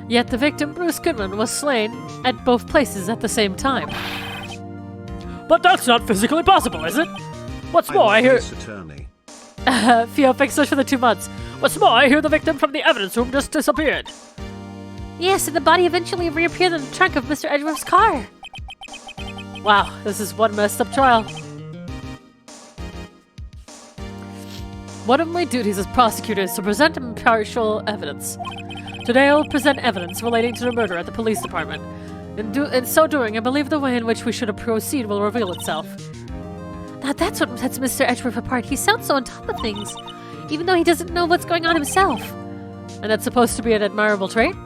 Yet the victim, Bruce Goodman, was slain at both places at the same time. But that's not physically possible, is it? What's more, I hear... Police attorney. Theo, fix us for the 2 months. What's more, I hear the victim from the evidence room just disappeared. Yes, and the body eventually reappeared in the trunk of Mr. Edgeworth's car. Wow, this is one messed up trial. One of my duties as prosecutor is to present impartial evidence. Today I will present evidence relating to the murder at the police department. In so doing, I believe the way in which we should proceed will reveal itself. Now that's what sets Mr. Edgeworth apart. He sounds so on top of things, even though he doesn't know what's going on himself. And that's supposed to be an admirable trait?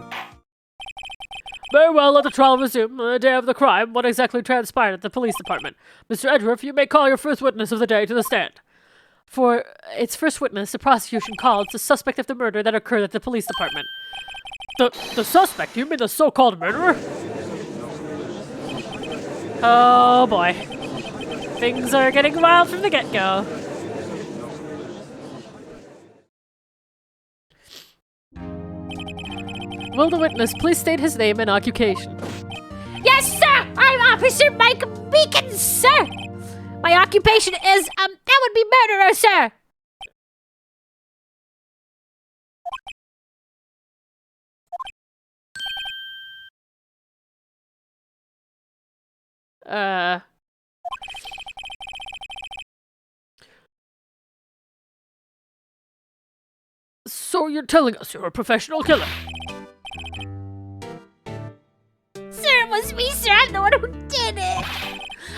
Very well, let the trial resume. On the day of the crime, what exactly transpired at the police department? Mr. Edgeworth, you may call your first witness of the day to the stand. For its first witness, the prosecution called the suspect of the murder that occurred at the police department. The suspect? You mean the so-called murderer? Oh boy. Things are getting wild from the get-go. Will the witness please state his name and occupation? Yes, sir! I'm Officer Mike Meekins, sir! My occupation is, that would be murderer, sir! So you're telling us you're a professional killer? Sir, it was me, sir. I'm the one who did it.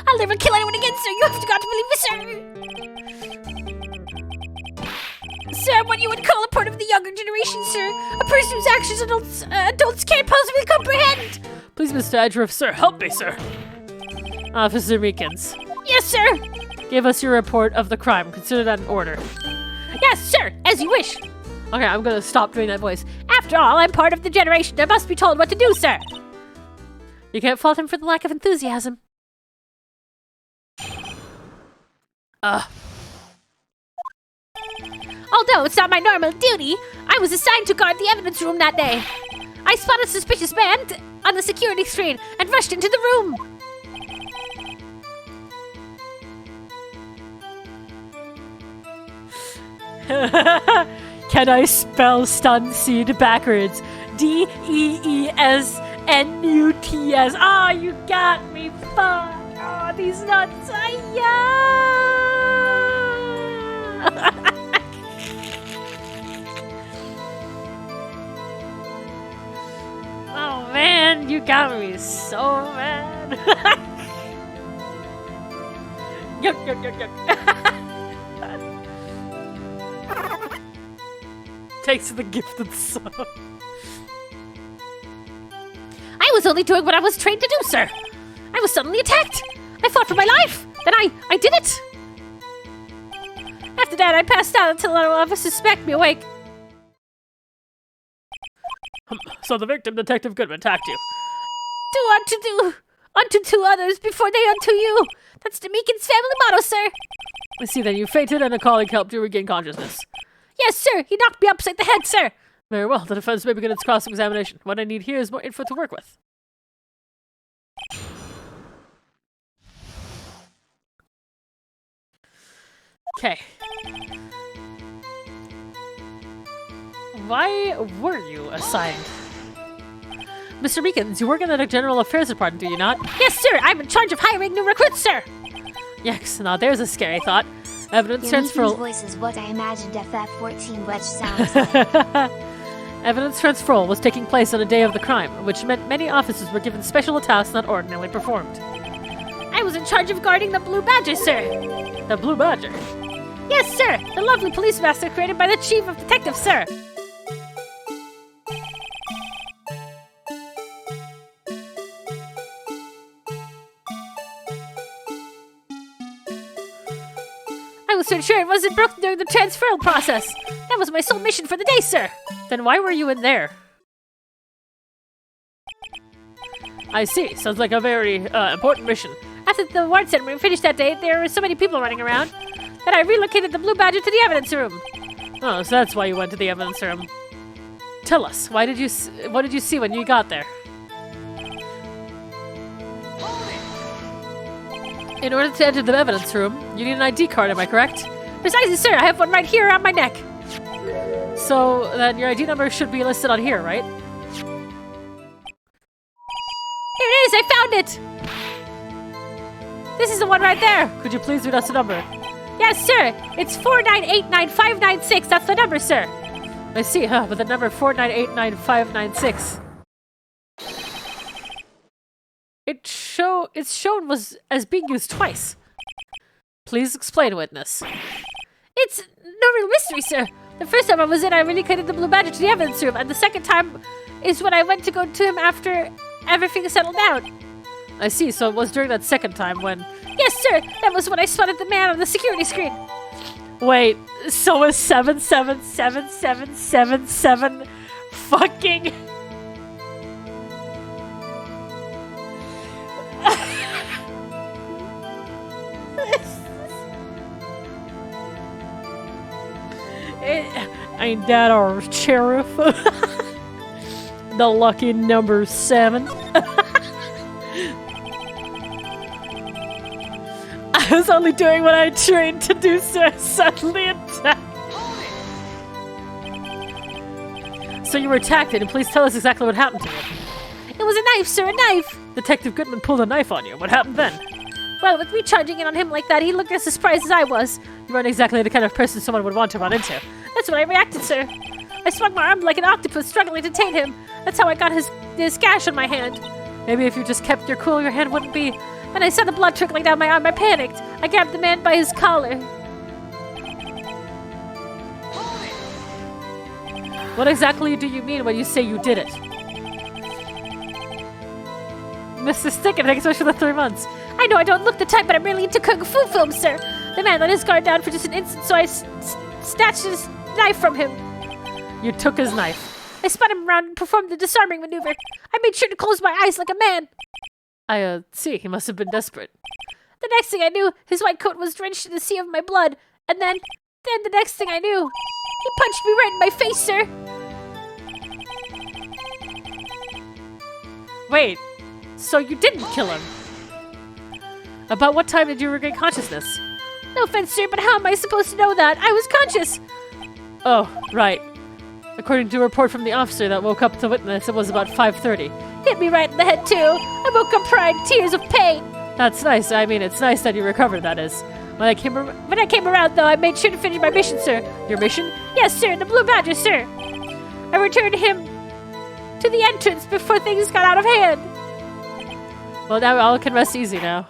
I'll never kill anyone again, sir. You have got to believe me, sir. Sir, what you would call a part of the younger generation, sir. A person whose actions adults can't possibly comprehend. Please, Mr. Edgeworth, sir, help me, sir. Officer Meekins, Yes, sir. give us your report of the crime. Consider that an order. Yes, sir. As you wish. Okay, I'm gonna stop doing that voice. After all, I'm part of the generation that must be told what to do, sir. You can't fault him for the lack of enthusiasm. Although it's not my normal duty, I was assigned to guard the evidence room that day. I spotted a suspicious man on the security screen and rushed into the room. Can I spell stun seed backwards? DEESNUTS. Ah, you got me. Fuck. Oh, these nuts. Oh man, you got me so mad. Yuck, yuck, yuck, yuck. Takes the gifted son. I was only doing what I was trained to do, sir. I was suddenly attacked. I fought for my life. Then I did it. After that, I passed out until our officers smacked me awake. So the victim, Detective Goodman, attacked you. Do unto two others before they unto you. That's the Meekins family motto, sir. I see that you fainted and a colleague helped you regain consciousness. Yes, sir. He knocked me upside the head, sir. Very well, the defense may begin its cross-examination. What I need here is more info to work with. Okay. Why were you assigned? Mr. Meekins, you work in the General Affairs Department, do you not? Yes, sir. I'm in charge of hiring new recruits, sir. Yes, now there's a scary thought. Evidence Your transfer. Meekins voice is what I imagined FF14 Wedge sounds like. Evidence transferal was taking place on the day of the crime, which meant many officers were given special tasks not ordinarily performed. I was in charge of guarding the Blue Badger, sir. The Blue Badger. Yes, sir. The lovely police master created by the chief of detectives, sir. I was so sure it wasn't broken during the transferal process. That was my sole mission for the day, sir. Then why were you in there? I see. Sounds like a very important mission. After the award ceremony finished that day, there were so many people running around that I relocated the Blue Badger to the evidence room. Oh, so that's why you went to the evidence room. Tell us, what did you see when you got there? In order to enter the evidence room, you need an ID card, am I correct? Precisely, sir. I have one right here around my neck. So then your ID number should be listed on here, right? Here it is. I found it. This is the one right there. Could you please read us the number? Yes, sir. It's 4989596. That's the number, sir. I see, huh? But the number 4989596. It's shown was as being used twice. Please explain, witness. It's no real mystery, sir. The first time I was in, I relocated the blue badger to the evidence room, and the second time is when I went to go to him after everything settled down. I see, so it was during that second time when... Yes, sir. That was when I spotted the man on the security screen. Wait, so was 77777 fucking... Ain't that our sheriff? The lucky number 7. I was only doing what I trained to do, sir. Suddenly attacked. So you were attacked, and please tell us exactly what happened to you. It was a knife, sir, a knife. Detective Goodman pulled a knife on you. What happened then? Well, with me charging in on him like that, he looked as surprised as I was. You weren't exactly the kind of person someone would want to run into. That's when I reacted, sir. I swung my arm like an octopus, struggling to tame him. That's how I got his gash on my hand. Maybe if you just kept your cool, your hand wouldn't be... When I saw the blood trickling down my arm, I panicked. I grabbed the man by his collar. What exactly do you mean when you say you did it? Mr. Sticken, thanks so much for the 3 months. I know I don't look the type, but I'm really into kung fu films, sir. The man let his guard down for just an instant, so I snatched his knife from him. You took his knife. I spun him around and performed the disarming maneuver. I made sure to close my eyes like a man. I see. He must have been desperate. The next thing I knew, his white coat was drenched in a sea of my blood. And then the next thing I knew, he punched me right in my face, sir. Wait, so you didn't kill him? About what time did you regain consciousness? No offense, sir, but how am I supposed to know that? I was conscious. Oh, right. According to a report from the officer that woke up the witness, it was about 5:30. Hit me right in the head, too. I woke up crying tears of pain. That's nice. I mean, it's nice that you recovered, that is. When I came around, though, I made sure to finish my mission, sir. Your mission? Yes, sir, the Blue Badger, sir. I returned him to the entrance before things got out of hand. Well, now all can rest easy now.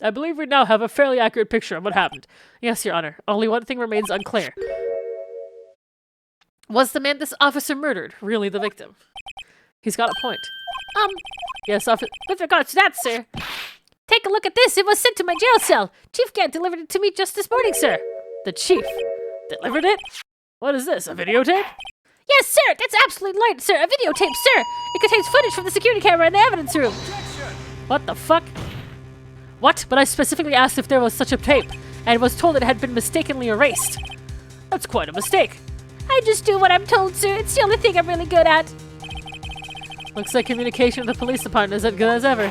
I believe we now have a fairly accurate picture of what happened. Yes, Your Honor. Only one thing remains unclear. Was the man this officer murdered really the victim? He's got a point. Yes, with regards to that, sir. Take a look at this. It was sent to my jail cell. Chief Gant delivered it to me just this morning, sir. The chief delivered it? What is this, a videotape? Yes, sir. That's absolutely right, sir. A videotape, sir. It contains footage from the security camera in the evidence room. What the fuck? What? But I specifically asked if there was such a tape, and was told it had been mistakenly erased. That's quite a mistake. I just do what I'm told, sir. It's the only thing I'm really good at. Looks like communication with the police department is as good as ever.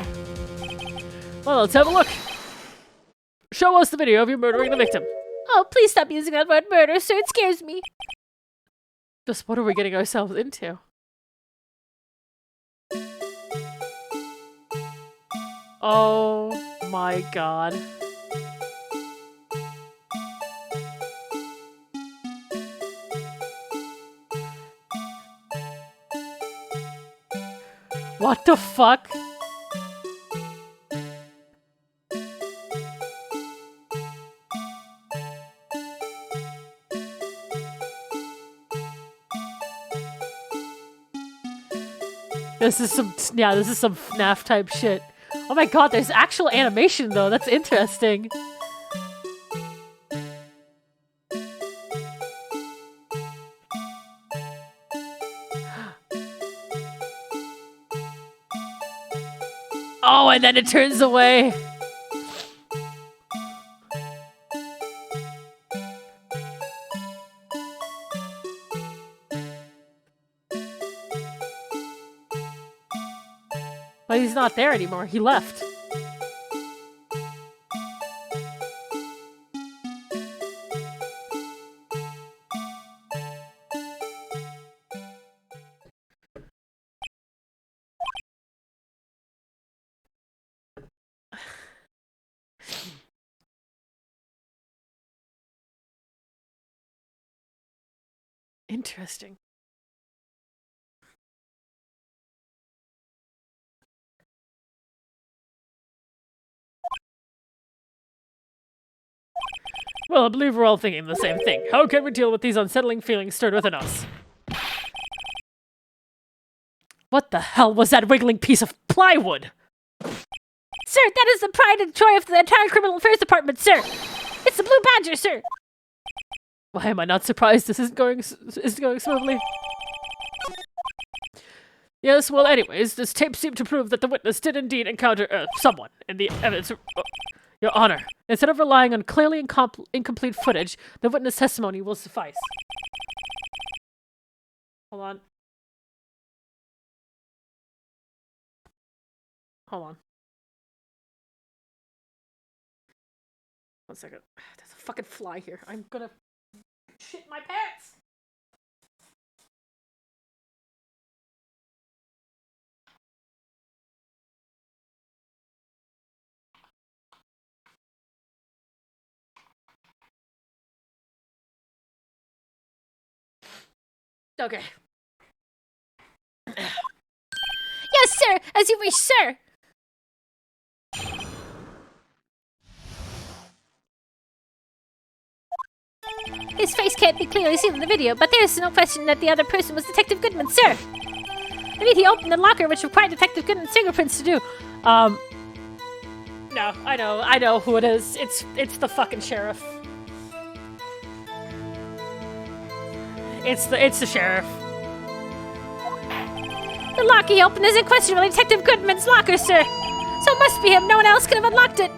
Well, let's have a look. Show us the video of you murdering the victim. Oh, please stop using that word murder, sir. It scares me. Just what are we getting ourselves into? Oh my god. What the fuck? This is some FNAF type shit. Oh my god, there's actual animation though, that's interesting. Oh, and then it turns away. But he's not there anymore. He left. Interesting. Well, I believe we're all thinking the same thing. How can we deal with these unsettling feelings stirred within us? What the hell was that wiggling piece of plywood? Sir, that is the pride and joy of the entire criminal affairs department, sir. It's the Blue Badger, sir. Why am I not surprised this isn't going smoothly? Yes, well, anyways, this tape seemed to prove that the witness did indeed encounter someone in the evidence. Your Honor, instead of relying on clearly incomplete footage, the witness testimony will suffice. Hold on. Hold on. 1 second. There's a fucking fly here. I'm gonna shit my pants! Okay. Yes, sir, as you wish, sir. His face can't be clearly seen in the video, but there's no question that the other person was Detective Goodman, sir. Indeed, he opened the locker, which required Detective Goodman's fingerprints to do. No, I know who it is. It's the fucking sheriff. It's the sheriff. The lock he opened is unquestionably Detective Goodman's locker, sir. So it must be him. No one else could have unlocked it.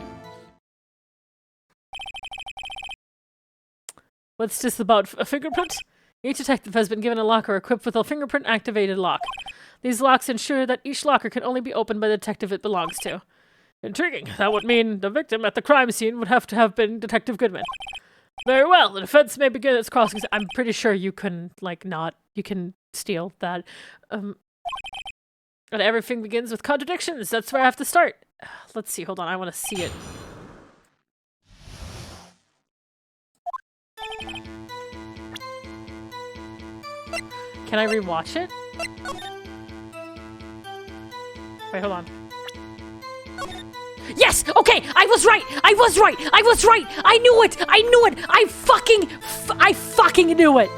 What's this about? A fingerprint? Each detective has been given a locker equipped with a fingerprint-activated lock. These locks ensure that each locker can only be opened by the detective it belongs to. Intriguing. That would mean the victim at the crime scene would have to have been Detective Goodman. Very well. The defense may begin its cross. I'm pretty sure you can, you can steal that. And everything begins with contradictions. That's where I have to start. Let's see. Hold on. I want to see it. Can I rewatch it? Wait, hold on. Yes! Okay! I was right! I was right! I was right! I knew it! I knew it! I fucking knew it!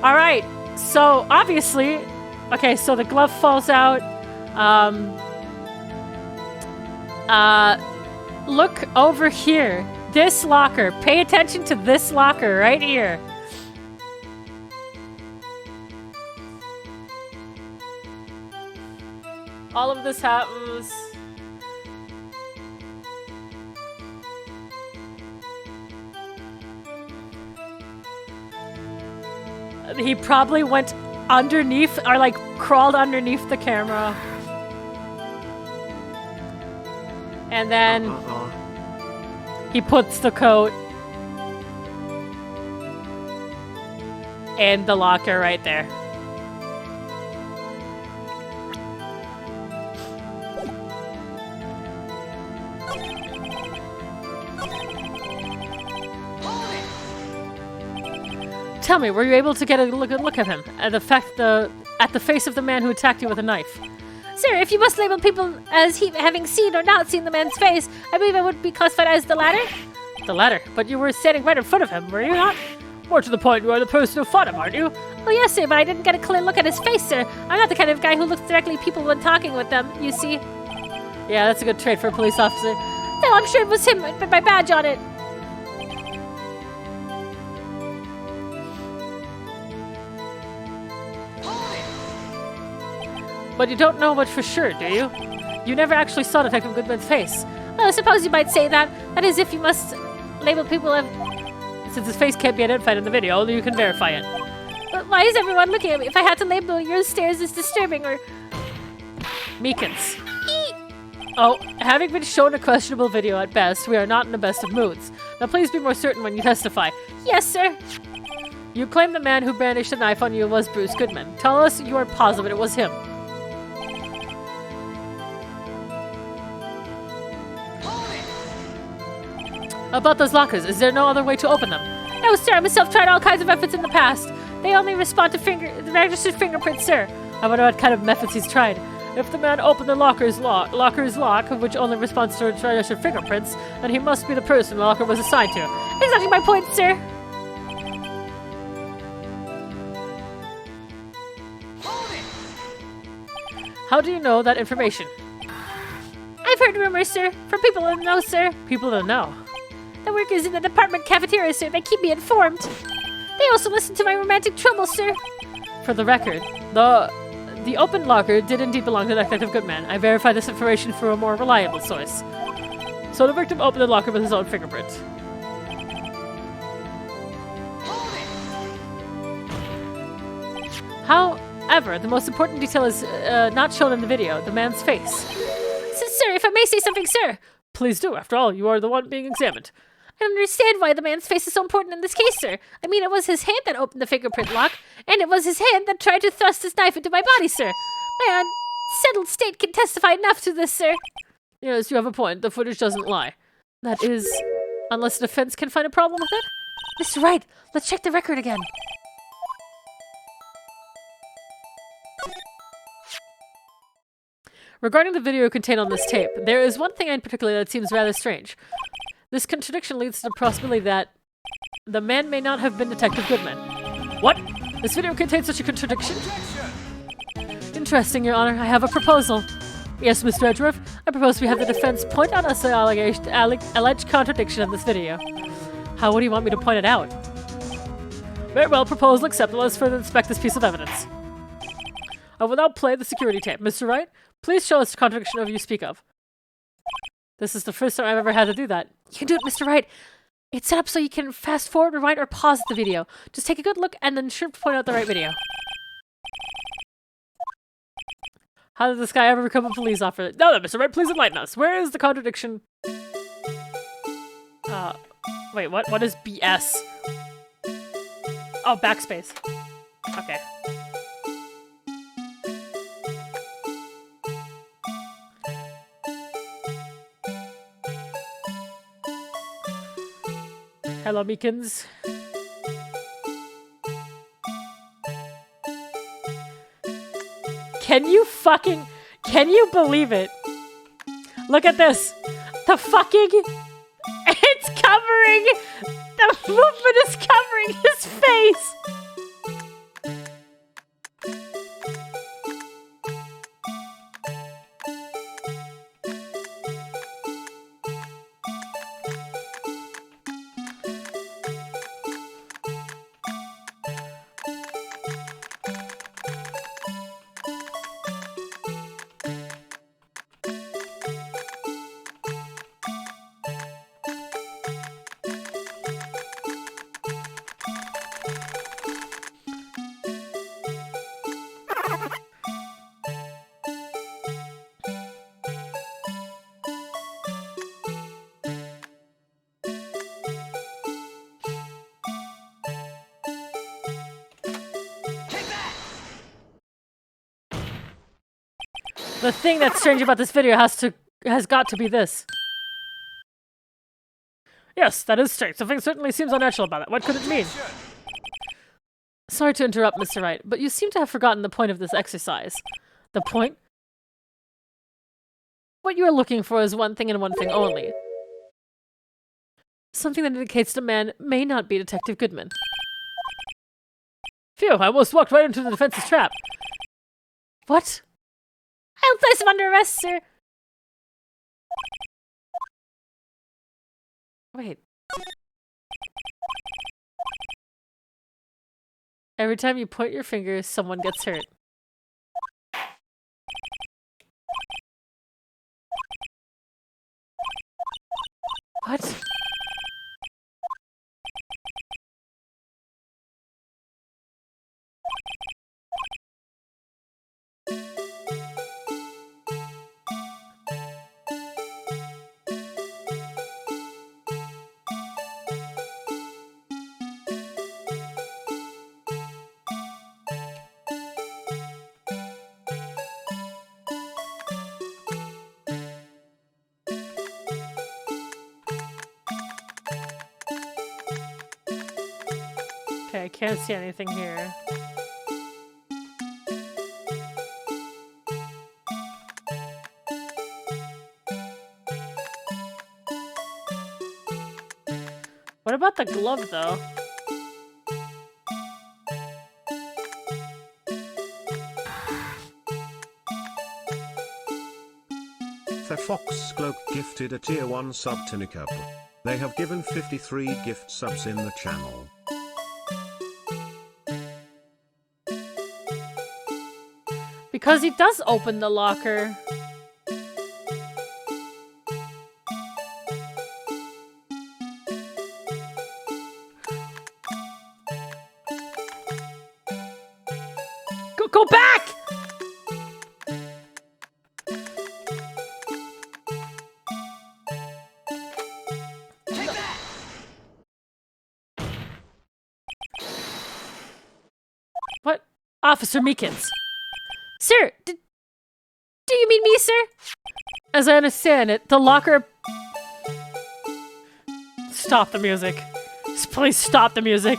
Alright, so obviously, okay, so the glove falls out. Look over here. This locker. Pay attention to this locker right here. All of this happens. He probably went underneath, or like crawled underneath the camera. And then he puts the coat in the locker right there. Tell me, were you able to get a good look at him? At the face of the man who attacked you with a knife? Sir, if you must label people as having seen or not seen the man's face, I believe I would be classified as the latter. The latter? But you were standing right in front of him, were you not? More to the point, you are the person who fought him, aren't you? Oh yes, sir, but I didn't get a clear look at his face, sir. I'm not the kind of guy who looks directly at people when talking with them, you see. Yeah, that's a good trait for a police officer. No, I'm sure it was him with my badge on it. But you don't know much for sure, do you? You never actually saw Detective Goodman's face. Well, I suppose you might say that. That is, if you must label people of... Since his face can't be identified in the video, only you can verify it. But why is everyone looking at me? If I had to label your stares as disturbing or... Meekins. Oh, having been shown a questionable video at best, we are not in the best of moods. Now please be more certain when you testify. Yes, sir. You claim the man who brandished the knife on you was Bruce Goodman. Tell us you are positive it was him. About those lockers, is there no other way to open them? No, sir. I myself tried all kinds of methods in the past. They only respond to registered fingerprints, sir. I wonder what kind of methods he's tried. If the man opened the locker's lock, which only responds to registered fingerprints, then he must be the person the locker was assigned to. Exactly my point, sir. How do you know that information? I've heard rumors, sir, from people in the know, sir. People that know. The workers in the department cafeteria, sir, they keep me informed. They also listen to my romantic troubles, sir. For the record, the open locker did indeed belong to Detective Goodman. I verified this information through a more reliable source. So the victim opened the locker with his own fingerprint. However, the most important detail is not shown in the video, the man's face. Sir, if I may say something, sir. Please do. After all, you are the one being examined. I don't understand why the man's face is so important in this case, sir. I mean, it was his hand that opened the fingerprint lock, and it was his hand that tried to thrust his knife into my body, sir. My unsettled state can testify enough to this, sir. Yes, you have a point. The footage doesn't lie. That is, unless the defense can find a problem with it? Mr. Wright, let's check the record again. Regarding the video contained on this tape, there is one thing in particular that seems rather strange. This contradiction leads to the possibility that the man may not have been Detective Goodman. What? This video contains such a contradiction? Interesting, Your Honor. I have a proposal. Yes, Mr. Edgeworth. I propose we have the defense point out us the alleged contradiction in this video. How would you want me to point it out? Very well, proposal accepted. Let's further inspect this piece of evidence. I will now play the security tape. Mr. Wright, please show us the contradiction of you speak of. This is the first time I've ever had to do that. You can do it, Mr. Wright. It's set up so you can fast forward, rewind, or pause the video. Just take a good look and then sure to point out the right video. How did this guy ever become a police officer? No, Mr. Wright, please enlighten us. Where is the contradiction? Wait, what? What is BS? Oh, backspace. Okay. Hello, Meekins. Can you believe it? Look at this. It's covering, the movement is covering his face. The thing that's strange about this video has got to be this. Yes, that is strange. Something certainly seems unnatural about it. What could it mean? Sorry to interrupt, Mr. Wright, but you seem to have forgotten the point of this exercise. The point? What you are looking for is one thing and one thing only. Something that indicates the man may not be Detective Goodman. Phew, I almost walked right into the defense's trap. What? I'll place him under arrest, sir. Wait. Every time you point your finger, someone gets hurt. What? Okay, I can't see anything here. What about the glove, though? The Fox Cloak gifted a tier 1 sub to Nicub. They have given 53 gift subs in the channel. Because he does open the locker. Go back! What? Officer Meekins. Sir, do you mean me, sir? As I understand it, the locker... Stop the music. Please stop the music.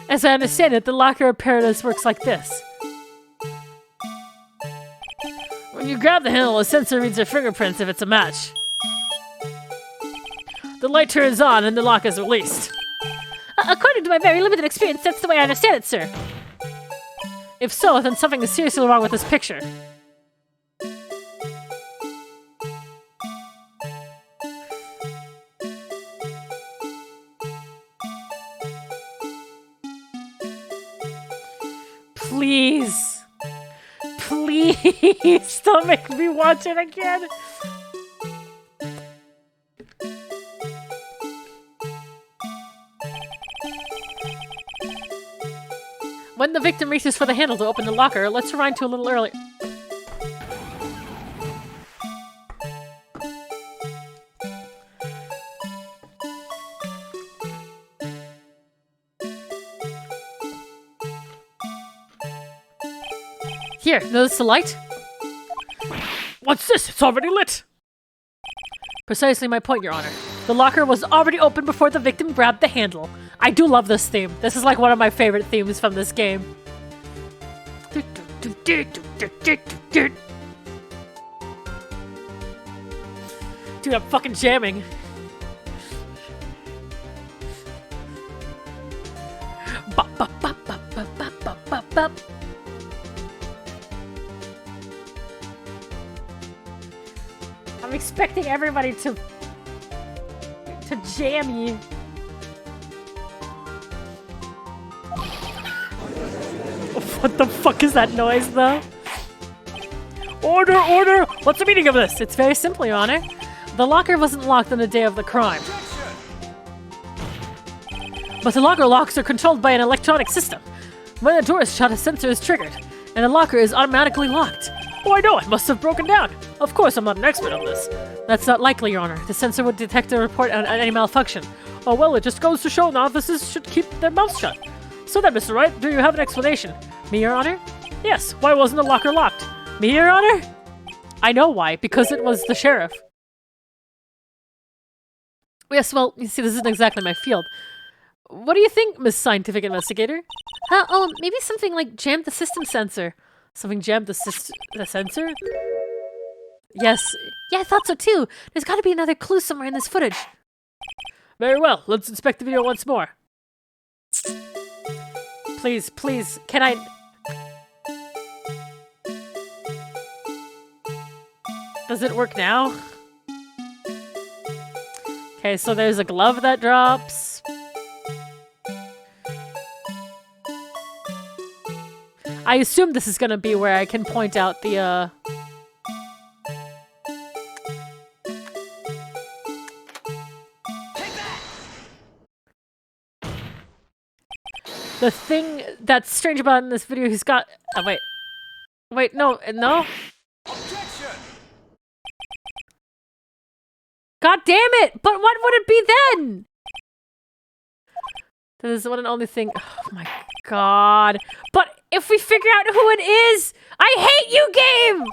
As I understand it, the locker apparatus works like this. When you grab the handle, a sensor reads your fingerprints if it's a match. The light turns on and the lock is released. According to my very limited experience, that's the way I understand it, sir. If so, then something is seriously wrong with this picture. Please. Please don't make me watch it again. When the victim reaches for the handle to open the locker, let's rewind to a little earlier. Here, notice the light? What's this? It's already lit! Precisely my point, Your Honor. The locker was already open before the victim grabbed the handle. I do love this theme. This is like one of my favorite themes from this game. Dude, I'm fucking jamming. I'm expecting everybody to jam you. What the fuck is that noise, though? Order, order! What's the meaning of this? It's very simple, Your Honor. The locker wasn't locked on the day of the crime. But the locker locks are controlled by an electronic system. When a door is shut, a sensor is triggered, and the locker is automatically locked. Oh, I know, it must have broken down. Of course, I'm not an expert on this. That's not likely, Your Honor. The sensor would detect a report on any malfunction. Oh, well, it just goes to show novices should keep their mouths shut. So then, Mr. Wright, do you have an explanation? Me, Your Honor? Yes, why wasn't the locker locked? Me, Your Honor? I know why, because it was the sheriff. Yes, well, you see, this isn't exactly my field. What do you think, Miss Scientific Investigator? Maybe something like jammed the system sensor. Something jammed the sensor? Yes. Yeah, I thought so too. There's gotta be another clue somewhere in this footage. Very well, let's inspect the video once more. Please, please, can I... Does it work now? Okay, so there's a glove that drops. I assume this is gonna be where I can point out the, The thing that's strange about in this video, he's got... Oh, wait. Wait, no. Objection! God damn it! But what would it be then? This is the one and only thing. Oh my god. But if we figure out who it is, I hate you, game!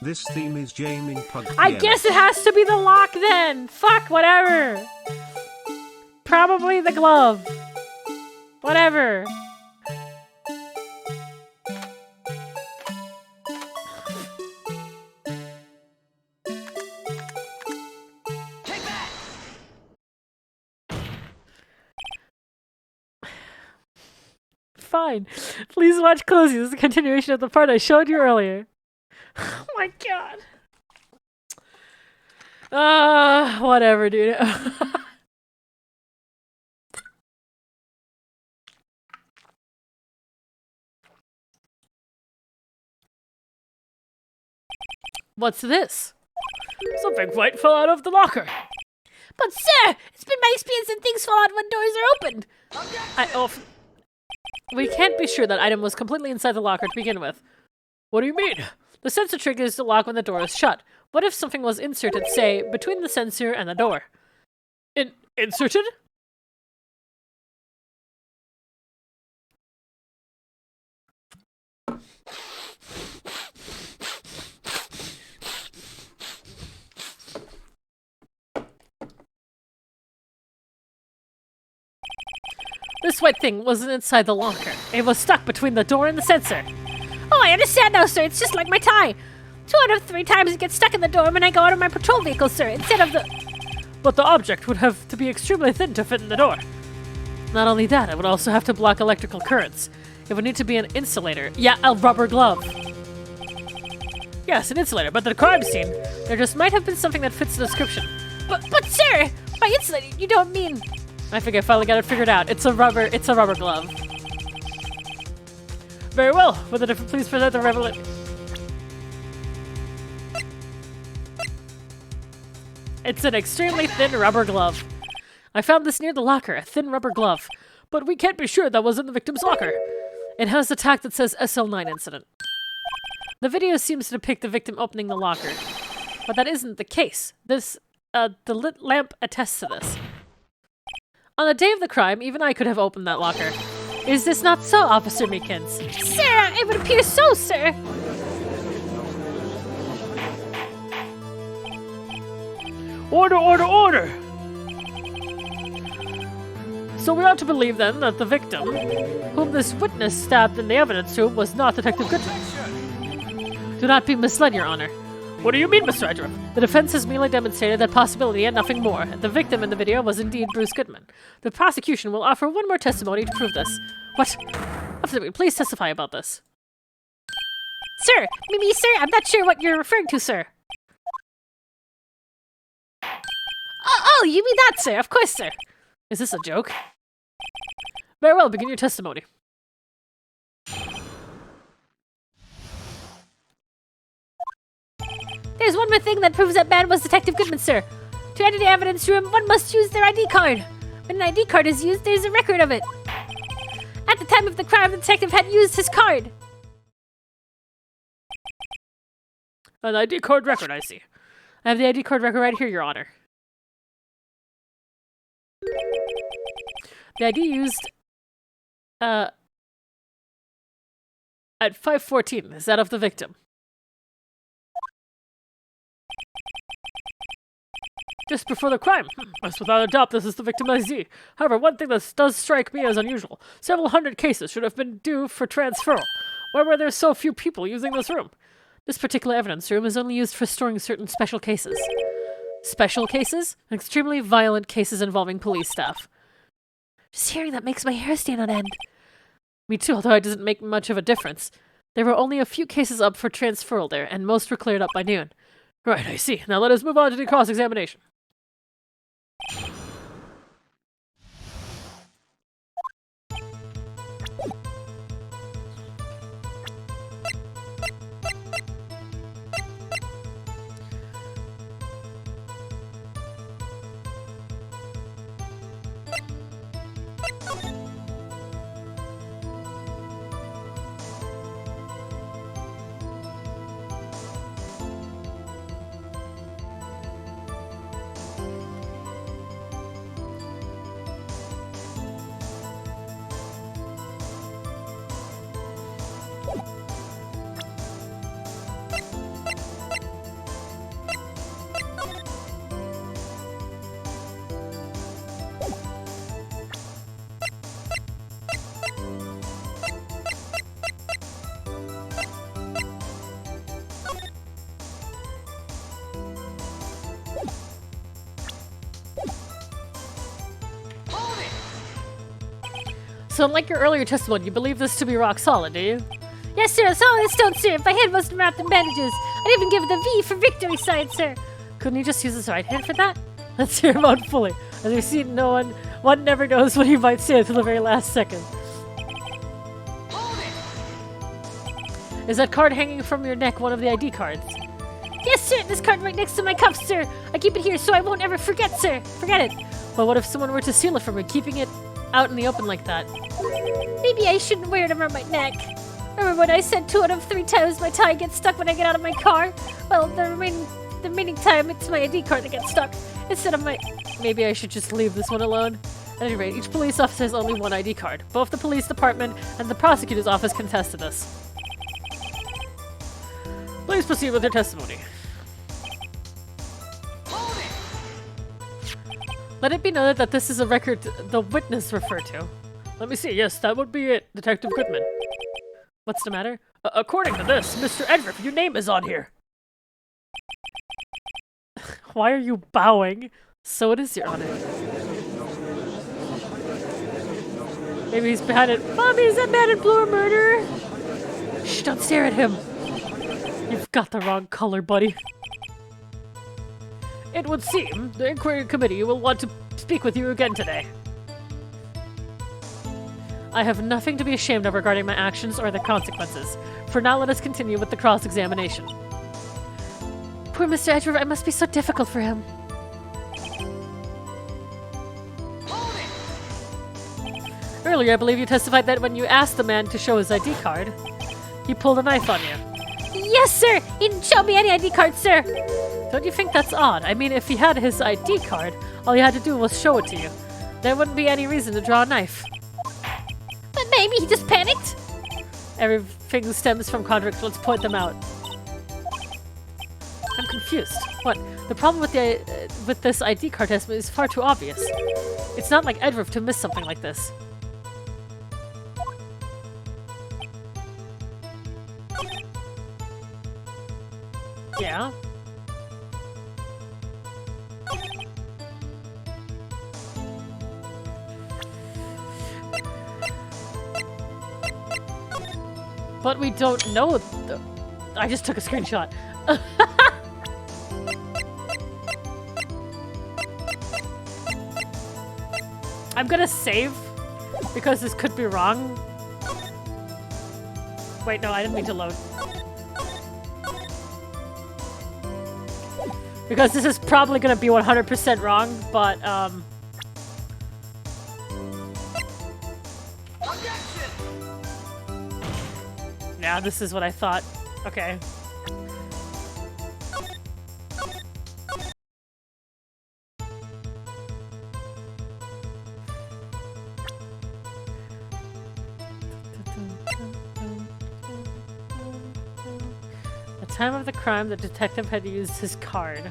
This theme is Jaming Pug. I guess it has to be the lock then. Fuck, whatever. Probably the glove. Whatever. Fine. Please watch closely. This is a continuation of the part I showed you earlier. Oh my god. Whatever, dude. What's this? Something white fell out of the locker. But sir, it's been my experience that things fall out when doors are opened. We can't be sure that item was completely inside the locker to begin with. What do you mean? The sensor triggers the lock when the door is shut. What if something was inserted, say, between the sensor and the door? Inserted? This white thing wasn't inside the locker. It was stuck between the door and the sensor. Oh, I understand now, sir. It's just like my tie. 2 out of 3 times it gets stuck in the door when I go out of my patrol vehicle, sir, instead of the... But the object would have to be extremely thin to fit in the door. Not only that, it would also have to block electrical currents. It would need to be an insulator. Yeah, a rubber glove. Yes, an insulator, but the crime scene, there just might have been something that fits the description. But sir, by insulator, you don't mean... I think I finally got it figured out. It's a rubber glove. Very well. Please present the revelation. It's an extremely thin rubber glove. I found this near the locker, a thin rubber glove. But we can't be sure that was in the victim's locker. It has the tag that says SL9 incident. The video seems to depict the victim opening the locker. But that isn't the case. The lit lamp attests to this. On the day of the crime, even I could have opened that locker. Is this not so, Officer Meekins? Sir, it would appear so, sir. Order, order, order! So we ought to believe then that the victim, whom this witness stabbed in the evidence room, was not Detective Goodman. Do not be misled, Your Honor. What do you mean, Mr. Edgeworth? The defense has merely demonstrated that possibility and nothing more. The victim in the video was indeed Bruce Goodman. The prosecution will offer one more testimony to prove this. What? Officer, please testify about this. Sir, me, sir, I'm not sure what you're referring to, sir. Oh, you mean that, sir? Of course, sir. Is this a joke? Very well, begin your testimony. There's one more thing that proves that man was Detective Goodman, sir. To enter the evidence room, one must use their ID card. When an ID card is used, there's a record of it. At the time of the crime, the detective had used his card. An ID card record, I see. I have the ID card record right here, Your Honor. The ID used, at 5:14 is that of the victim. Just before the crime. Yes, without a doubt, this is the victim ID. However, one thing that does strike me as unusual. Several hundred cases should have been due for transferal. Why were there so few people using this room? This particular evidence room is only used for storing certain special cases. Special cases? Extremely violent cases involving police staff. Just hearing that makes my hair stand on end. Me too, although it doesn't make much of a difference. There were only a few cases up for transferal there, and most were cleared up by noon. Right, I see. Now let us move on to the cross-examination. So unlike your earlier testimony, you believe this to be rock solid, do you? Yes, sir, I saw this stone, sir. My hand must have wrapped in bandages. I'd even give it the V for victory sign, sir. Couldn't you just use his right hand for that? Let's hear him out fully. As we've seen, one never knows what he might say until the very last second. Is that card hanging from your neck one of the ID cards? Yes, sir, this card right next to my cuff, sir. I keep it here so I won't ever forget, sir. Forget it. But what if someone were to steal it from me, keeping it out in the open like that? Maybe I shouldn't wear it around my neck. Remember when I said 2 out of 3 times my tie gets stuck when I get out of my car? Well, the remaining time it's my ID card that gets stuck instead of my... Maybe I should just leave this one alone. At any rate, each police officer has only one ID card. Both the police department and the prosecutor's office can attest to this. Please proceed with your testimony. Let it be noted that this is a record the witness referred to. Let me see. Yes, that would be it, Detective Goodman. What's the matter? According to this, Mr. Edgeworth, your name is on here. Why are you bowing? So it is, Your Honor. Maybe he's behind it. Mommy, is that man in blue a murderer? Shh, don't stare at him. You've got the wrong color, buddy. It would seem the inquiry committee will want to speak with you again today. I have nothing to be ashamed of regarding my actions or their consequences. For now, let us continue with the cross-examination. Poor Mr. Edgeworth, it must be so difficult for him. Earlier, I believe you testified that when you asked the man to show his ID card, he pulled a knife on you. Yes, sir! He didn't show me any ID card, sir! Don't you think that's odd? I mean, if he had his ID card, all he had to do was show it to you. There wouldn't be any reason to draw a knife. But maybe he just panicked? Everything stems from contradiction. Let's point them out. I'm confused. What? The problem with this ID card test is far too obvious. It's not like Edgeworth to miss something like this. Yeah. But we don't know. I just took a screenshot. I'm gonna save because this could be wrong. Wait, no, I didn't mean to load. Because this is probably gonna be 100% wrong, but yeah, this is what I thought. Okay. At the time of the crime, the detective had used his card.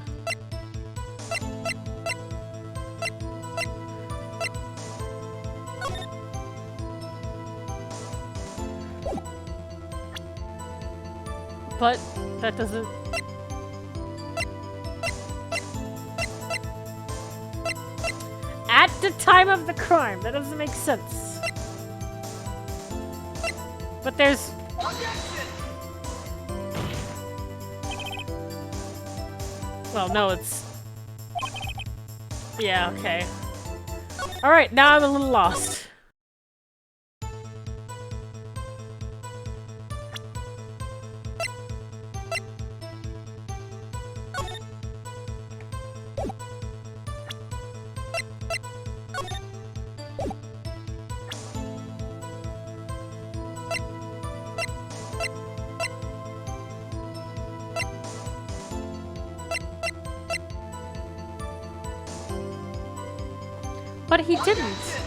But that doesn't... At the time of the crime! That doesn't make sense. But there's... Well, no, it's... Yeah, okay. Alright, now I'm a little lost. But he didn't.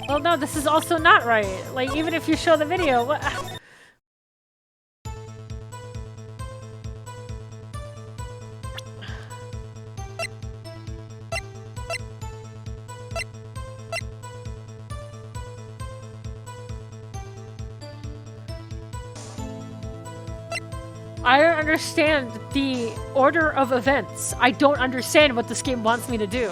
Well, no, this is also not right. Like, even if you show the video, what? I don't understand the order of events. I don't understand what this game wants me to do.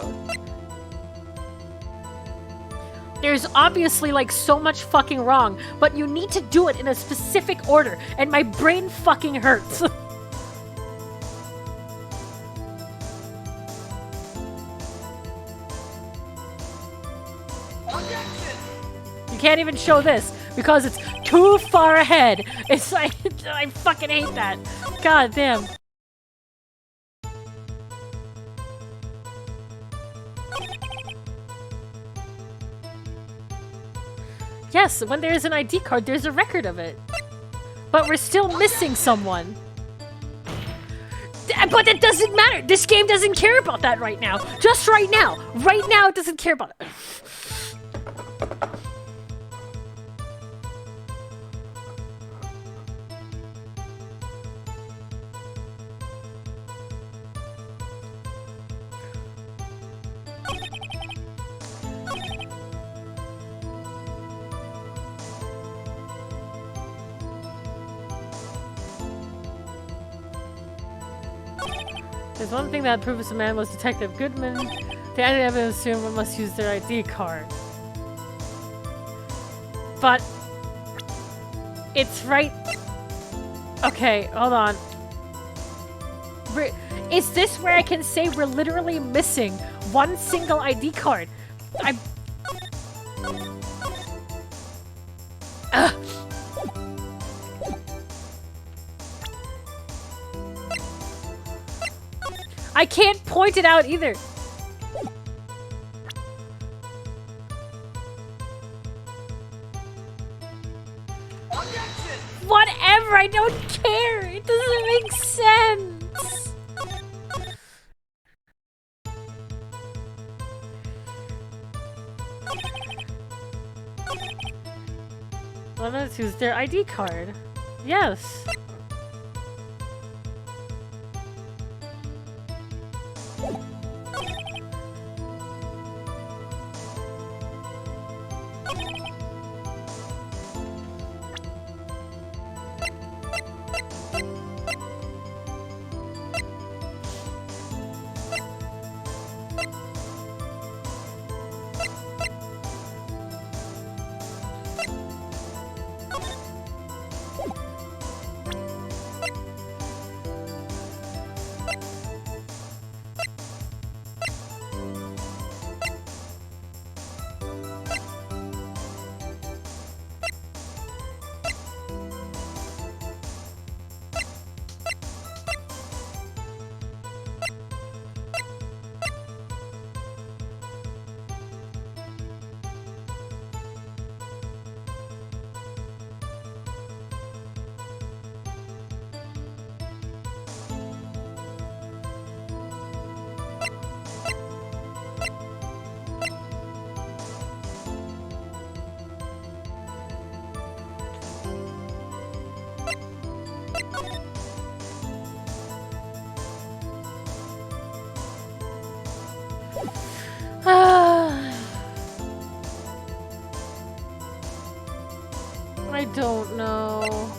There's obviously like so much fucking wrong, but you need to do it in a specific order, and my brain fucking hurts. You can't even show this because it's too far ahead. It's like, I fucking hate that. God damn. Yes, when there's an ID card, there's a record of it. But we're still missing someone. But it doesn't matter. This game doesn't care about that right now. Just right now. Right now, it doesn't care about it. There's one thing that proves the man was Detective Goodman. The only evidence assume one must use their ID card. But it's right. Okay, hold on. Is this where I can say we're literally missing one single ID card? I'm. I can't point it out either. Objection! Whatever, I don't care. It doesn't make sense. Well, let's use their ID card. Yes. I don't know.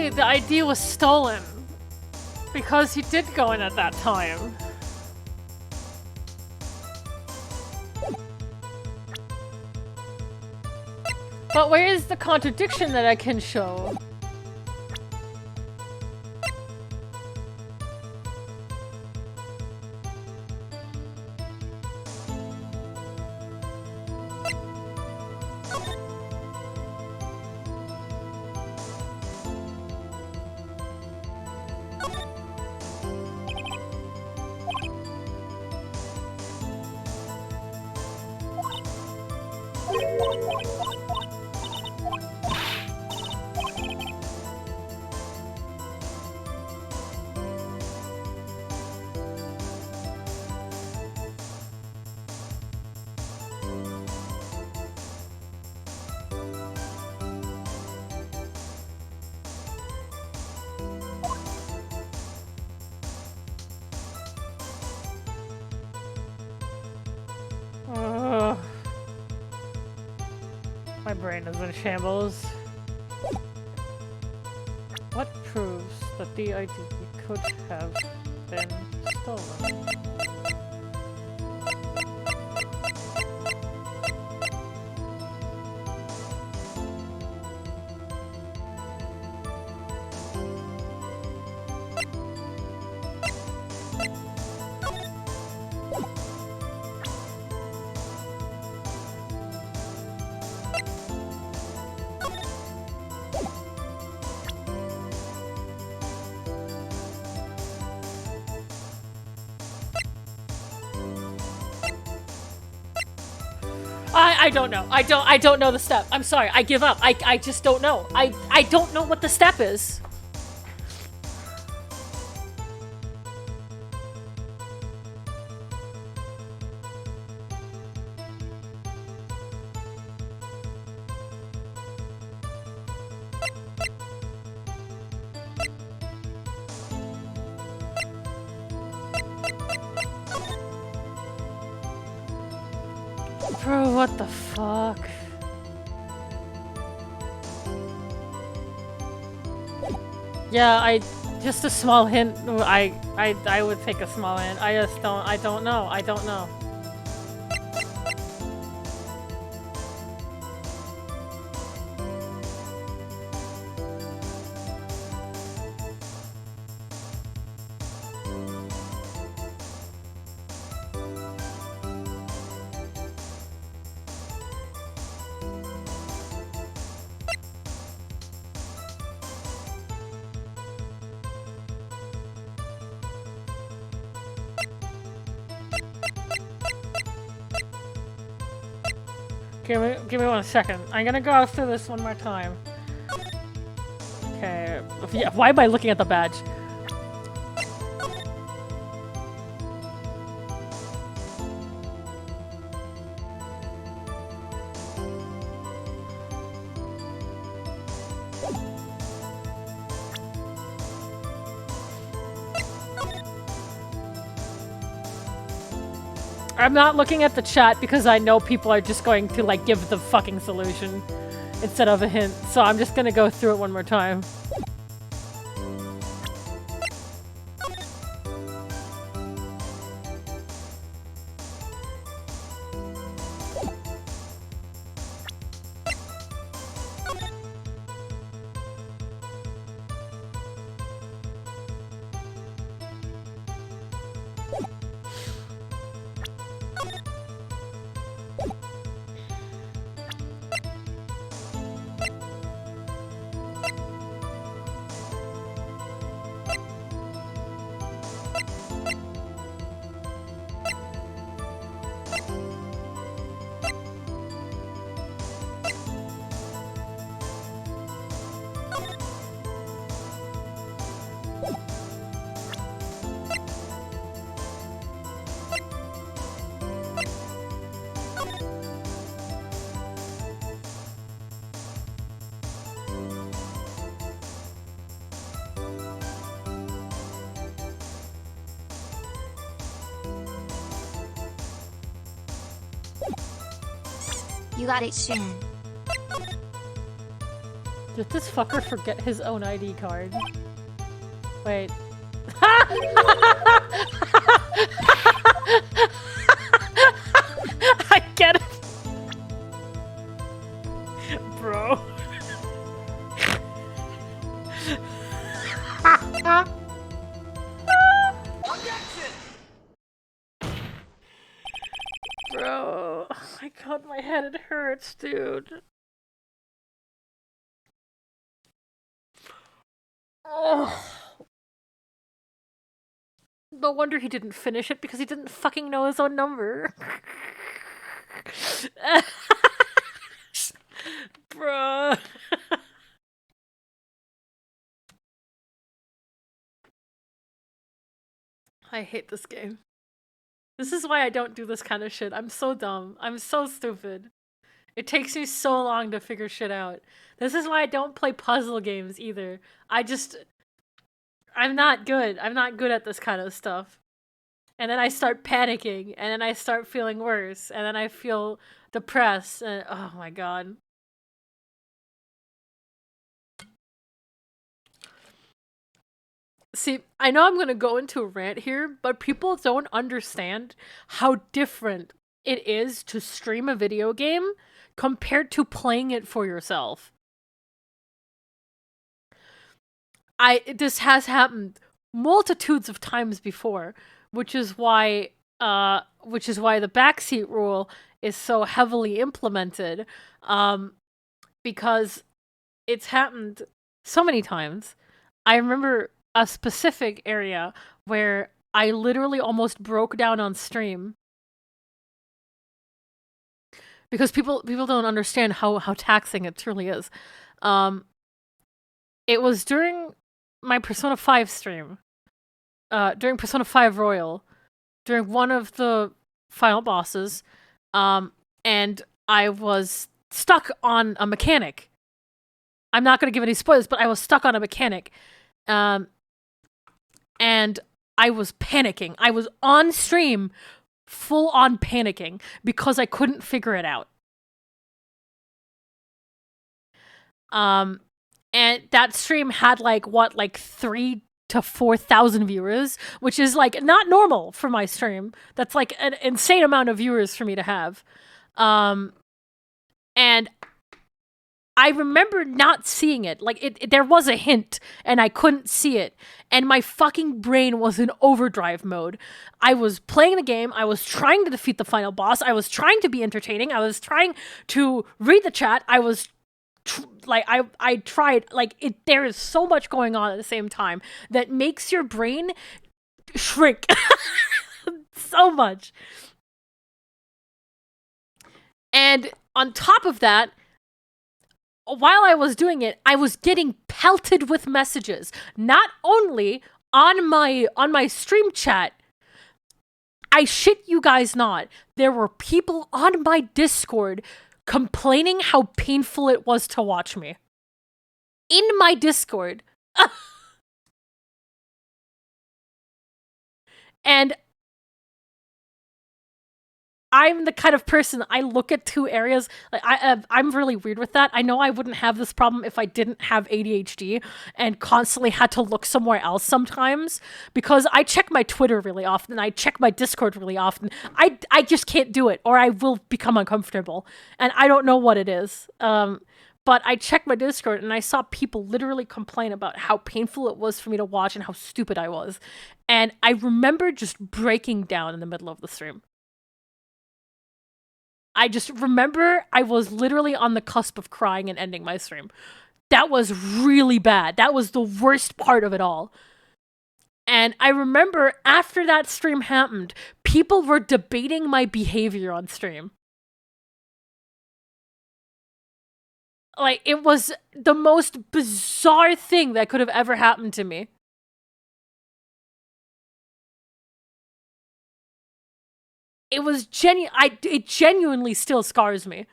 Technically, the ID was stolen. Because he did go in at that time. But where is the contradiction that I can show? My brain is in shambles. What proves that the ID could have been stolen? I don't know. I don't know the step. I'm sorry. I give up. I just don't know. I don't know what the step is. Bro, what the fuck? Yeah, just a small hint. I would take a small hint. I don't know. I don't know. Give me 1 second. I'm gonna go through this one more time. Okay. Yeah, why am I looking at the badge? I'm not looking at the chat because I know people are just going to like give the fucking solution instead of a hint. So I'm just gonna go through it one more time. You got it, Shen. Did this fucker forget his own ID card? Wait. I get it. Bro. Objection! Bro. Oh my god, my head, it hurts, dude. Oh. No wonder he didn't finish it, because he didn't fucking know his own number. Bruh. I hate this game. This is why I don't do this kind of shit. I'm so dumb. I'm so stupid. It takes me so long to figure shit out. This is why I don't play puzzle games either. I'm not good. I'm not good at this kind of stuff. And then I start panicking, and then I start feeling worse, and then I feel depressed, and oh my god. See, I know I'm gonna go into a rant here, but people don't understand how different it is to stream a video game compared to playing it for yourself. This has happened multitudes of times before, which is why the backseat rule is so heavily implemented, because it's happened so many times. I remember a specific area where I literally almost broke down on stream because people don't understand how taxing it truly is. It was during my Persona 5 stream, during Persona 5 Royal, during one of the final bosses, and I was stuck on a mechanic. I'm not going to give any spoilers, but I was stuck on a mechanic. And I was panicking. I was on stream, full on panicking, because I couldn't figure it out. And that stream had like 3,000 to 4,000 viewers, which is like not normal for my stream. That's like an insane amount of viewers for me to have. And I remember not seeing it. Like there was a hint and I couldn't see it. And my fucking brain was in overdrive mode. I was playing the game. I was trying to defeat the final boss. I was trying to be entertaining. I was trying to read the chat. I was I tried, there is so much going on at the same time that makes your brain shrink so much. And on top of that, while I was doing it, I was getting pelted with messages, not only on my stream chat. I shit you guys not, there were people on my Discord complaining how painful it was to watch me. In my Discord. And I'm the kind of person, I look at two areas, like I'm really weird with that. I know I wouldn't have this problem if I didn't have ADHD and constantly had to look somewhere else sometimes, because I check my Twitter really often, I check my Discord really often. I just can't do it, or I will become uncomfortable, and I don't know what it is. But I checked my Discord and I saw people literally complain about how painful it was for me to watch and how stupid I was. And I remember just breaking down in the middle of the stream. I just remember I was literally on the cusp of crying and ending my stream. That was really bad. That was the worst part of it all. And I remember after that stream happened, people were debating my behavior on stream. Like, it was the most bizarre thing that could have ever happened to me. It was it genuinely still scars me.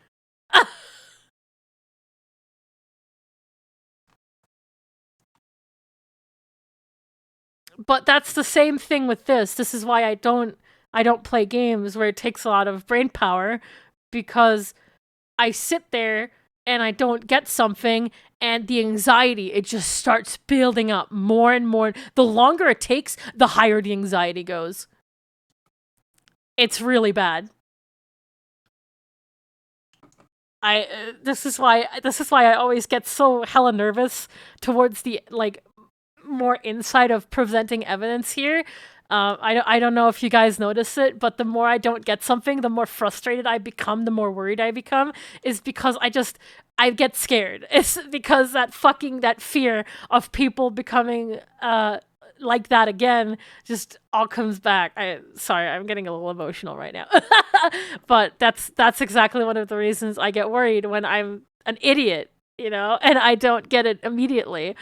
But that's the same thing with this. This is why I don't play games where it takes a lot of brain power, because I sit there and I don't get something, and the anxiety, it just starts building up more and more. The longer it takes, the higher the anxiety goes. It's really bad. This is why I always get so hella nervous towards the like more inside of presenting evidence here. I don't know if you guys notice it, but the more I don't get something, the more frustrated I become, the more worried I become, is because I get scared. It's because that fear of people becoming like that again just all comes back. Sorry, I'm getting a little emotional right now. But that's exactly one of the reasons I get worried when I'm an idiot, and I don't get it immediately.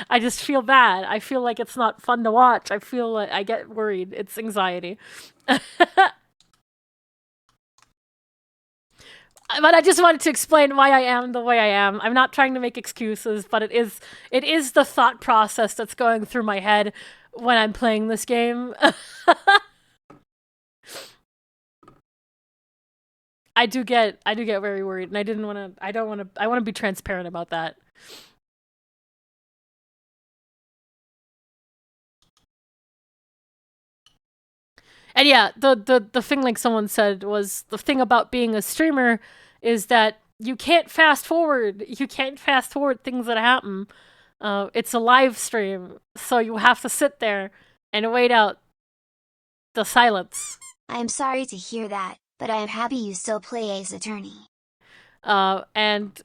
I just feel bad. I feel like it's not fun to watch. I feel like I get worried. It's anxiety. But I just wanted to explain why I am the way I am. I'm not trying to make excuses, but it is the thought process that's going through my head when I'm playing this game. I do get very worried, and I want to be transparent about that. And yeah, the thing like someone said was the thing about being a streamer is that you can't fast forward. You can't fast forward things that happen. It's a live stream, so you have to sit there and wait out the silence. I am sorry to hear that, but I am happy you still play Ace Attorney. And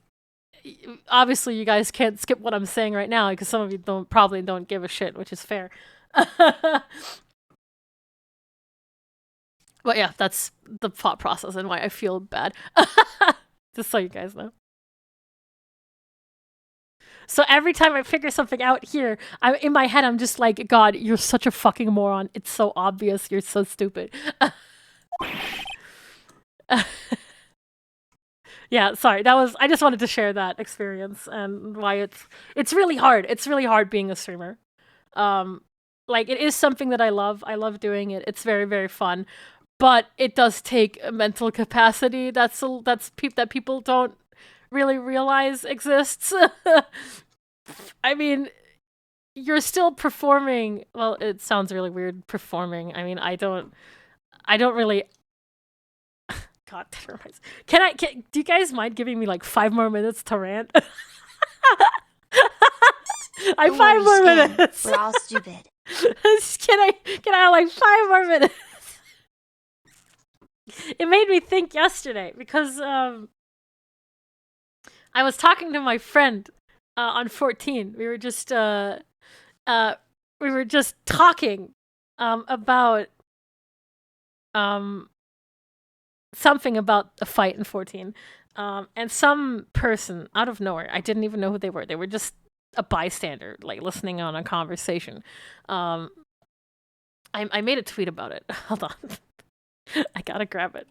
obviously you guys can't skip what I'm saying right now because some of you probably don't give a shit, which is fair. But yeah, that's the thought process and why I feel bad. Just so you guys know. So every time I figure something out here, in my head, I'm just like, God, you're such a fucking moron. It's so obvious. You're so stupid. Yeah, sorry. I just wanted to share that experience and why it's really hard. It's really hard being a streamer. Like, it is something that I love. I love doing it. It's very, very fun. But it does take a mental capacity that people don't really realize exists. I mean, you're still performing. Well, it sounds really weird, performing. I mean, I don't really. God, that reminds. Do you guys mind giving me like 5 more minutes to rant? I'm 5 more minutes. We're all stupid. Can I have like 5 more minutes? It made me think yesterday because I was talking to my friend on 14. We were just talking about something about a fight in 14. And some person out of nowhere, I didn't even know who they were. They were just a bystander, like listening on a conversation. I made a tweet about it. Hold on. I gotta grab it.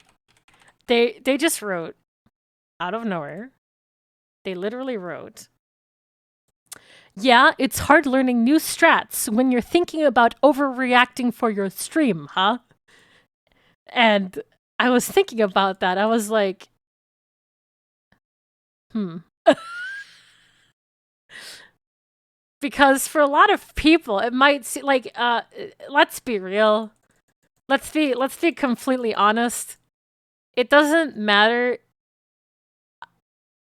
They just wrote, out of nowhere, they literally wrote, "Yeah, it's hard learning new strats when you're thinking about overreacting for your stream, huh?" And I was thinking about that. I was like, Because for a lot of people, it might seem like, let's be real. Let's be completely honest. It doesn't matter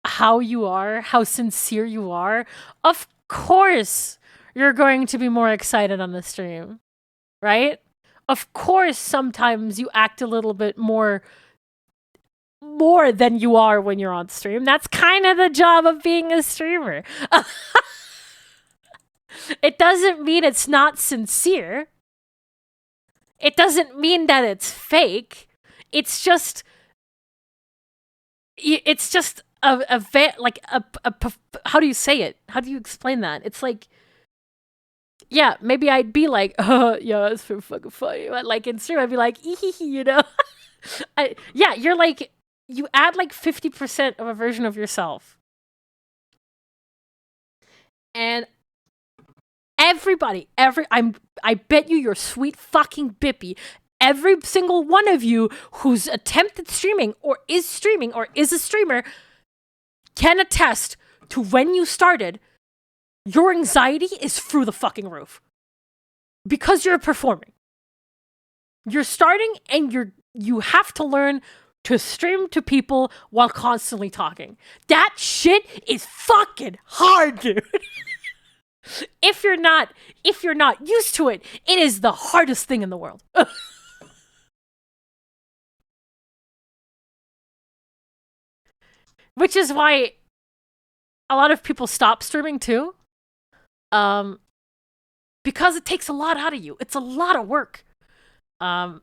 how you are, how sincere you are. Of course, you're going to be more excited on the stream, right? Of course, sometimes you act a little bit more than you are when you're on stream. That's kind of the job of being a streamer. It doesn't mean it's not sincere. It doesn't mean that it's fake. It's just how do you say it? How do you explain that? It's like, yeah, maybe I'd be like, oh, yeah, it's for fucking funny. But like in stream, I'd be like, you know? Yeah, you're like, you add like 50% of a version of yourself. And everybody, I bet you're sweet fucking bippy. Every single one of you who's attempted streaming or is a streamer can attest to when you started, your anxiety is through the fucking roof. Because you're performing. You're starting and you have to learn to stream to people while constantly talking. That shit is fucking hard, dude. If you're not used to it, it is the hardest thing in the world. Which is why a lot of people stop streaming too. Because it takes a lot out of you. It's a lot of work. And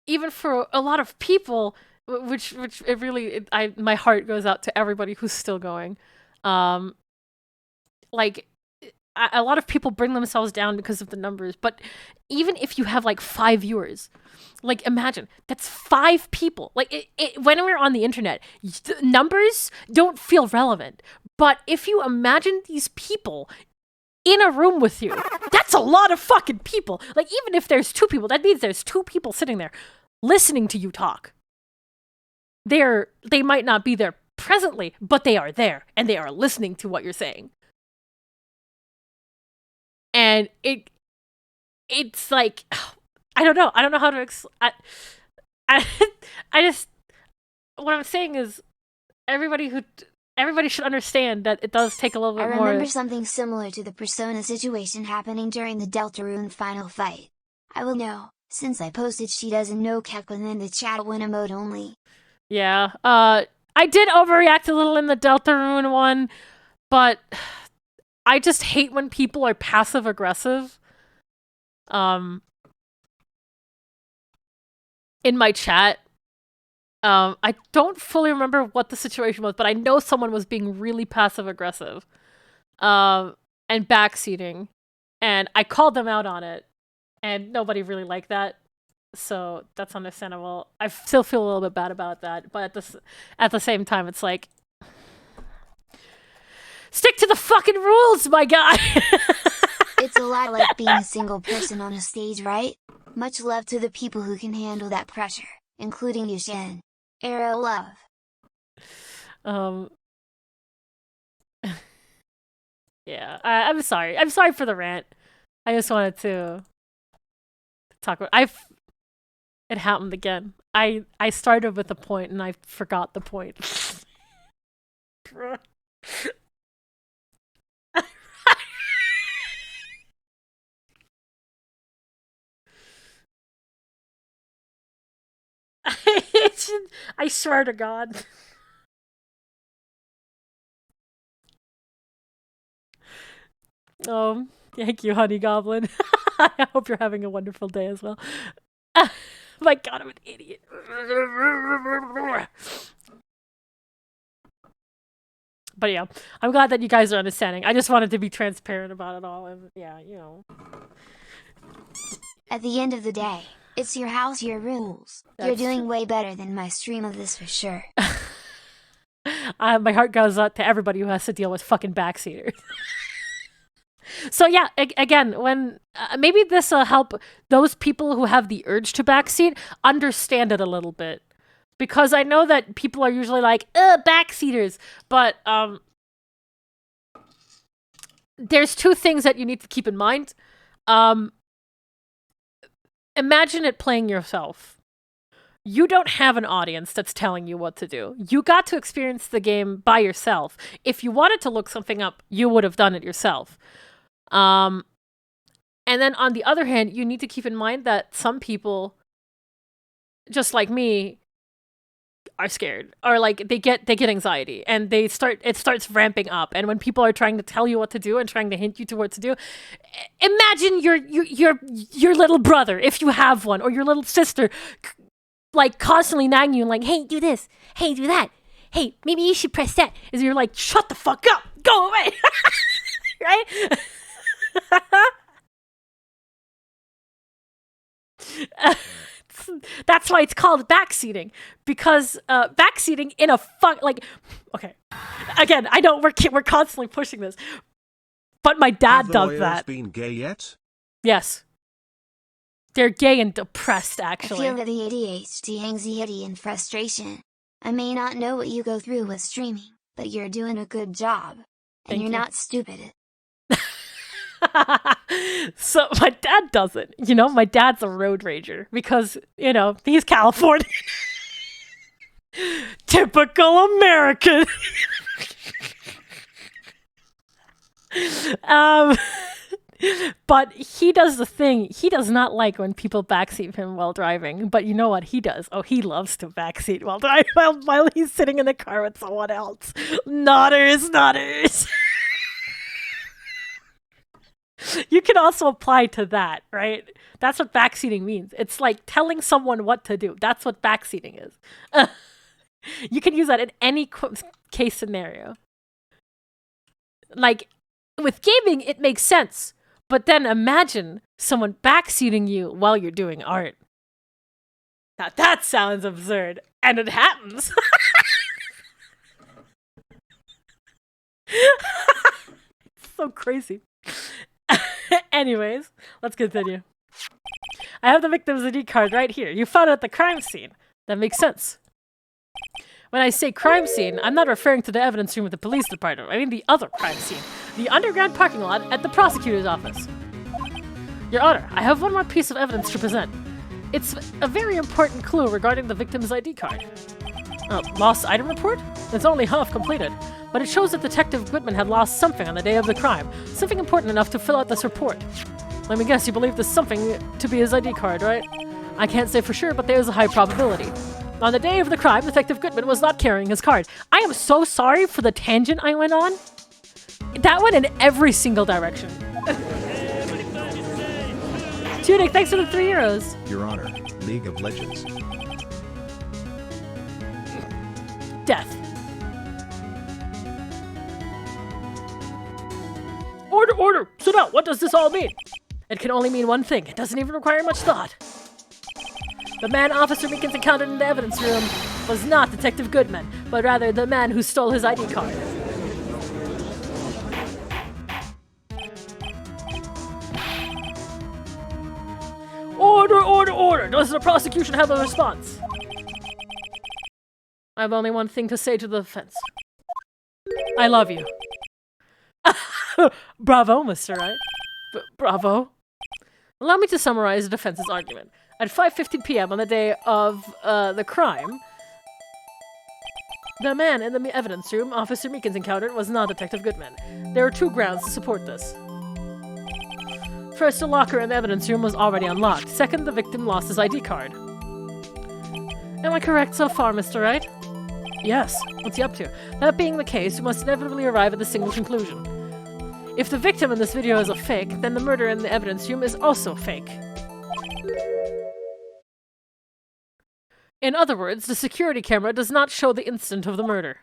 even for a lot of people, which it really, my heart goes out to everybody who's still going. Like, a lot of people bring themselves down because of the numbers, but even if you have like 5 viewers, like imagine that's 5 people. Like when we're on the internet, numbers don't feel relevant, but if you imagine these people in a room with you, that's a lot of fucking people. Like even if there's 2 people, that means there's 2 people sitting there listening to you talk. They might not be there presently, but they are there and they are listening to what you're saying. And it's like, I don't know how to I just, what I'm saying is everybody should understand that it does take a little bit more. I remember something similar to the Persona situation happening during the Deltarune final fight. I will know, since I posted she doesn't know Keklin in the chat when emote only. Yeah, I did overreact a little in the Deltarune one, but I just hate when people are passive aggressive. In my chat. I don't fully remember what the situation was, but I know someone was being really passive aggressive. And backseating. And I called them out on it. And nobody really liked that. So that's understandable. I still feel a little bit bad about that, but at the same time, it's like, stick to the fucking rules, my guy. It's a lot like being a single person on a stage, right? Much love to the people who can handle that pressure, including you, Shen. Arrow love. Yeah, I'm sorry. I'm sorry for the rant. I just wanted to talk about. It happened again. I started with a point and I forgot the point. I swear to God. Thank you, Honey Goblin. I hope you're having a wonderful day as well. My God, I'm an idiot. But yeah, I'm glad that you guys are understanding. I just wanted to be transparent about it all, and yeah, you know. At the end of the day, it's your house, your rules. You're doing way better than my stream of this for sure. My heart goes out to everybody who has to deal with fucking backseaters. So yeah, again, when maybe this will help those people who have the urge to backseat understand it a little bit, because I know that people are usually like, backseaters, but there's 2 things that you need to keep in mind. Imagine it playing yourself. You don't have an audience that's telling you what to do. You got to experience the game by yourself. If you wanted to look something up, you would have done it yourself. And then on the other hand, you need to keep in mind that some people, just like me, are scared, or like they get anxiety, and it starts ramping up. And when people are trying to tell you what to do and trying to hint you to what to do, imagine your little brother, if you have one, or your little sister, like constantly nagging you, like, hey, do this, hey, do that, hey, maybe you should press that. Is you're like, shut the fuck up, go away, right? That's why it's called backseating, because backseating in a okay, again, I know we're constantly pushing this, but my dad Have the does lawyers that. been gay yet? Yes. They're gay and depressed, I actually. feel that the ADHD, anxiety, and frustration. I may not know what you go through with streaming, but you're doing a good job. And Thank you're you. not stupid. So my dad doesn't. You know, my dad's a road rager because, you know, he's Californian. Typical American. But he does the thing. He does not like when people backseat him while driving. But you know what he does? Oh, he loves to backseat while driving while he's sitting in the car with someone else. Nodders. You can also apply to that, right? That's what backseating means. It's like telling someone what to do. That's what backseating is. You can use that in any case scenario. Like, with gaming, it makes sense. But then imagine someone backseating you while you're doing art. Now that sounds absurd. And it happens. It's so crazy. Anyways, let's continue. I have the victim's ID card right here. You found it at the crime scene. That makes sense. When I say crime scene, I'm not referring to the evidence room at the police department. I mean the other crime scene. The underground parking lot at the prosecutor's office. Your Honor, I have one more piece of evidence to present. It's a very important clue regarding the victim's ID card. Lost item report? It's only half completed, but it shows that Detective Goodman had lost something on the day of the crime. Something important enough to fill out this report. Let me guess, you believe this something to be his ID card, right? I can't say for sure, but there is a high probability. On the day of the crime, Detective Goodman was not carrying his card. I am so sorry for the tangent I went on. That went in every single direction. Tunic, thanks for the 3 euros. Your Honor, League of Legends. Death. Order! Sit down! What does this all mean? It can only mean one thing. It doesn't even require much thought. The man Officer Meekins encountered in the evidence room was not Detective Goodman, but rather the man who stole his ID card. Order! Does the prosecution have a response? I have only one thing to say to the defense. I love you. Bravo, Mr. Wright. Bravo. Allow me to summarize the defense's argument. At 5:15 p.m. on the day of the crime, the man in the evidence room Officer Meekins encountered was not Detective Goodman. There are 2 grounds to support this. First, the locker in the evidence room was already unlocked. Second, the victim lost his ID card. Am I correct so far, Mr. Wright? Yes. What's he up to? That being the case, we must inevitably arrive at the single conclusion. If the victim in this video is a fake, then the murder in the evidence room is also fake. In other words, the security camera does not show the instant of the murder.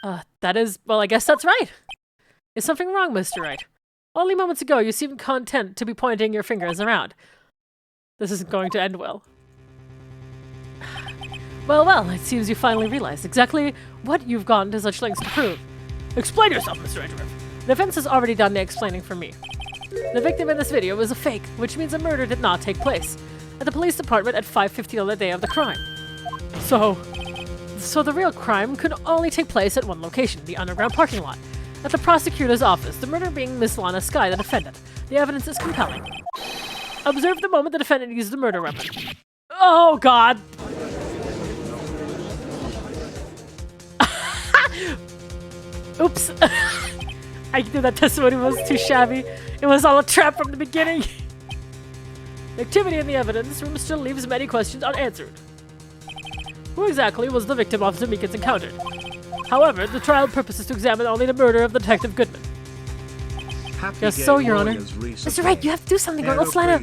Well, I guess that's right. Is something wrong, Mr. Wright? Only moments ago, you seemed content to be pointing your fingers around. This isn't going to end well. Well, it seems you finally realized exactly what you've gone to such lengths to prove. Explain yourself, Mr. Edgeworth. The defense has already done the explaining for me. The victim in this video is a fake, which means a murder did not take place at the police department at 5:15 on the day of the crime. So the real crime could only take place at one location, the underground parking lot. At the prosecutor's office, the murder being Miss Lana Skye, the defendant. The evidence is compelling. Observe the moment the defendant used the murder weapon. Oh, God! Oops. I knew that testimony was too shabby. It was all a trap from the beginning. The activity in the evidence room still leaves many questions unanswered. Who exactly was the victim Officer Meekins encountered? However, the trial purpose is to examine only the murder of Detective Goodman. Yes, so, Your Honor. Mr. Wright, you have to do something, or let's line up.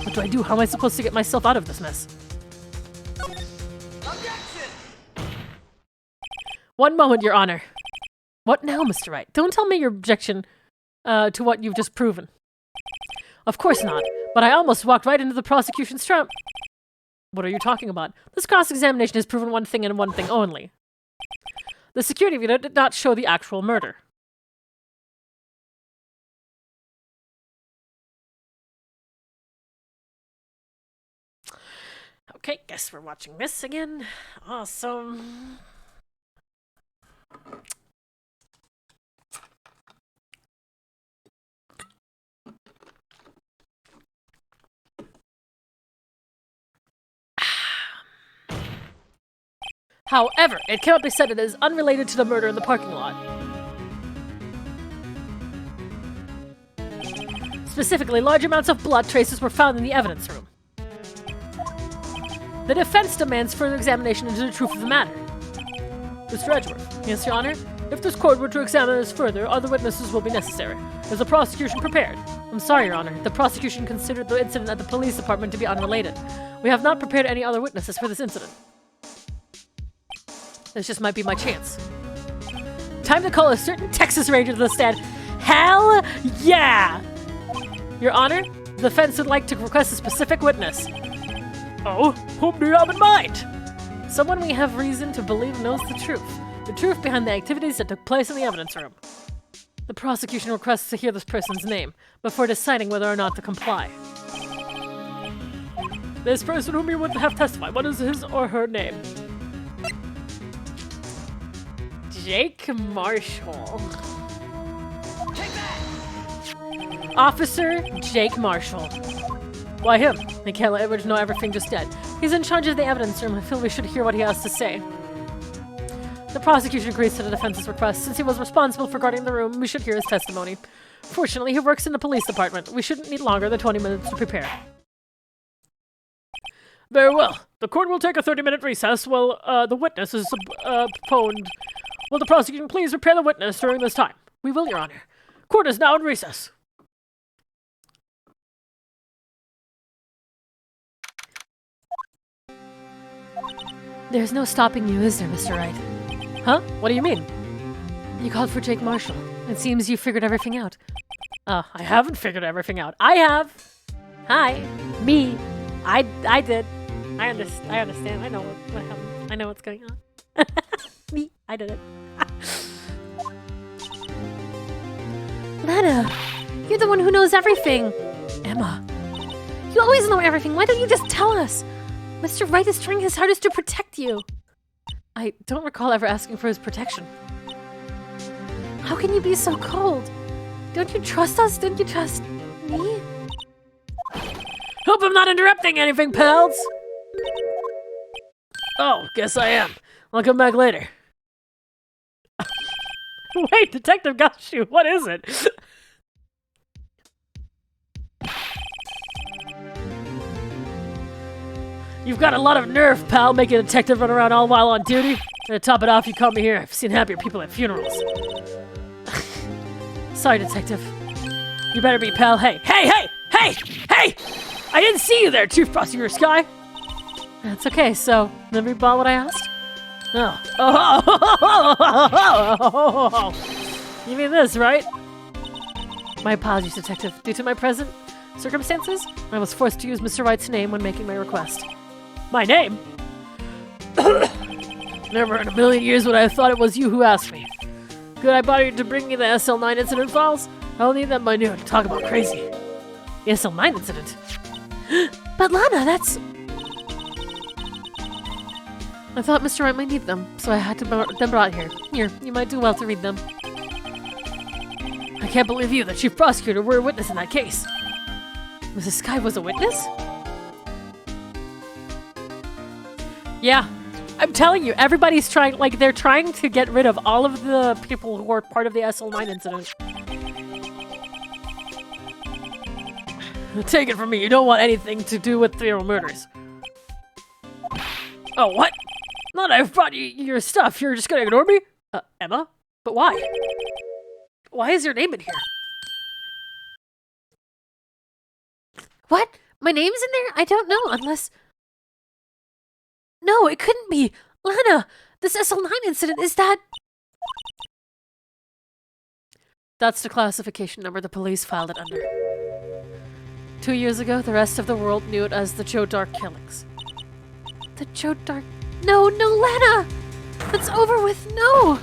What do I do? How am I supposed to get myself out of this mess? Objection! One moment, Your Honor. What now, Mr. Wright? Don't tell me your objection to what you've just proven. Of course not, but I almost walked right into the prosecution's trap. What are you talking about? This cross-examination has proven one thing and one thing only. The security video did not show the actual murder. Okay, guess we're watching this again. Awesome. However, it cannot be said it is unrelated to the murder in the parking lot. Specifically, large amounts of blood traces were found in the evidence room. The defense demands further examination into the truth of the matter. Mr. Edgeworth. Yes, Your Honor? If this court were to examine this further, other witnesses will be necessary. Is the prosecution prepared? I'm sorry, Your Honor. The prosecution considered the incident at the police department to be unrelated. We have not prepared any other witnesses for this incident. This just might be my chance. Time to call a certain Texas Ranger to the stand. Hell yeah! Your Honor, the defense would like to request a specific witness. Oh, whom do you have in mind? Someone we have reason to believe knows the truth. The truth behind the activities that took place in the evidence room. The prosecution requests to hear this person's name before deciding whether or not to comply. This person whom you would have testified, what is his or her name? Jake Marshall. Officer Jake Marshall. Why him? They can't let Edwards know everything just yet. He's in charge of the evidence room. I feel we should hear what he has to say. The prosecution agrees to the defense's request. Since he was responsible for guarding the room, we should hear his testimony. Fortunately, he works in the police department. We shouldn't need longer than 20 minutes to prepare. Very well. The court will take a 30-minute recess while the witness is postponed. Will the prosecution please prepare the witness during this time? We will, Your Honor. Court is now in recess. There's no stopping you, is there, Mr. Wright? Huh? What do you mean? You called for Jake Marshall. It seems you figured everything out. I haven't figured everything out. I have! Hi. Me. I did. I understand. I know what happened. I know what's going on. Me. I did it. Lana, you're the one who knows everything. Emma. You always know everything. Why don't you just tell us? Mr. Wright is trying his hardest to protect you. I don't recall ever asking for his protection. How can you be so cold? Don't you trust us? Don't you trust me? Hope I'm not interrupting anything, pals! Oh, guess I am. I'll come back later. Wait, Detective Gumshoe, what is it? You've got a lot of nerve, pal, making a detective run around all while on duty. And to top it off, you called me here. I've seen happier people at funerals. Sorry, detective. You better be, pal. Hey! I didn't see you there, Chief Prosecutor Sky! That's okay, so, never bought what I asked? No. Oh. You mean this, right? My apologies, detective. Due to my present circumstances, I was forced to use Mr. Wright's name when making my request. My name? Never in a million years would I have thought it was you who asked me. Could I bother you to bring me the SL9 incident files? I'll need them by noon to talk about crazy. The SL9 incident? But Lana, that's... I thought Mr. Wright might need them, so I had them brought here. Here, you might do well to read them. I can't believe you, the chief prosecutor, were a witness in that case. Mrs. Sky was a witness? Yeah, I'm telling you, everybody's trying, like, they're trying to get rid of all of the people who were part of the SL9 incident. Take it from me, you don't want anything to do with the murders. Oh, what? Not I've brought you your stuff, you're just gonna ignore me? Emma? But why? Why is your name in here? What? My name's in there? I don't know, unless... No, it couldn't be. Lana, this SL9 incident, is that... That's the classification number the police filed it under. 2 years ago, the rest of the world knew it as the Joe Dark killings. The Joe Dark... No, Lana! That's over with, no!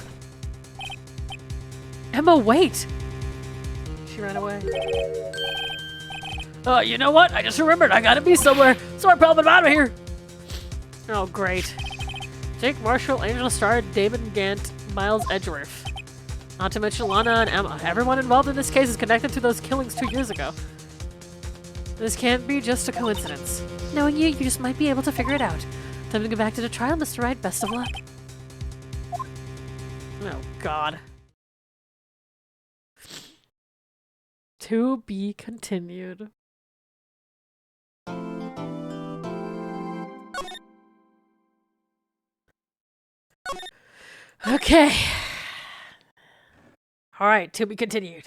Emma, wait! She ran away. You know what? I just remembered I gotta be somewhere, so I probably out of here. Oh, great. Jake Marshall, Angel Starr, David Gant, Miles Edgeworth. Not to mention Lana and Emma. Everyone involved in this case is connected to those killings 2 years ago. This can't be just a coincidence. Knowing you, you just might be able to figure it out. Time to go back to the trial, Mr. Wright. Best of luck. Oh, God. To be continued. Okay. All right, to be continued.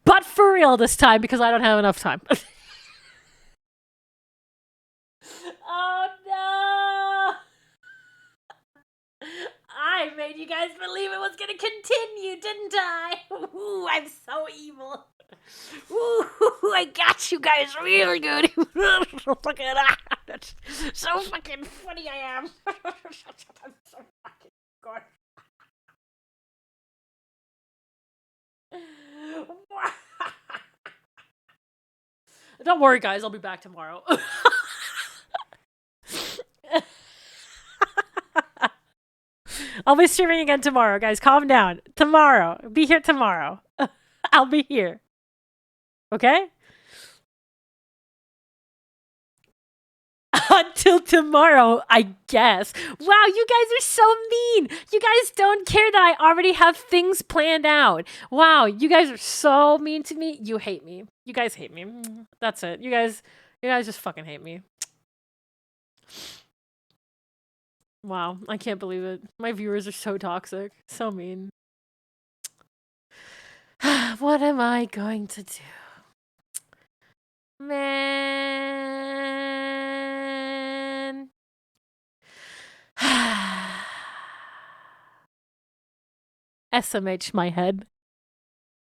But for real this time, because I don't have enough time. Oh no! I made you guys believe it was gonna continue, didn't I? Ooh, I'm so evil. Ooh, I got you guys really good. Look at that. So fucking funny I am. I'm so fucking good. Don't worry, guys. I'll be back tomorrow. I'll be streaming again tomorrow, guys. Calm down. Tomorrow. Be here tomorrow. I'll be here. Okay? Until tomorrow, I guess. Wow, you guys are so mean. You guys don't care that I already have things planned out. Wow, you guys are so mean to me. You hate me. You guys hate me. That's it. You guys just fucking hate me. Wow, I can't believe it. My viewers are so toxic. So mean. What am I going to do? Man. SMH my head.